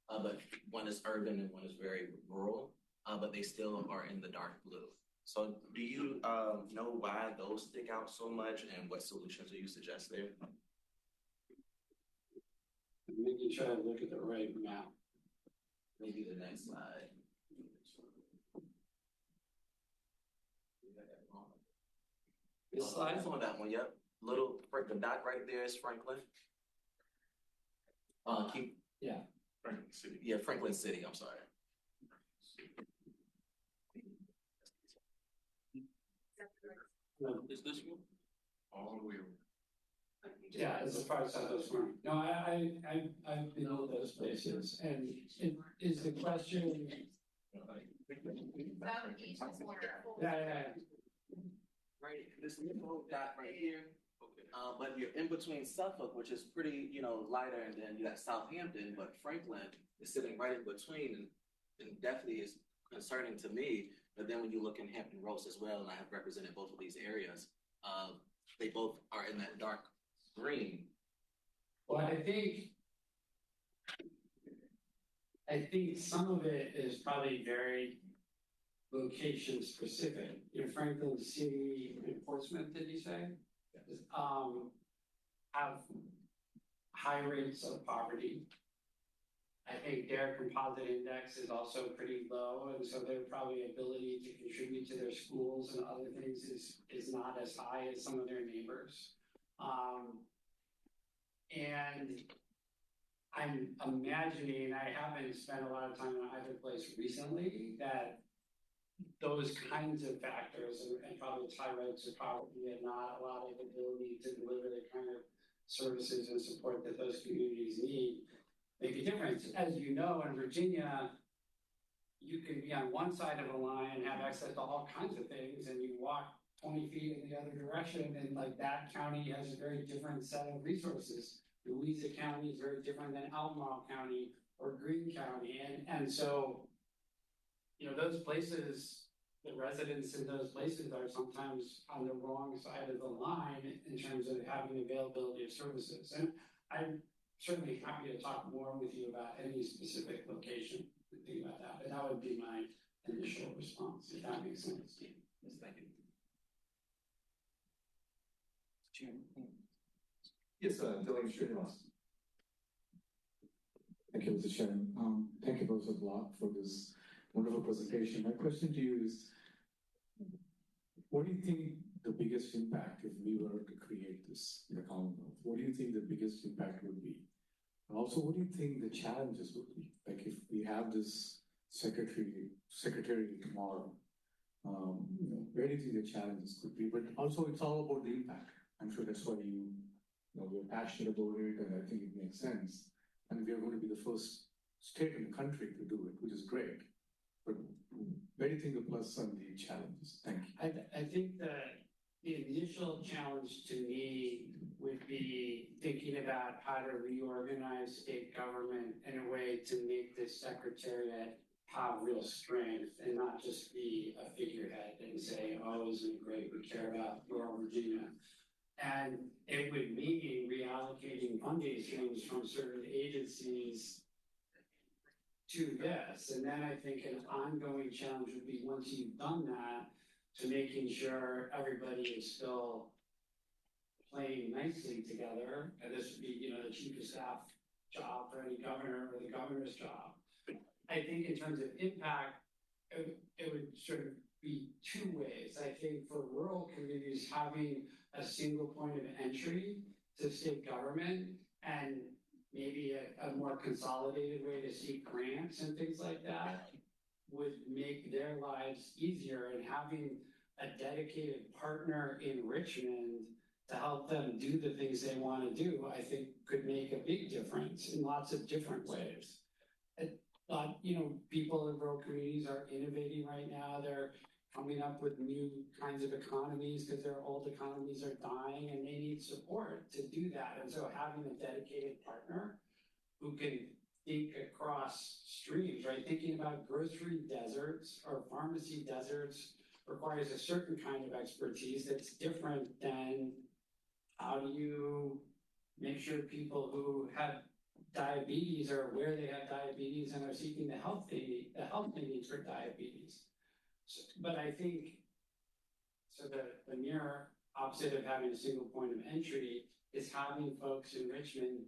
but one is urban and one is very rural, but they still are in the dark blue. So do you know why those stick out so much and what solutions do you suggest there? I'm making sure I look at the right map. Maybe the next slide. This slide? On that one, yep. The dot right there is Franklin. Yeah. Franklin City. Yeah, Franklin City, I'm sorry. Is this one? All the way over. Yeah, as far as those were. No, I've been all those places, and is the question. Yeah. Right, this little dot right here, but you're in between Suffolk, which is pretty, lighter, and then you got Southampton, but Franklin is sitting right in between, and definitely is concerning to me. But then when you look in Hampton Roads as well, and I have represented both of these areas, they both are in that dark green. Well, I think some of it is probably very location specific. Franklin City and Portsmouth, did you say? Have high rates of poverty. I think their composite index is also pretty low, and so their probably ability to contribute to their schools and other things is not as high as some of their neighbors. And I'm imagining, I haven't spent a lot of time in either place recently, that those kinds of factors and probably high rates of poverty and not a lot of ability to deliver the kind of services and support that those communities need make a difference. As you know, in Virginia, you can be on one side of a line and have access to all kinds of things, and you walk 20 feet in the other direction, and like that county has a very different set of resources. Louisa County is very different than Albemarle County or Greene County, and so, those places, the residents in those places are sometimes on the wrong side of the line in terms of having availability of services. And I'm certainly happy to talk more with you about any specific location and think about that, but that would be my initial response, if that makes sense. Yes, thank you. Yes, Delegate Srinivas. Thank you, Mr. Chairman. Thank you, Professor Block, for this wonderful presentation. My question to you is, what do you think the biggest impact if we were to create this in the Commonwealth? What do you think the biggest impact would be? And also, what do you think the challenges would be? Like if we have this secretary tomorrow, where do you think the challenges could be? But also, it's all about the impact. I'm sure that's why you're passionate about it, and I think it makes sense. And we are going to be the first state in the country to do it, which is great. But where do you think the plus and the challenges? Thank you. I think that the initial challenge to me would be thinking about how to reorganize state government in a way to make this secretariat have real strength and not just be a figurehead and say, oh, isn't it great, we care about rural Virginia. And it would mean reallocating funding streams from certain agencies to this. And then I think an ongoing challenge would be, once you've done that, to making sure everybody is still playing nicely together. And this would be, you know, the chief of staff job for any governor or the governor's job. I think in terms of impact, it would sort of be two ways. I think for rural communities, having a single point of entry to state government and maybe a more consolidated way to seek grants and things like that would make their lives easier, and having a dedicated partner in Richmond to help them do the things they want to do, I think could make a big difference in lots of different ways. You know, people in rural communities are innovating right now. They're coming up with new kinds of economies because their old economies are dying, and they need support to do that. And so having a dedicated partner who can think across streams, right? Thinking about grocery deserts or pharmacy deserts requires a certain kind of expertise that's different than how do you make sure people who have diabetes are aware they have diabetes and are seeking the help they need for diabetes. So, but I think, so the mirror opposite of having a single point of entry is having folks in Richmond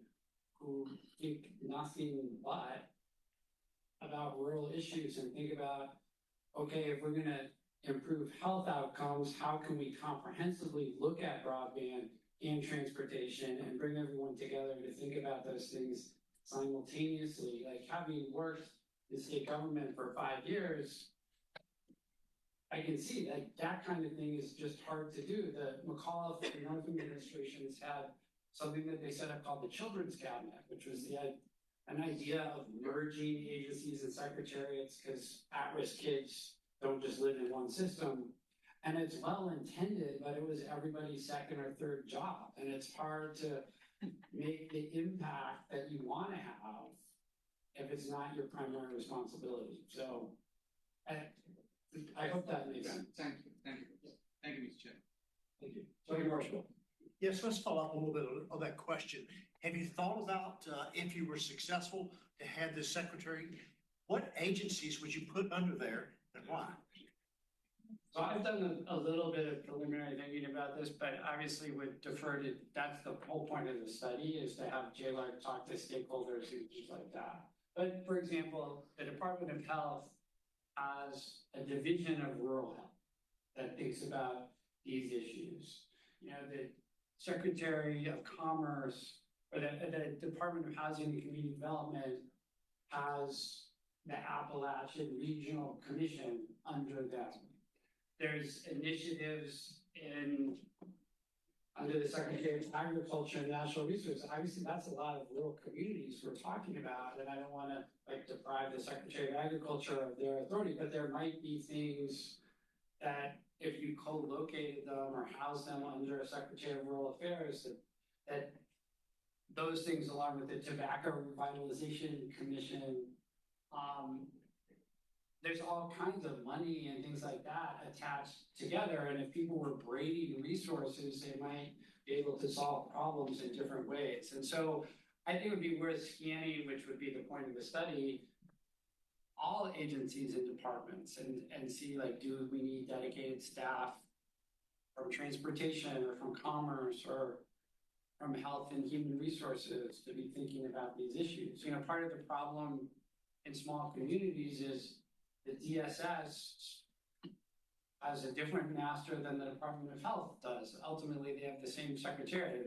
who think nothing but about rural issues and think about, okay, if we're gonna improve health outcomes, how can we comprehensively look at broadband and transportation and bring everyone together to think about those things simultaneously? Like, having worked in state government for 5 years, I can see that kind of thing is just hard to do. The McAuliffe and Northam administrations had something that they set up called the Children's Cabinet, which was an idea of merging agencies and secretariats because at-risk kids don't just live in one system. And it's well intended, but it was everybody's second or third job. And it's hard to make the impact that you want to have if it's not your primary responsibility. So I hope that makes sense. Thank you, Mr. Chair. Thank you. Dr. Marshall. Yes, let's follow up a little bit on that question. Have you thought about, if you were successful to have this secretary, what agencies would you put under there and why? So I've done a little bit of preliminary thinking about this, but obviously would defer to, that's the whole point of the study, is to have JLARC talk to stakeholders and things like that. But for example, the Department of Health has a division of rural health that thinks about these issues. You know, the Secretary of Commerce, or the Department of Housing and Community Development has the Appalachian Regional Commission under them. There's initiatives under the Secretary of Agriculture and Natural Resources. Obviously, that's a lot of rural communities we're talking about, and I don't want to deprive the Secretary of Agriculture of their authority, but there might be things that if you co-located them or housed them under a Secretary of Rural Affairs, that those things, along with the Tobacco Revitalization Commission, there's all kinds of money and things like that attached together. And if people were braiding resources, they might be able to solve problems in different ways. And so I think it would be worth scanning, which would be the point of the study, all agencies and departments and see, like, do we need dedicated staff from transportation or from commerce or from health and human resources to be thinking about these issues. You know, part of the problem in small communities is the DSS has a different master than the Department of Health does. Ultimately, they have the same secretary.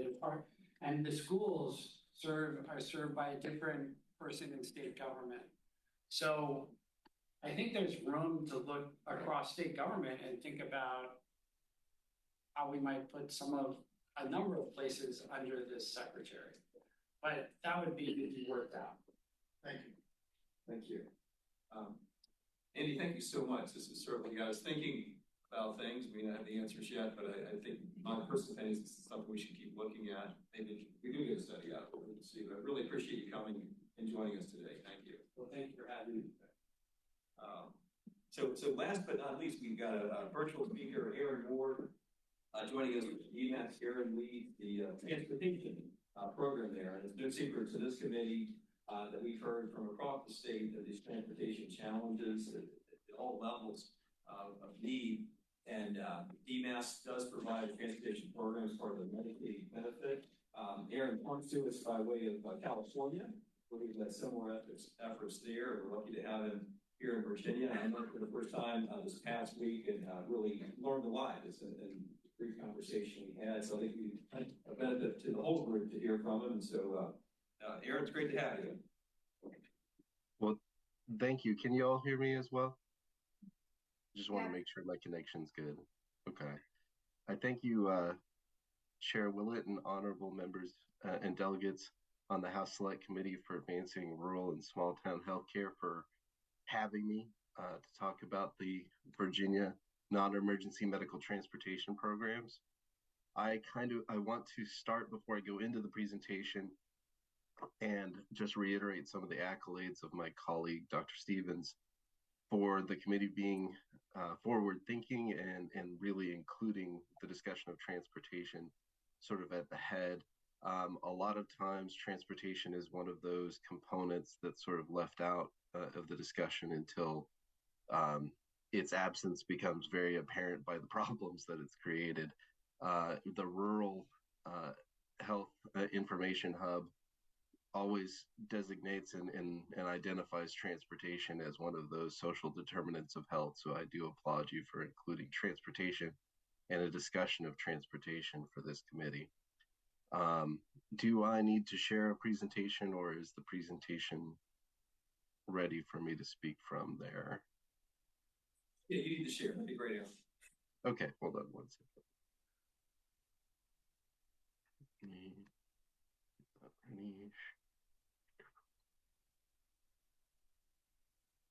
And the schools are served by a different person in state government. So I think there's room to look across state government and think about how we might put a number of places under this secretary. But that would be worked out. Thank you. Thank you. Andy, thank you so much. This has certainly got us thinking about things. We don't have the answers yet, but I think my personal opinion is this is something we should keep looking at. Maybe we do get a study out of it. We'll see. But I really appreciate you coming and joining us today. Thank you. Well, thank you for having me. So last but not least, we've got a virtual speaker, Aaron Ward, joining us with EMAX. Aaron leads the transportation program there, and it's no secret to this committee. that we've heard from across the state of these transportation challenges at all levels of need. And DMAS does provide transportation programs for the Medicaid benefit. Aaron points to us by way of California, where we've had similar efforts there. We're lucky to have him here in Virginia. I met for the first time this past week and really learned a lot. It's a brief conversation we had. So I think we a benefit to the whole group to hear from him. And so, Aaron, it's great to have you. Well, thank you. Can you all hear me as well? Just want to make sure my connection's good. Okay. I thank you, Chair Willett and honorable members and delegates on the House Select Committee for Advancing Rural and Small Town Healthcare for having me to talk about the Virginia non-emergency medical transportation programs. I want to start before I go into the presentation and just reiterate some of the accolades of my colleague, Dr. Stevens, for the committee being forward-thinking and really including the discussion of transportation sort of at the head. A lot of times transportation is one of those components that's sort of left out of the discussion until its absence becomes very apparent by the problems that it's created. The rural health information hub always designates and identifies transportation as one of those social determinants of health. So I do applaud you for including transportation and a discussion of transportation for this committee. Do I need to share a presentation, or is the presentation ready for me to speak from there? Yeah, you need to share. That'd be great. Okay, hold on one second.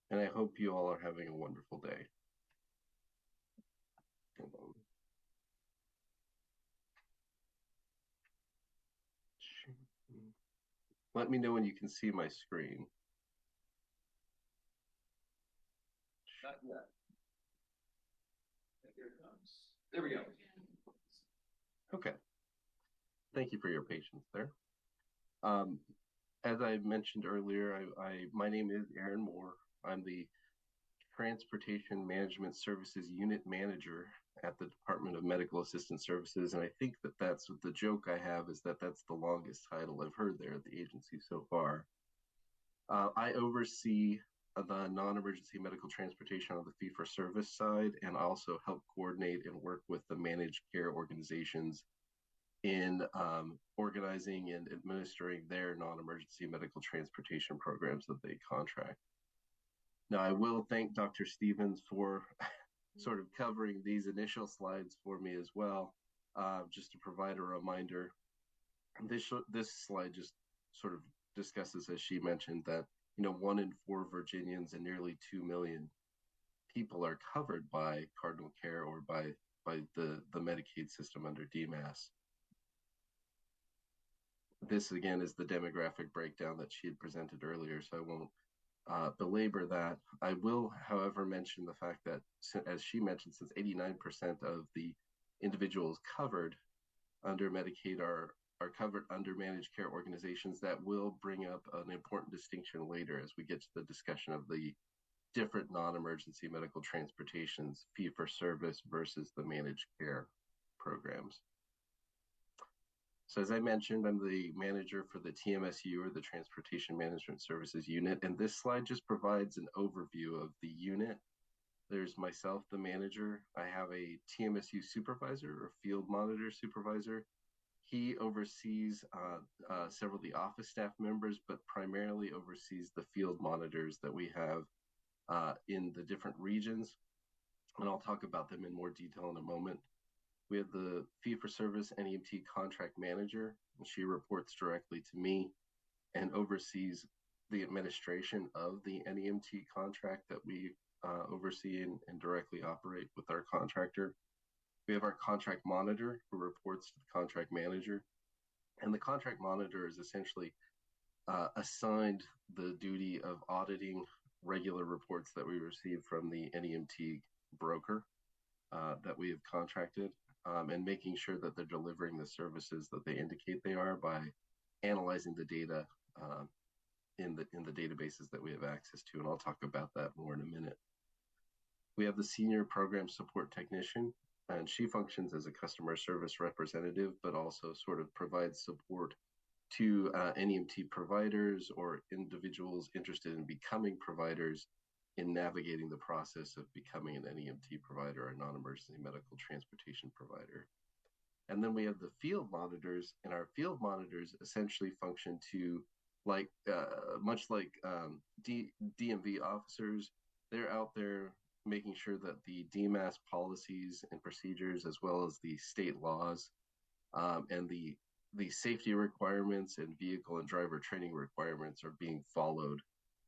And I hope you all are having a wonderful day. Hold on. Let me know when you can see my screen. Not yet. Here it comes. There we go. Okay. Thank you for your patience there. As I mentioned earlier, my name is Aaron Moore. I'm the Transportation Management Services Unit Manager at the Department of Medical Assistance Services. And I think that's what the joke I have is that's the longest title I've heard there at the agency so far. I oversee the non-emergency medical transportation on the fee-for-service side, and also help coordinate and work with the managed care organizations in organizing and administering their non-emergency medical transportation programs that they contract. Now, I will thank Dr. Stevens for sort of covering these initial slides for me as well, just to provide a reminder. This slide just sort of discusses, as she mentioned, that 1 in 4 Virginians and nearly 2 million people are covered by Cardinal Care or by the Medicaid system under DMAS. This again is the demographic breakdown that she had presented earlier, so I won't belabor that. I will, however, mention the fact that, as she mentioned, since 89% of the individuals covered under Medicaid are covered under managed care organizations, that will bring up an important distinction later as we get to the discussion of the different non-emergency medical transportations, fee-for-service versus the managed care programs. So as I mentioned, I'm the manager for the TMSU, or the Transportation Management Services Unit, and this slide just provides an overview of the unit. There's myself, the manager. I have a TMSU supervisor or field monitor supervisor. He oversees several of the office staff members, but primarily oversees the field monitors that we have in the different regions. And I'll talk about them in more detail in a moment. We have the fee-for-service NEMT contract manager, and she reports directly to me and oversees the administration of the NEMT contract that we oversee and directly operate with our contractor. We have our contract monitor, who reports to the contract manager, and the contract monitor is essentially assigned the duty of auditing regular reports that we receive from the NEMT broker that we have contracted, and making sure that they're delivering the services that they indicate they are by analyzing the data in the databases that we have access to, and I'll talk about that more in a minute. We have the senior program support technician, and she functions as a customer service representative, but also sort of provides support to NEMT providers or individuals interested in becoming providers in navigating the process of becoming an NEMT provider or a non-emergency medical transportation provider. And then we have the field monitors, and our field monitors essentially function to much like DMV officers. They're out there making sure that the DMAS policies and procedures, as well as the state laws and the safety requirements and vehicle and driver training requirements are being followed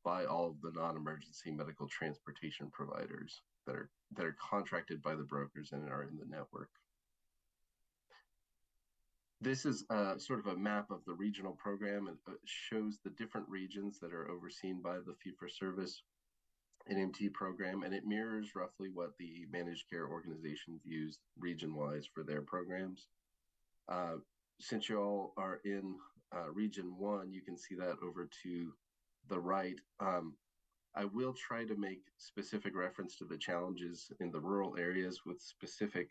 by all of the non-emergency medical transportation providers that are contracted by the brokers and are in the network. This is sort of a map of the regional program. It shows the different regions that are overseen by the fee-for-service NMT program, and it mirrors roughly what the managed care organizations use region-wise for their programs. Since you all are in Region 1, you can see that over to the right. I will try to make specific reference to the challenges in the rural areas with specific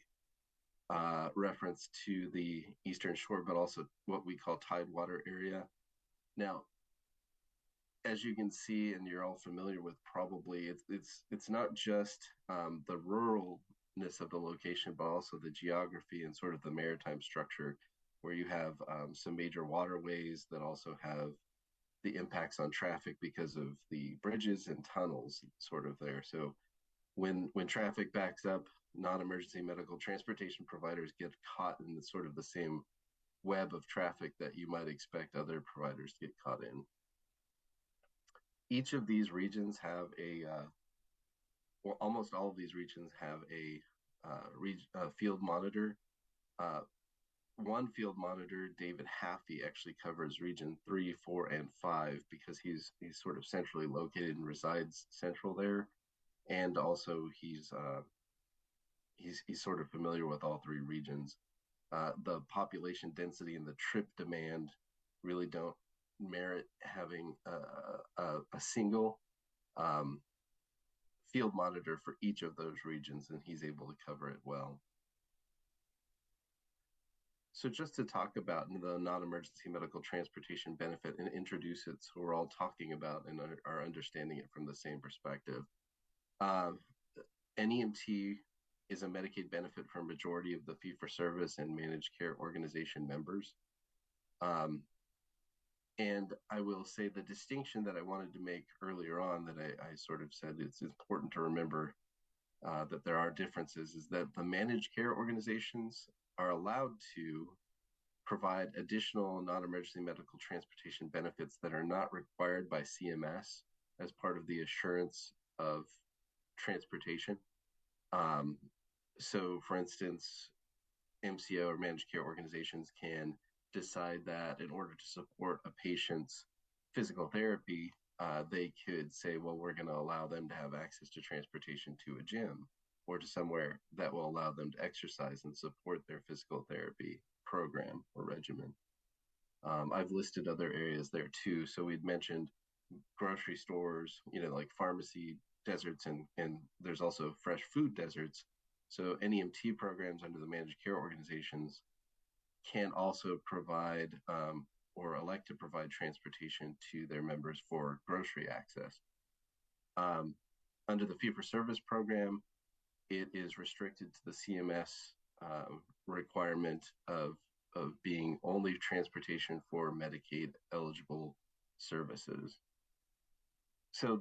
reference to the Eastern Shore, but also what we call Tidewater area. Now, as you can see, and you're all familiar with probably, it's not just the ruralness of the location, but also the geography and sort of the maritime structure, where you have some major waterways that also have the impacts on traffic because of the bridges and tunnels sort of there. So when traffic backs up, non-emergency medical transportation providers get caught in the sort of the same web of traffic that you might expect other providers to get caught in. Each of these regions have almost all of these regions have a field monitor. One field monitor, David Haffey, actually covers region 3, 4, and 5 because he's sort of centrally located and resides central there, and also he's sort of familiar with all three regions. The population density and the trip demand really don't merit having a single field monitor for each of those regions, and he's able to cover it well. So just to talk about the non-emergency medical transportation benefit and introduce it so we're all talking about and are understanding it from the same perspective. NEMT is a Medicaid benefit for a majority of the fee-for-service and managed care organization members. And I will say the distinction that I wanted to make earlier on that I sort of said it's important to remember that there are differences is that the managed care organizations are allowed to provide additional non-emergency medical transportation benefits that are not required by CMS as part of the assurance of transportation. So for instance, MCO or managed care organizations can decide that in order to support a patient's physical therapy, they could say, well, we're going to allow them to have access to transportation to a gym or to somewhere that will allow them to exercise and support their physical therapy program or regimen. I've listed other areas there too. So we'd mentioned grocery stores, like pharmacy deserts, and there's also fresh food deserts. So NEMT programs under the managed care organizations can also provide or elect to provide transportation to their members for grocery access. Under the fee-for-service program, it is restricted to the CMS requirement of being only transportation for Medicaid eligible services. So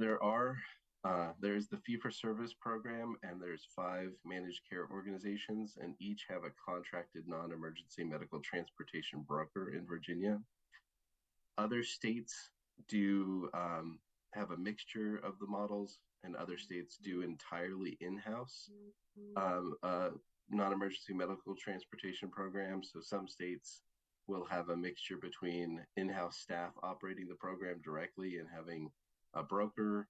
there's the fee-for-service program, and there's 5 managed care organizations, and each have a contracted non-emergency medical transportation broker in Virginia. Other states do have a mixture of the models, and other states do entirely in-house non-emergency medical transportation programs. So some states will have a mixture between in-house staff operating the program directly and having a broker,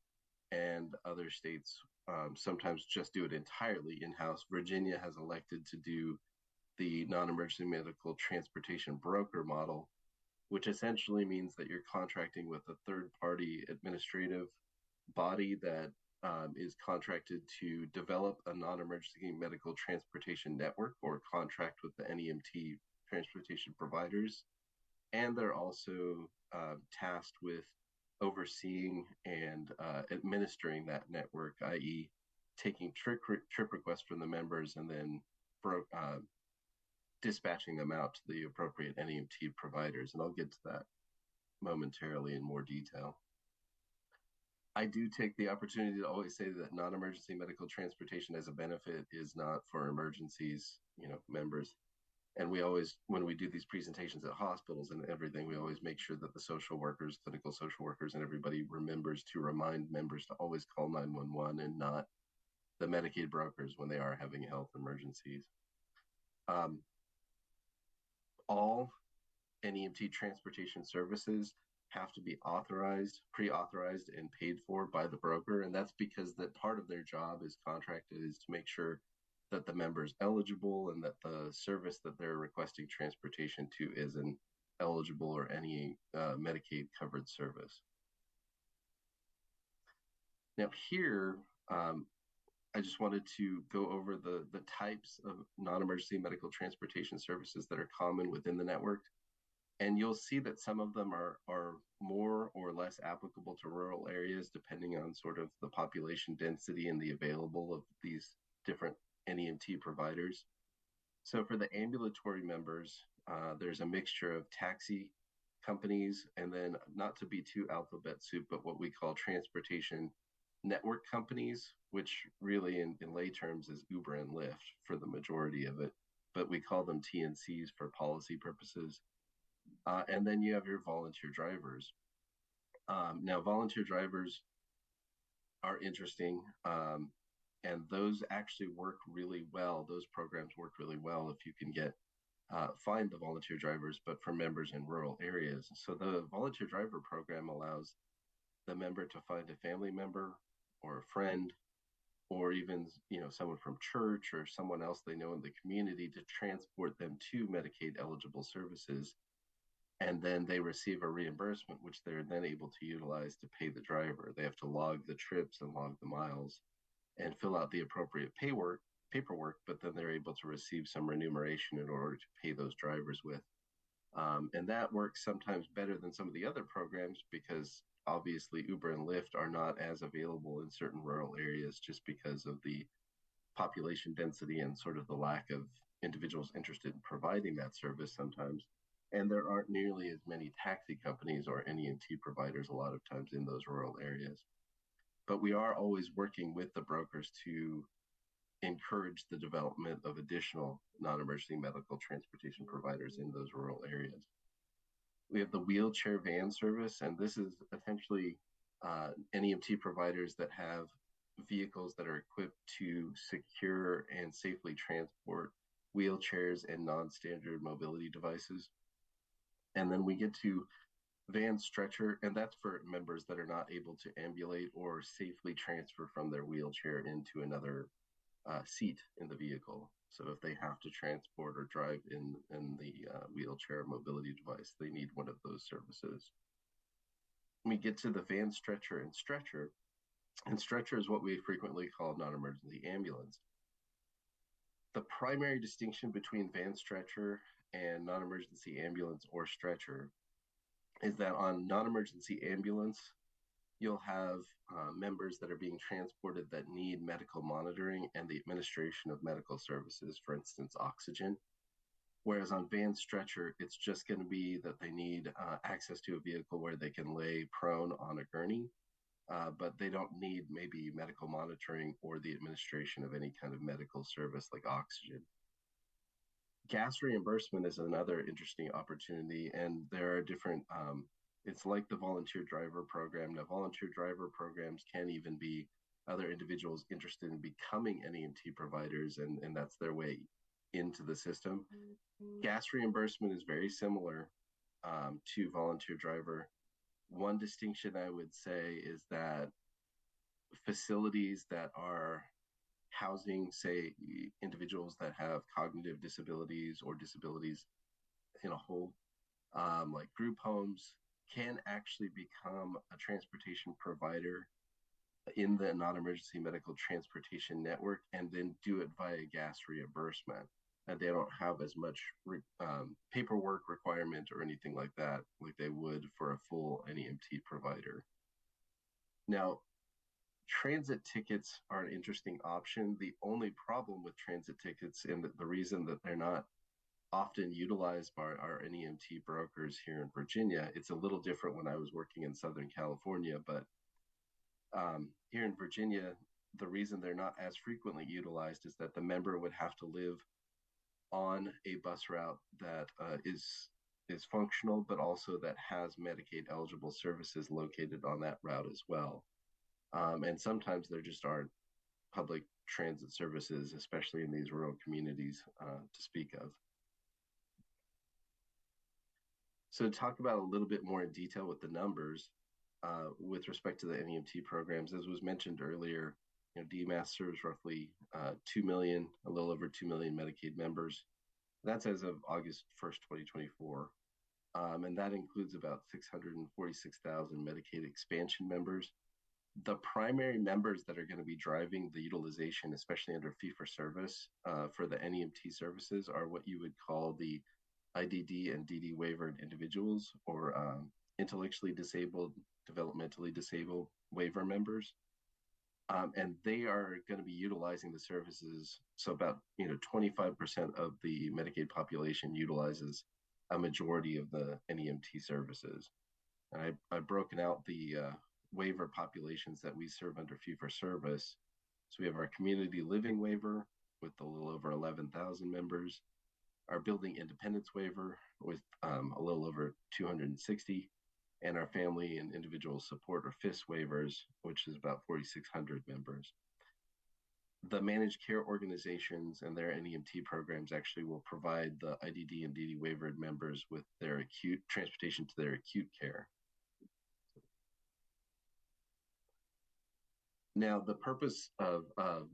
and other states sometimes just do it entirely in-house. Virginia has elected to do the non-emergency medical transportation broker model, which essentially means that you're contracting with a third-party administrative body that is contracted to develop a non-emergency medical transportation network or contract with the NEMT transportation providers. And they're also tasked with overseeing and administering that network, i.e. taking trip requests from the members and then dispatching them out to the appropriate NEMT providers. And I'll get to that momentarily in more detail. I do take the opportunity to always say that non-emergency medical transportation as a benefit is not for emergencies, members. And we always, when we do these presentations at hospitals and everything, we always make sure that the social workers, clinical social workers, and everybody remembers to remind members to always call 911 and not the Medicaid brokers when they are having health emergencies. All NEMT transportation services have to be authorized, pre-authorized, and paid for by the broker. And that's because that part of their job is contracted is to make sure that the member is eligible and that the service that they're requesting transportation to is an eligible or any Medicaid covered service. Now here, I just wanted to go over the types of non-emergency medical transportation services that are common within the network. And you'll see that some of them are more or less applicable to rural areas, depending on sort of the population density and the available of these different NEMT providers. So for the ambulatory members, there's a mixture of taxi companies, and then not to be too alphabet soup, but what we call transportation network companies, which really in lay terms is Uber and Lyft for the majority of it, but we call them TNCs for policy purposes. And then you have your volunteer drivers. Now, volunteer drivers are interesting, and those actually work really well. Those programs work really well if you can find the volunteer drivers, but for members in rural areas. So the volunteer driver program allows the member to find a family member or a friend, or even someone from church or someone else they know in the community to transport them to Medicaid eligible services. And then they receive a reimbursement, which they're then able to utilize to pay the driver. They have to log the trips and log the miles and fill out the appropriate paperwork, but then they're able to receive some remuneration in order to pay those drivers with. And that works sometimes better than some of the other programs because obviously Uber and Lyft are not as available in certain rural areas just because of the population density and sort of the lack of individuals interested in providing that service sometimes. And there aren't nearly as many taxi companies or NEMT providers a lot of times in those rural areas. But we are always working with the brokers to encourage the development of additional non-emergency medical transportation providers in those rural areas. We have the wheelchair van service, and this is essentially NEMT providers that have vehicles that are equipped to secure and safely transport wheelchairs and non-standard mobility devices. And then we get to van stretcher, and that's for members that are not able to ambulate or safely transfer from their wheelchair into another seat in the vehicle. So if they have to transport or drive in the wheelchair mobility device, they need one of those services. We get to the van stretcher and stretcher, and stretcher is what we frequently call non-emergency ambulance. The primary distinction between van stretcher and non-emergency ambulance or stretcher is that on non-emergency ambulance, you'll have members that are being transported that need medical monitoring and the administration of medical services, for instance, oxygen. Whereas on van stretcher, it's just going to be that they need access to a vehicle where they can lay prone on a gurney, but they don't need maybe medical monitoring or the administration of any kind of medical service like oxygen. Gas reimbursement is another interesting opportunity, and there are different, it's like the volunteer driver program. Now, volunteer driver programs can even be other individuals interested in becoming NEMT providers, and that's their way into the system. Gas reimbursement is very similar to volunteer driver. One distinction I would say is that facilities that are housing, say, individuals that have cognitive disabilities or disabilities in a whole, like group homes, can actually become a transportation provider in the non-emergency medical transportation network and then do it via gas reimbursement. And they don't have as much paperwork requirement or anything like that, like they would for a full NEMT provider. Now, transit tickets are an interesting option. The only problem with transit tickets, and the reason that they're not often utilized by our NEMT brokers here in Virginia, it's a little different when I was working in Southern California, but here in Virginia, the reason they're not as frequently utilized is that the member would have to live on a bus route that is functional, but also that has Medicaid eligible services located on that route as well. And sometimes there just aren't public transit services, especially in these rural communities, to speak of. So to talk about a little bit more in detail with the numbers, with respect to the NEMT programs, as was mentioned earlier, DMAS serves roughly 2 million, a little over 2 million Medicaid members. That's as of August 1st, 2024. And that includes about 646,000 Medicaid expansion members. The primary members that are going to be driving the utilization, especially under fee-for-service for the NEMT services, are what you would call the IDD and DD waivered individuals, or intellectually disabled, developmentally disabled waiver members. And they are going to be utilizing the services. So about 25% of the Medicaid population utilizes a majority of the NEMT services. And I've broken out the waiver populations that we serve under fee-for-service. So we have our community living waiver with a little over 11,000 members, our building independence waiver with a little over 260, and our family and individual support, or FIS waivers, which is about 4,600 members. The managed care organizations and their NEMT programs actually will provide the IDD and DD waivered members with their acute transportation to their acute care. Now, the purpose of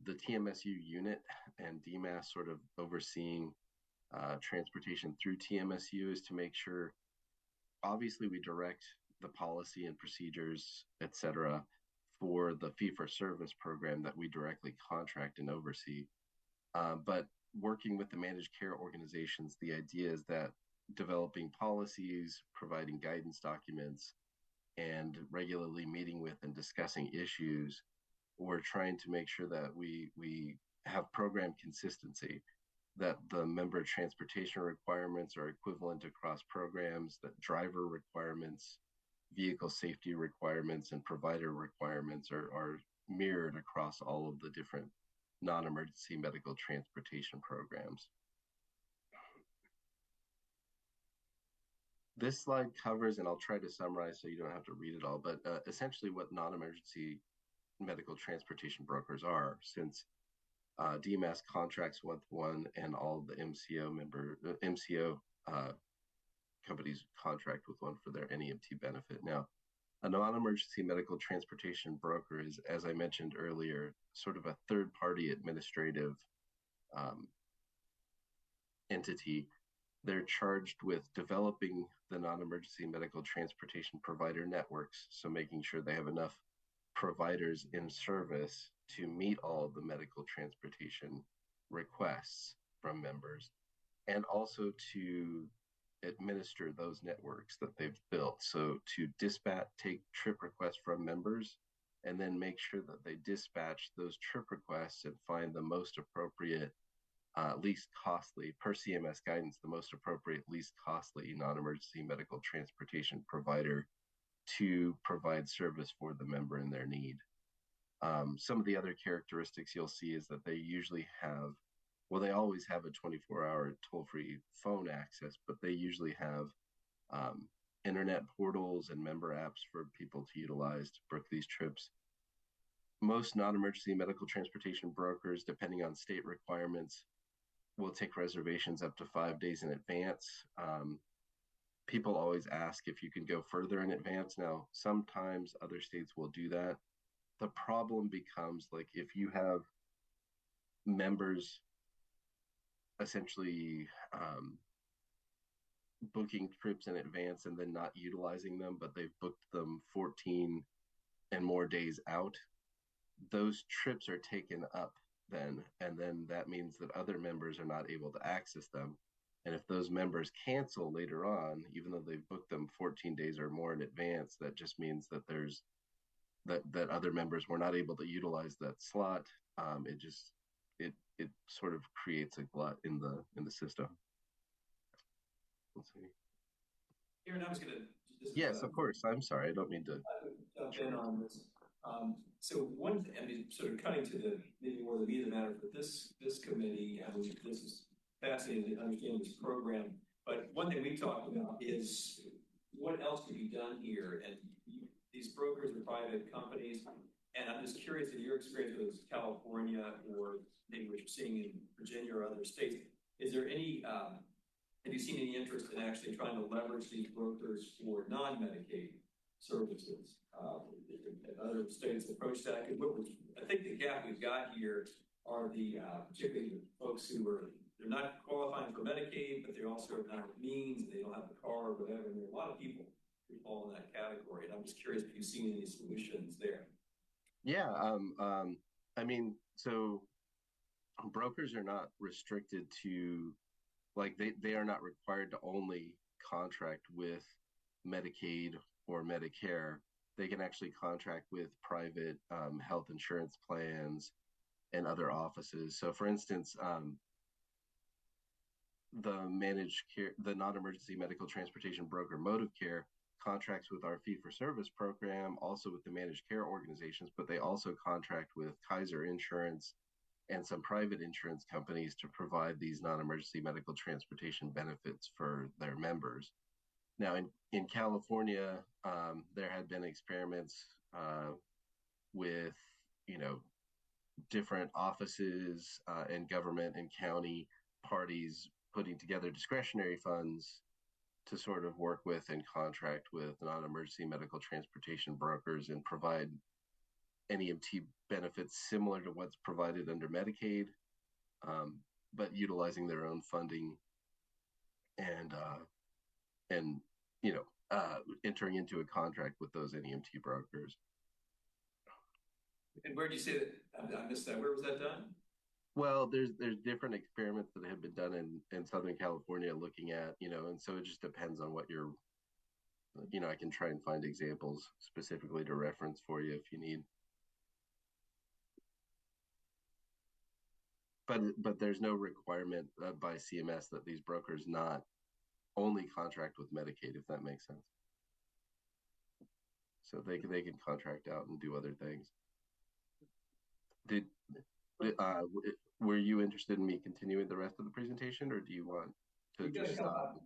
the TMSU unit and DMAS sort of overseeing transportation through TMSU is to make sure, obviously, we direct the policy and procedures, et cetera, for the fee-for-service program that we directly contract and oversee. But working with the managed care organizations, the idea is that developing policies, providing guidance documents, and regularly meeting with and discussing issues, we're trying to make sure that we have program consistency, that the member transportation requirements are equivalent across programs, that driver requirements, vehicle safety requirements, and provider requirements are mirrored across all of the different non-emergency medical transportation programs. This slide covers, and I'll try to summarize so you don't have to read it all, but essentially what non-emergency medical transportation brokers are, since DMAS contracts with one and all the MCO companies contract with one for their NEMT benefit. Now, a non-emergency medical transportation broker is, as I mentioned earlier, sort of a third-party administrative entity. They're charged with developing the non-emergency medical transportation provider networks, so making sure they have enough providers in service to meet all of the medical transportation requests from members, and also to administer those networks that they've built. So to dispatch, take trip requests from members, and then make sure that they dispatch those trip requests and find the most appropriate, least costly, per CMS guidance, the most appropriate, least costly non-emergency medical transportation provider to provide service for the member in their need. Some of the other characteristics you'll see is that they usually have, well, they always have a 24-hour toll-free phone access, but they usually have internet portals and member apps for people to utilize to book these trips. Most non-emergency medical transportation brokers, depending on state requirements, will take reservations up to 5 days in advance. People always ask if you can go further in advance. Now, sometimes other states will do that. The problem becomes, like, if you have members essentially booking trips in advance and then not utilizing them, but they've booked them 14 and more days out, those trips are taken up then, and then that means that other members are not able to access them. And if those members cancel later on, even though they've booked them 14 days or more in advance, that just means that that other members were not able to utilize that slot. It sort of creates a glut in the system. Let's see. Aaron, I was gonna Yes, of course. I'm sorry. I don't mean to jump in on this. So one, I mean, sort of cutting to the maybe more the meat of the matter, but this committee, I mean, this is fascinating to understand this program. But one thing we talked about is what else could be done here, and these brokers are private companies, and I'm just curious in your experience with California or maybe what you're seeing in Virginia or other states. Is there any have you seen any interest in actually trying to leverage these brokers for non-Medicaid services? Other states approach that. I think the gap we've got here are the particularly the folks who they're not qualifying for Medicaid, but they also are not means, they don't have the car or whatever. And there are a lot of people who fall in that category. And I'm just curious if you've seen any solutions there. Yeah, I mean, so brokers are not restricted to, like, they are not required to only contract with Medicaid or Medicare. They can actually contract with private health insurance plans and other offices. So, for instance, the managed care, the non-emergency medical transportation broker Motive Care contracts with our fee-for-service program, also with the managed care organizations, but they also contract with Kaiser Insurance and some private insurance companies to provide these non-emergency medical transportation benefits for their members. Now, in California, there had been experiments with, different offices and government and county parties putting together discretionary funds to sort of work with and contract with non-emergency medical transportation brokers and provide NEMT benefits similar to what's provided under Medicaid, but utilizing their own funding and entering into a contract with those NEMT brokers. And where did you say that? I missed that. Where was that done? Well, there's different experiments that have been done in Southern California looking at, and so it just depends on what you're, I can try and find examples specifically to reference for you if you need. But there's no requirement by CMS that these brokers not only contract with Medicaid, if that makes sense. So they can contract out and do other things. Were you interested in me continuing the rest of the presentation, or do you want to just stop?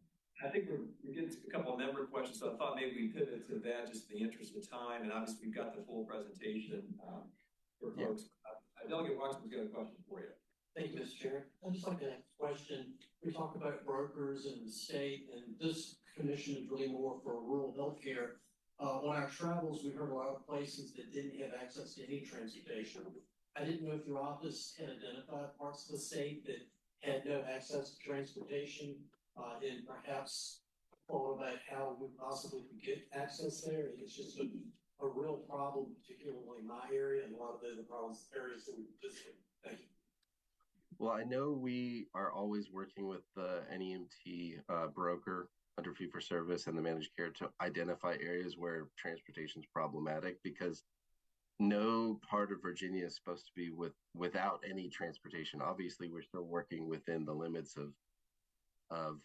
I think we're getting a couple of member questions, so I thought maybe we pivot to that just in the interest of time, and obviously we've got the full presentation for folks. Delegate Watson's got a question for you. Thank you, Mr. Chair. I'd just like to ask a question. We talk about brokers in the state, and this commission is really more for rural healthcare. On our travels, we heard a lot of places that didn't have access to any transportation. I didn't know if your office had identified parts of the state that had no access to transportation, and perhaps thought about how we possibly could get access there. It's just a real problem, particularly in my area and a lot of the other areas that we visit. Thank you. Well, I know we are always working with the NEMT broker under fee-for-service and the managed care to identify areas where transportation is problematic, because no part of Virginia is supposed to be without any transportation. Obviously, we're still working within the limits of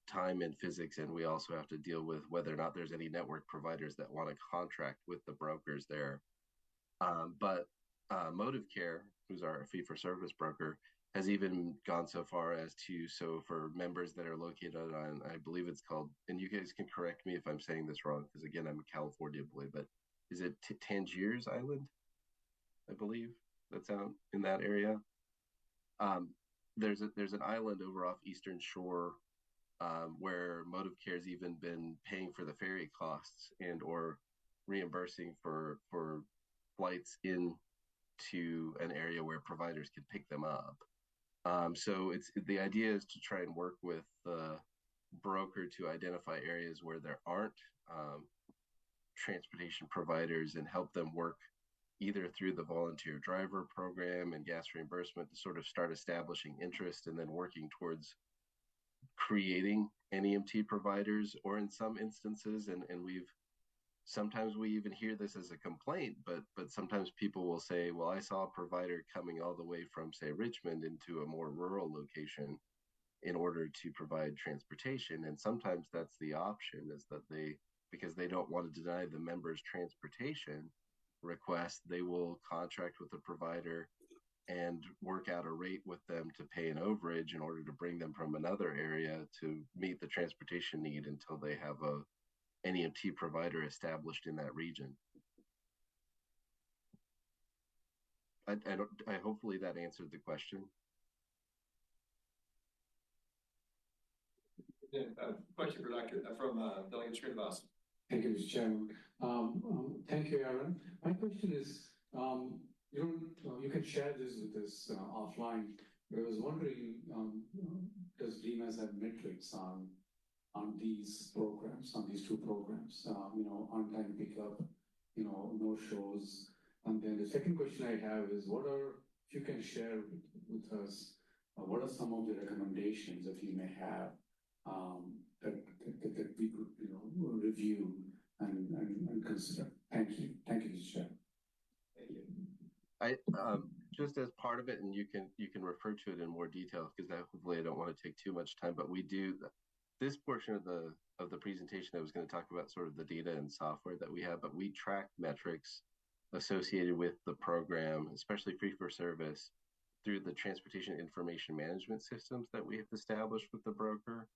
time and physics, and we also have to deal with whether or not there's any network providers that want to contract with the brokers there. But Motive Care, who's our fee-for-service broker, has even gone so far as to, so for members that are located on, I believe it's called, and you guys can correct me if I'm saying this wrong, because again, I'm a California boy, but is it Tangiers Island? I believe that's out in that area. There's an island over off Eastern Shore where Motive Care's even been paying for the ferry costs and or reimbursing for flights into an area where providers could pick them up. So the idea is to try and work with broker to identify areas where there aren't transportation providers and help them work either through the volunteer driver program and gas reimbursement to sort of start establishing interest and then working towards creating NEMT providers, or in some instances, and sometimes we even hear this as a complaint, but sometimes people will say, well, I saw a provider coming all the way from, say, Richmond into a more rural location in order to provide transportation. And sometimes that's the option, is that because they don't want to deny the members transportation request, they will contract with the provider and work out a rate with them to pay an overage in order to bring them from another area to meet the transportation need until they have a NEMT provider established in that region. I hopefully that answered the question. Yeah, question for Delegate Srinivas. Thank you, Mr. Chairman. Thank you, Aaron. My question is, you can share this with us offline, but I was wondering, does DMAS have metrics on these programs, on these two programs, on-time pickup, no shows? And then the second question I have is, if you can share with us, what are some of the recommendations that you may have that we could review and consider? Thank you, Mr. Chair. Thank you. I just as part of it, and you can refer to it in more detail, because hopefully I don't want to take too much time, but we do this portion of the presentation. I was going to talk about sort of the data and software that we have, but we track metrics associated with the program, especially free for service, through the transportation information management systems that we have established with the broker.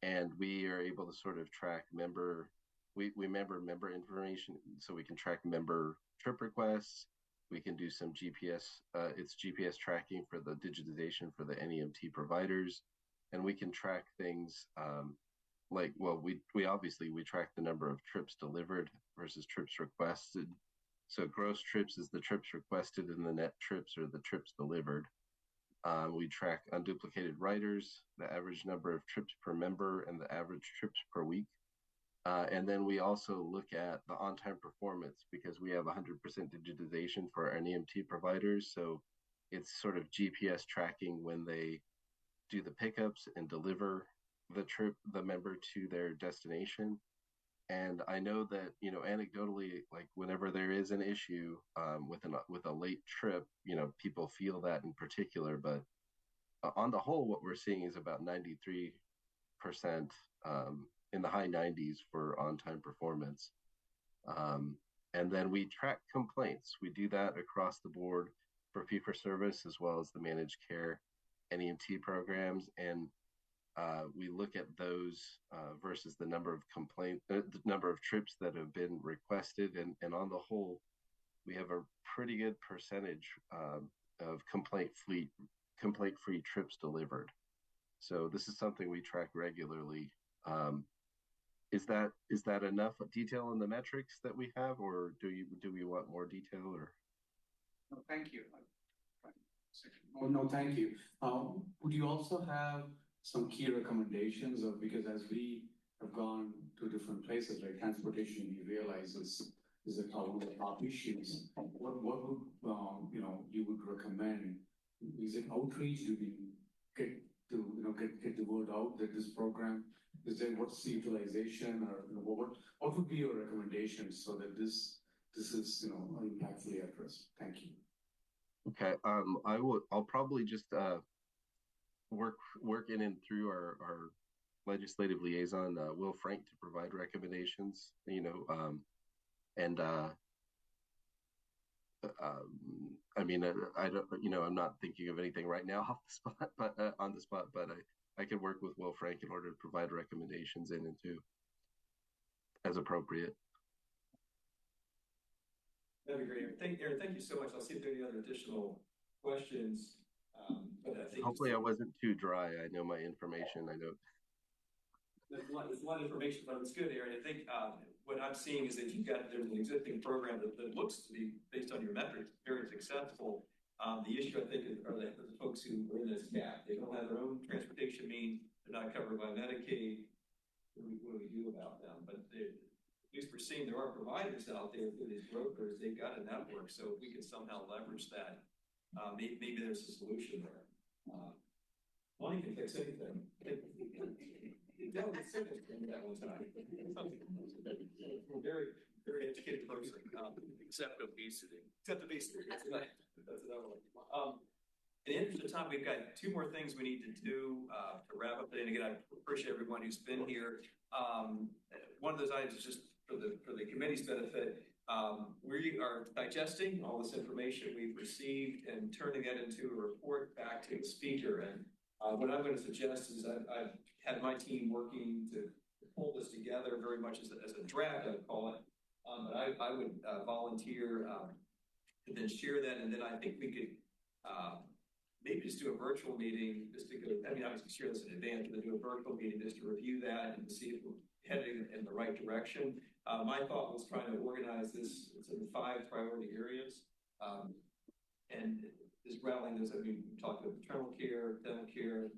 And we are able to sort of track member information, so we can track member trip requests. We can do some GPS tracking for the digitization for the NEMT providers. And we can track things we obviously track the number of trips delivered versus trips requested. So gross trips is the trips requested, and the net trips are the trips delivered. We track unduplicated riders, the average number of trips per member, and the average trips per week. And then we also look at the on-time performance, because we have 100% digitization for our NEMT providers. So it's sort of GPS tracking when they do the pickups and deliver the member to their destination. And I know that, anecdotally, like whenever there is an issue with a late trip, people feel that in particular. But on the whole, what we're seeing is about 93%, in the high 90s for on-time performance. And then we track complaints. We do that across the board for fee-for-service as well as the managed care NEMT programs. And we look at those versus the number of the number of trips that have been requested, and on the whole, we have a pretty good percentage of complaint-free trips delivered. So this is something we track regularly. Is that enough detail on the metrics that we have, or do we want more detail? Or no, thank you. Oh, no, thank you. Would you also have some key recommendations, because as we have gone to different places, like transportation, we realize is one of the top issues. What would you would recommend? Is it outreach? Do we get the word out that this program is there? What's the utilization, or what would be your recommendations so that this is impactfully addressed? Thank you. Okay, I'll probably just work in and through our legislative liaison, Will Frank, to provide recommendations. I mean, I don't, I'm not thinking of anything right now on the spot, but I could work with Will Frank in order to provide recommendations in and to, as appropriate. That'd be great. Aaron, thank you so much. I'll see if there are any other additional questions. But I think hopefully I wasn't too dry. I know my information. I know there's a lot of information, but it's good, Aaron. I think what I'm seeing is that there's an existing program that looks to be, based on your metrics, very successful. The issue, I think, are the folks who are in this gap. They don't have their own transportation means. they're not covered by Medicaid. What do we do about them? But at least we're seeing there are providers out there through these brokers. They've got a network, so if we can somehow leverage that, maybe there's a solution there. Money can fix anything. That one time. Very, very educated person. Except obesity. Except obesity. That's right. That's another one. In the interest of time, we've got two more things we need to do to wrap up today. And again, I appreciate everyone who's been here. One of those items is just for the committee's benefit. We are digesting all this information we've received and turning that into a report back to the speaker. And what I'm going to suggest is I've had my team working to pull this together very much as a draft, I would call it. But I would volunteer to then share that, and then I think we could maybe just do a virtual meeting, just to go, I mean, obviously share this in advance, but then do a virtual meeting just to review that and to see if we're heading in the right direction. My thought was trying to organize this in 5 priority areas. And just rattling those, I mean, we talked about maternal care, dental care,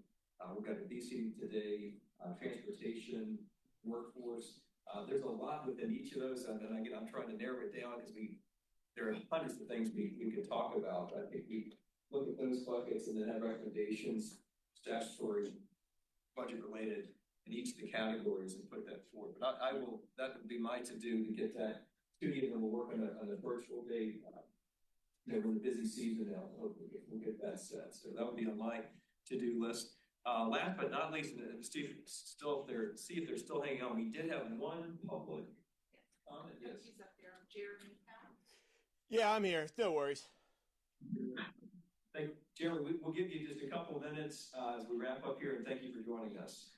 we've got obesity today, transportation, workforce. There's a lot within each of those, and again, I'm trying to narrow it down because there are hundreds of things we could talk about. I think we look at those buckets and then have recommendations, statutory, budget related, in each of the categories and put that forward. But I will, that would be my to-do to get that to you, and we'll work on a virtual date. We're in the busy season now. Hopefully we'll get that set. So that would be on my to-do list. Last but not least, Steve, still there. See if they're still hanging on. We did have one public comment. Yes. He's up there, Jeremy. Yeah, I'm here. No worries. Thank you, Jeremy. We'll give you just a couple of minutes as we wrap up here, and thank you for joining us.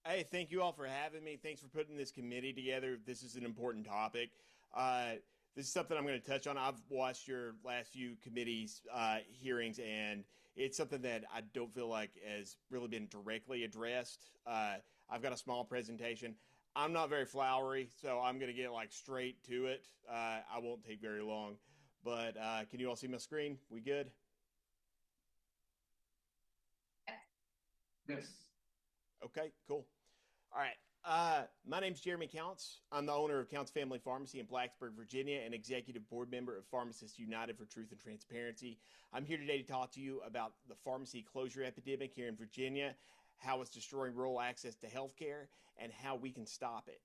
Hey, thank you all for having me. Thanks for putting this committee together. This is an important topic. This is something I'm going to touch on. I've watched your last few committees hearings, and it's something that I don't feel like has really been directly addressed. I've got a small presentation. I'm not very flowery, so I'm going to get like straight to it. I won't take very long, but can you all see my screen? We good? Yes. Okay, cool. All right. My name's Jeremy Counts. I'm the owner of Counts Family Pharmacy in Blacksburg, Virginia, and executive board member of Pharmacists United for Truth and Transparency. I'm here today to talk to you about the pharmacy closure epidemic here in Virginia, how it's destroying rural access to healthcare, and how we can stop it.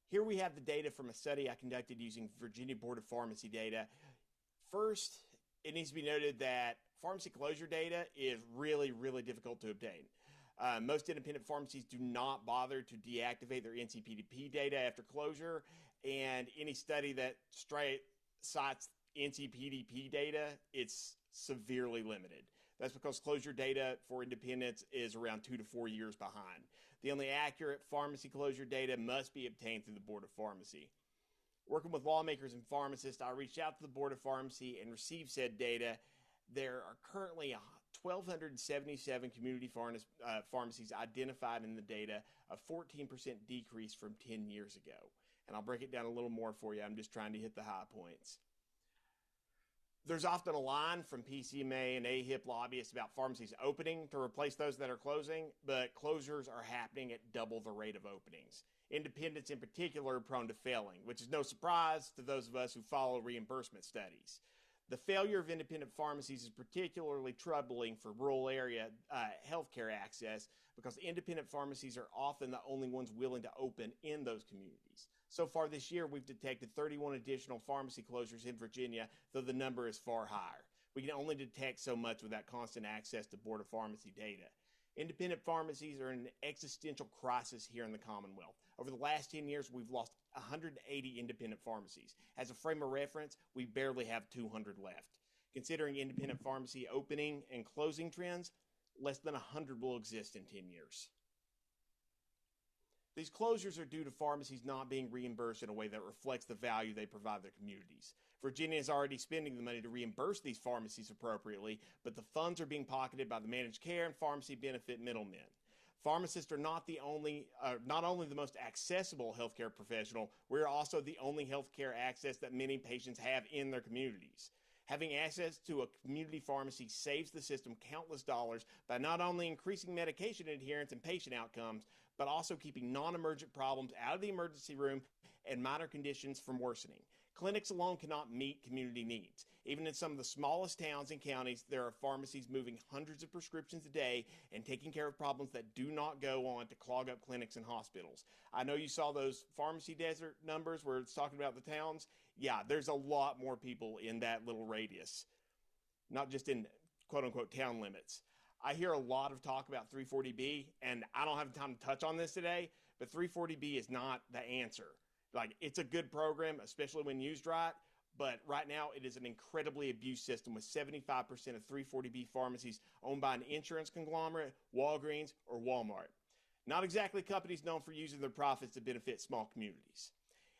Here we have the data from a study I conducted using Virginia Board of Pharmacy data. First, it needs to be noted that pharmacy closure data is really, really difficult to obtain. Most independent pharmacies do not bother to deactivate their NCPDP data after closure, and any study that straight cites NCPDP data, it's severely limited. That's because closure data for independents is around 2 to 4 years behind. The only accurate pharmacy closure data must be obtained through the Board of Pharmacy. Working with lawmakers and pharmacists, I reached out to the Board of Pharmacy and received said data. There are currently 1,277 community pharmacies identified in the data, a 14% decrease from 10 years ago. And I'll break it down a little more for you. I'm just trying to hit the high points. There's often a line from PCMA and AHIP lobbyists about pharmacies opening to replace those that are closing, but closures are happening at double the rate of openings. Independents in particular are prone to failing, which is no surprise to those of us who follow reimbursement studies. The failure of independent pharmacies is particularly troubling for rural area healthcare access because independent pharmacies are often the only ones willing to open in those communities. So far this year, we've detected 31 additional pharmacy closures in Virginia, though the number is far higher. We can only detect so much without constant access to Board of Pharmacy data. Independent pharmacies are in an existential crisis here in the Commonwealth. Over the last 10 years, we've lost 180 independent pharmacies. As a frame of reference, we barely have 200 left. Considering independent pharmacy opening and closing trends, less than 100 will exist in 10 years. These closures are due to pharmacies not being reimbursed in a way that reflects the value they provide their communities. Virginia is already spending the money to reimburse these pharmacies appropriately, but the funds are being pocketed by the managed care and pharmacy benefit middlemen. Pharmacists are not only the most accessible healthcare professional, we're also the only healthcare access that many patients have in their communities. Having access to a community pharmacy saves the system countless dollars by not only increasing medication adherence and patient outcomes, but also keeping non-emergent problems out of the emergency room and minor conditions from worsening. Clinics alone cannot meet community needs. Even in some of the smallest towns and counties, there are pharmacies moving hundreds of prescriptions a day and taking care of problems that do not go on to clog up clinics and hospitals. I know you saw those pharmacy desert numbers where it's talking about the towns. Yeah, there's a lot more people in that little radius, not just in quote-unquote town limits. I hear a lot of talk about 340B, and I don't have time to touch on this today, but 340B is not the answer. Like, it's a good program, especially when used right, but right now it is an incredibly abused system with 75% of 340B pharmacies owned by an insurance conglomerate, Walgreens, or Walmart. Not exactly companies known for using their profits to benefit small communities.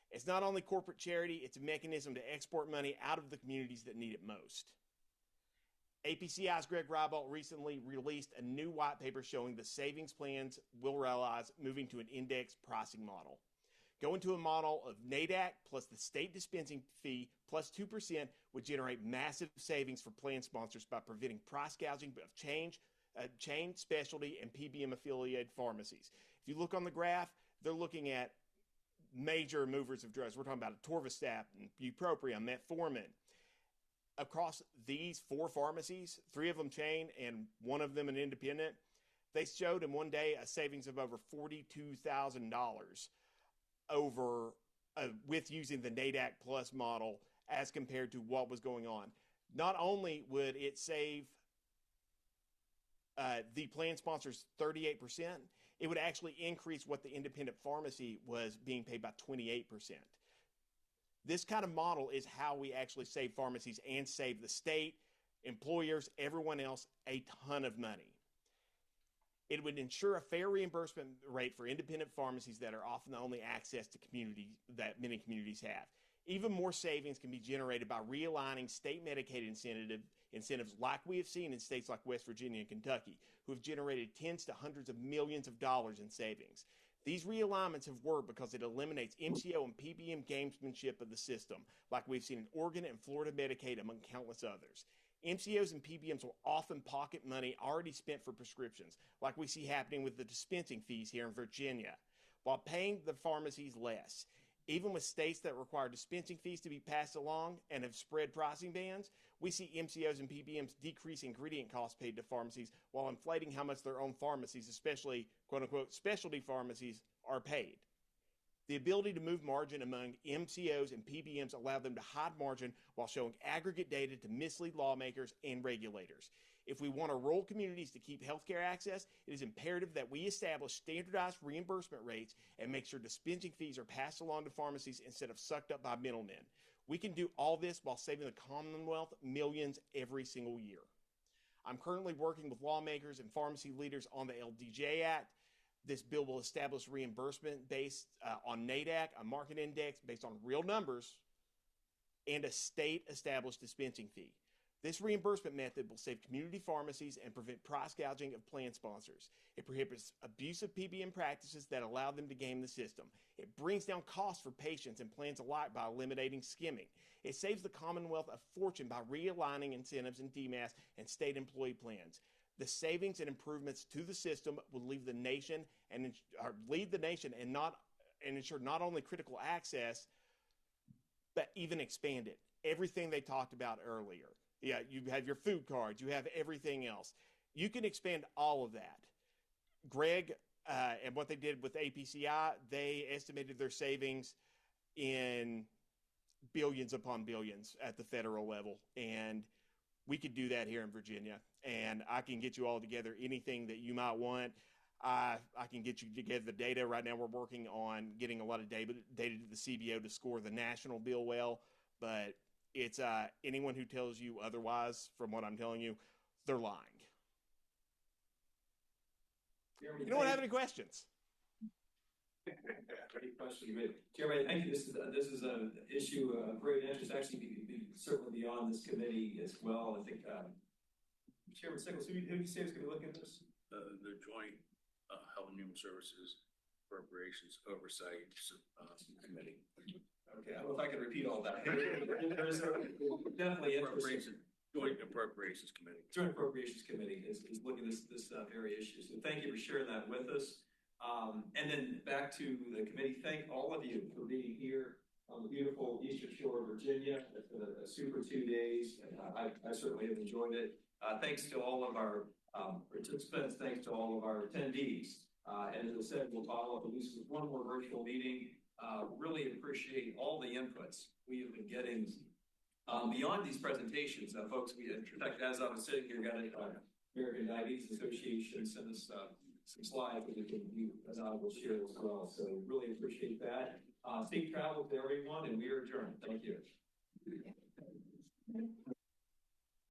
It's not only corporate charity, it's a mechanism to export money out of the communities that need it most. APCI's Greg Reibold recently released a new white paper showing the savings plans will realize moving to an index pricing model. Going to a model of NADAC plus the state dispensing fee plus 2% would generate massive savings for plan sponsors by preventing price gouging of chain, specialty, and PBM affiliated pharmacies. If you look on the graph, they're looking at major movers of drugs. We're talking about atorvastatin, bupropion, metformin. Across these 4 pharmacies, 3 of them chain and 1 of them an independent, they showed in one day a savings of over $42,000 with using the NADAC Plus model as compared to what was going on. Not only would it save the plan sponsors 38%, it would actually increase what the independent pharmacy was being paid by 28%. This kind of model is how we actually save pharmacies and save the state, employers, everyone else a ton of money. It would ensure a fair reimbursement rate for independent pharmacies that are often the only access to community that many communities have. Even more savings can be generated by realigning state Medicaid incentives like we have seen in states like West Virginia and Kentucky, who have generated tens to hundreds of millions of dollars in savings. These realignments have worked because it eliminates MCO and PBM gamesmanship of the system, like we've seen in Oregon and Florida Medicaid, among countless others. MCOs and PBMs will often pocket money already spent for prescriptions, like we see happening with the dispensing fees here in Virginia, while paying the pharmacies less. Even with states that require dispensing fees to be passed along and have spread pricing bands, we see MCOs and PBMs decrease ingredient costs paid to pharmacies while inflating how much their own pharmacies, especially quote-unquote specialty pharmacies, are paid. The ability to move margin among MCOs and PBMs allow them to hide margin while showing aggregate data to mislead lawmakers and regulators. If we want our rural communities to keep healthcare access, it is imperative that we establish standardized reimbursement rates and make sure dispensing fees are passed along to pharmacies instead of sucked up by middlemen. We can do all this while saving the Commonwealth millions every single year. I'm currently working with lawmakers and pharmacy leaders on the LDJ Act. This bill will establish reimbursement based on NADAC, a market index based on real numbers, and a state-established dispensing fee. This reimbursement method will save community pharmacies and prevent price gouging of plan sponsors. It prohibits abusive PBM practices that allow them to game the system. It brings down costs for patients and plans alike by eliminating skimming. It saves the Commonwealth a fortune by realigning incentives in DMAS and state employee plans. The savings and improvements to the system will lead the nation and ensure not only critical access, but even expand it. Everything they talked about earlier. Yeah, you have your food cards, you have everything else. You can expand all of that. Greg and what they did with APCI, they estimated their savings in billions upon billions at the federal level. And we could do that here in Virginia. And I can get you all together anything that you might want. I can get you together the data. Right now we're working on getting a lot of data to the CBO to score the national bill well. But it's anyone who tells you otherwise from what I'm telling you, they're lying. Jeremy, you don't have any questions? Any questions? Jeremy, I think this is an issue of great interest, actually, be certainly beyond this committee as well. I think Chairman Sickles, who do you say is going to be looking at this? The Joint Health and Human Services Appropriations Oversight Committee. Okay, I don't know if I can repeat all that. There's definitely interesting. Joint Appropriations Committee. Joint Appropriations Committee is looking at this very issue. So thank you for sharing that with us. And then back to the committee, thank all of you for being here on the beautiful Eastern Shore of Virginia. It's been a super 2 days, and I certainly have enjoyed it. Thanks to all of our participants, thanks to all of our attendees. And as I said, we'll follow up at least with one more virtual meeting. Really appreciate all the inputs we have been getting beyond these presentations. Folks, in fact, as I was sitting here, got an American Diabetes Association sent us some slides that we can view as I will share as well. So really appreciate that. Safe travel to everyone, and we are adjourned. Thank you.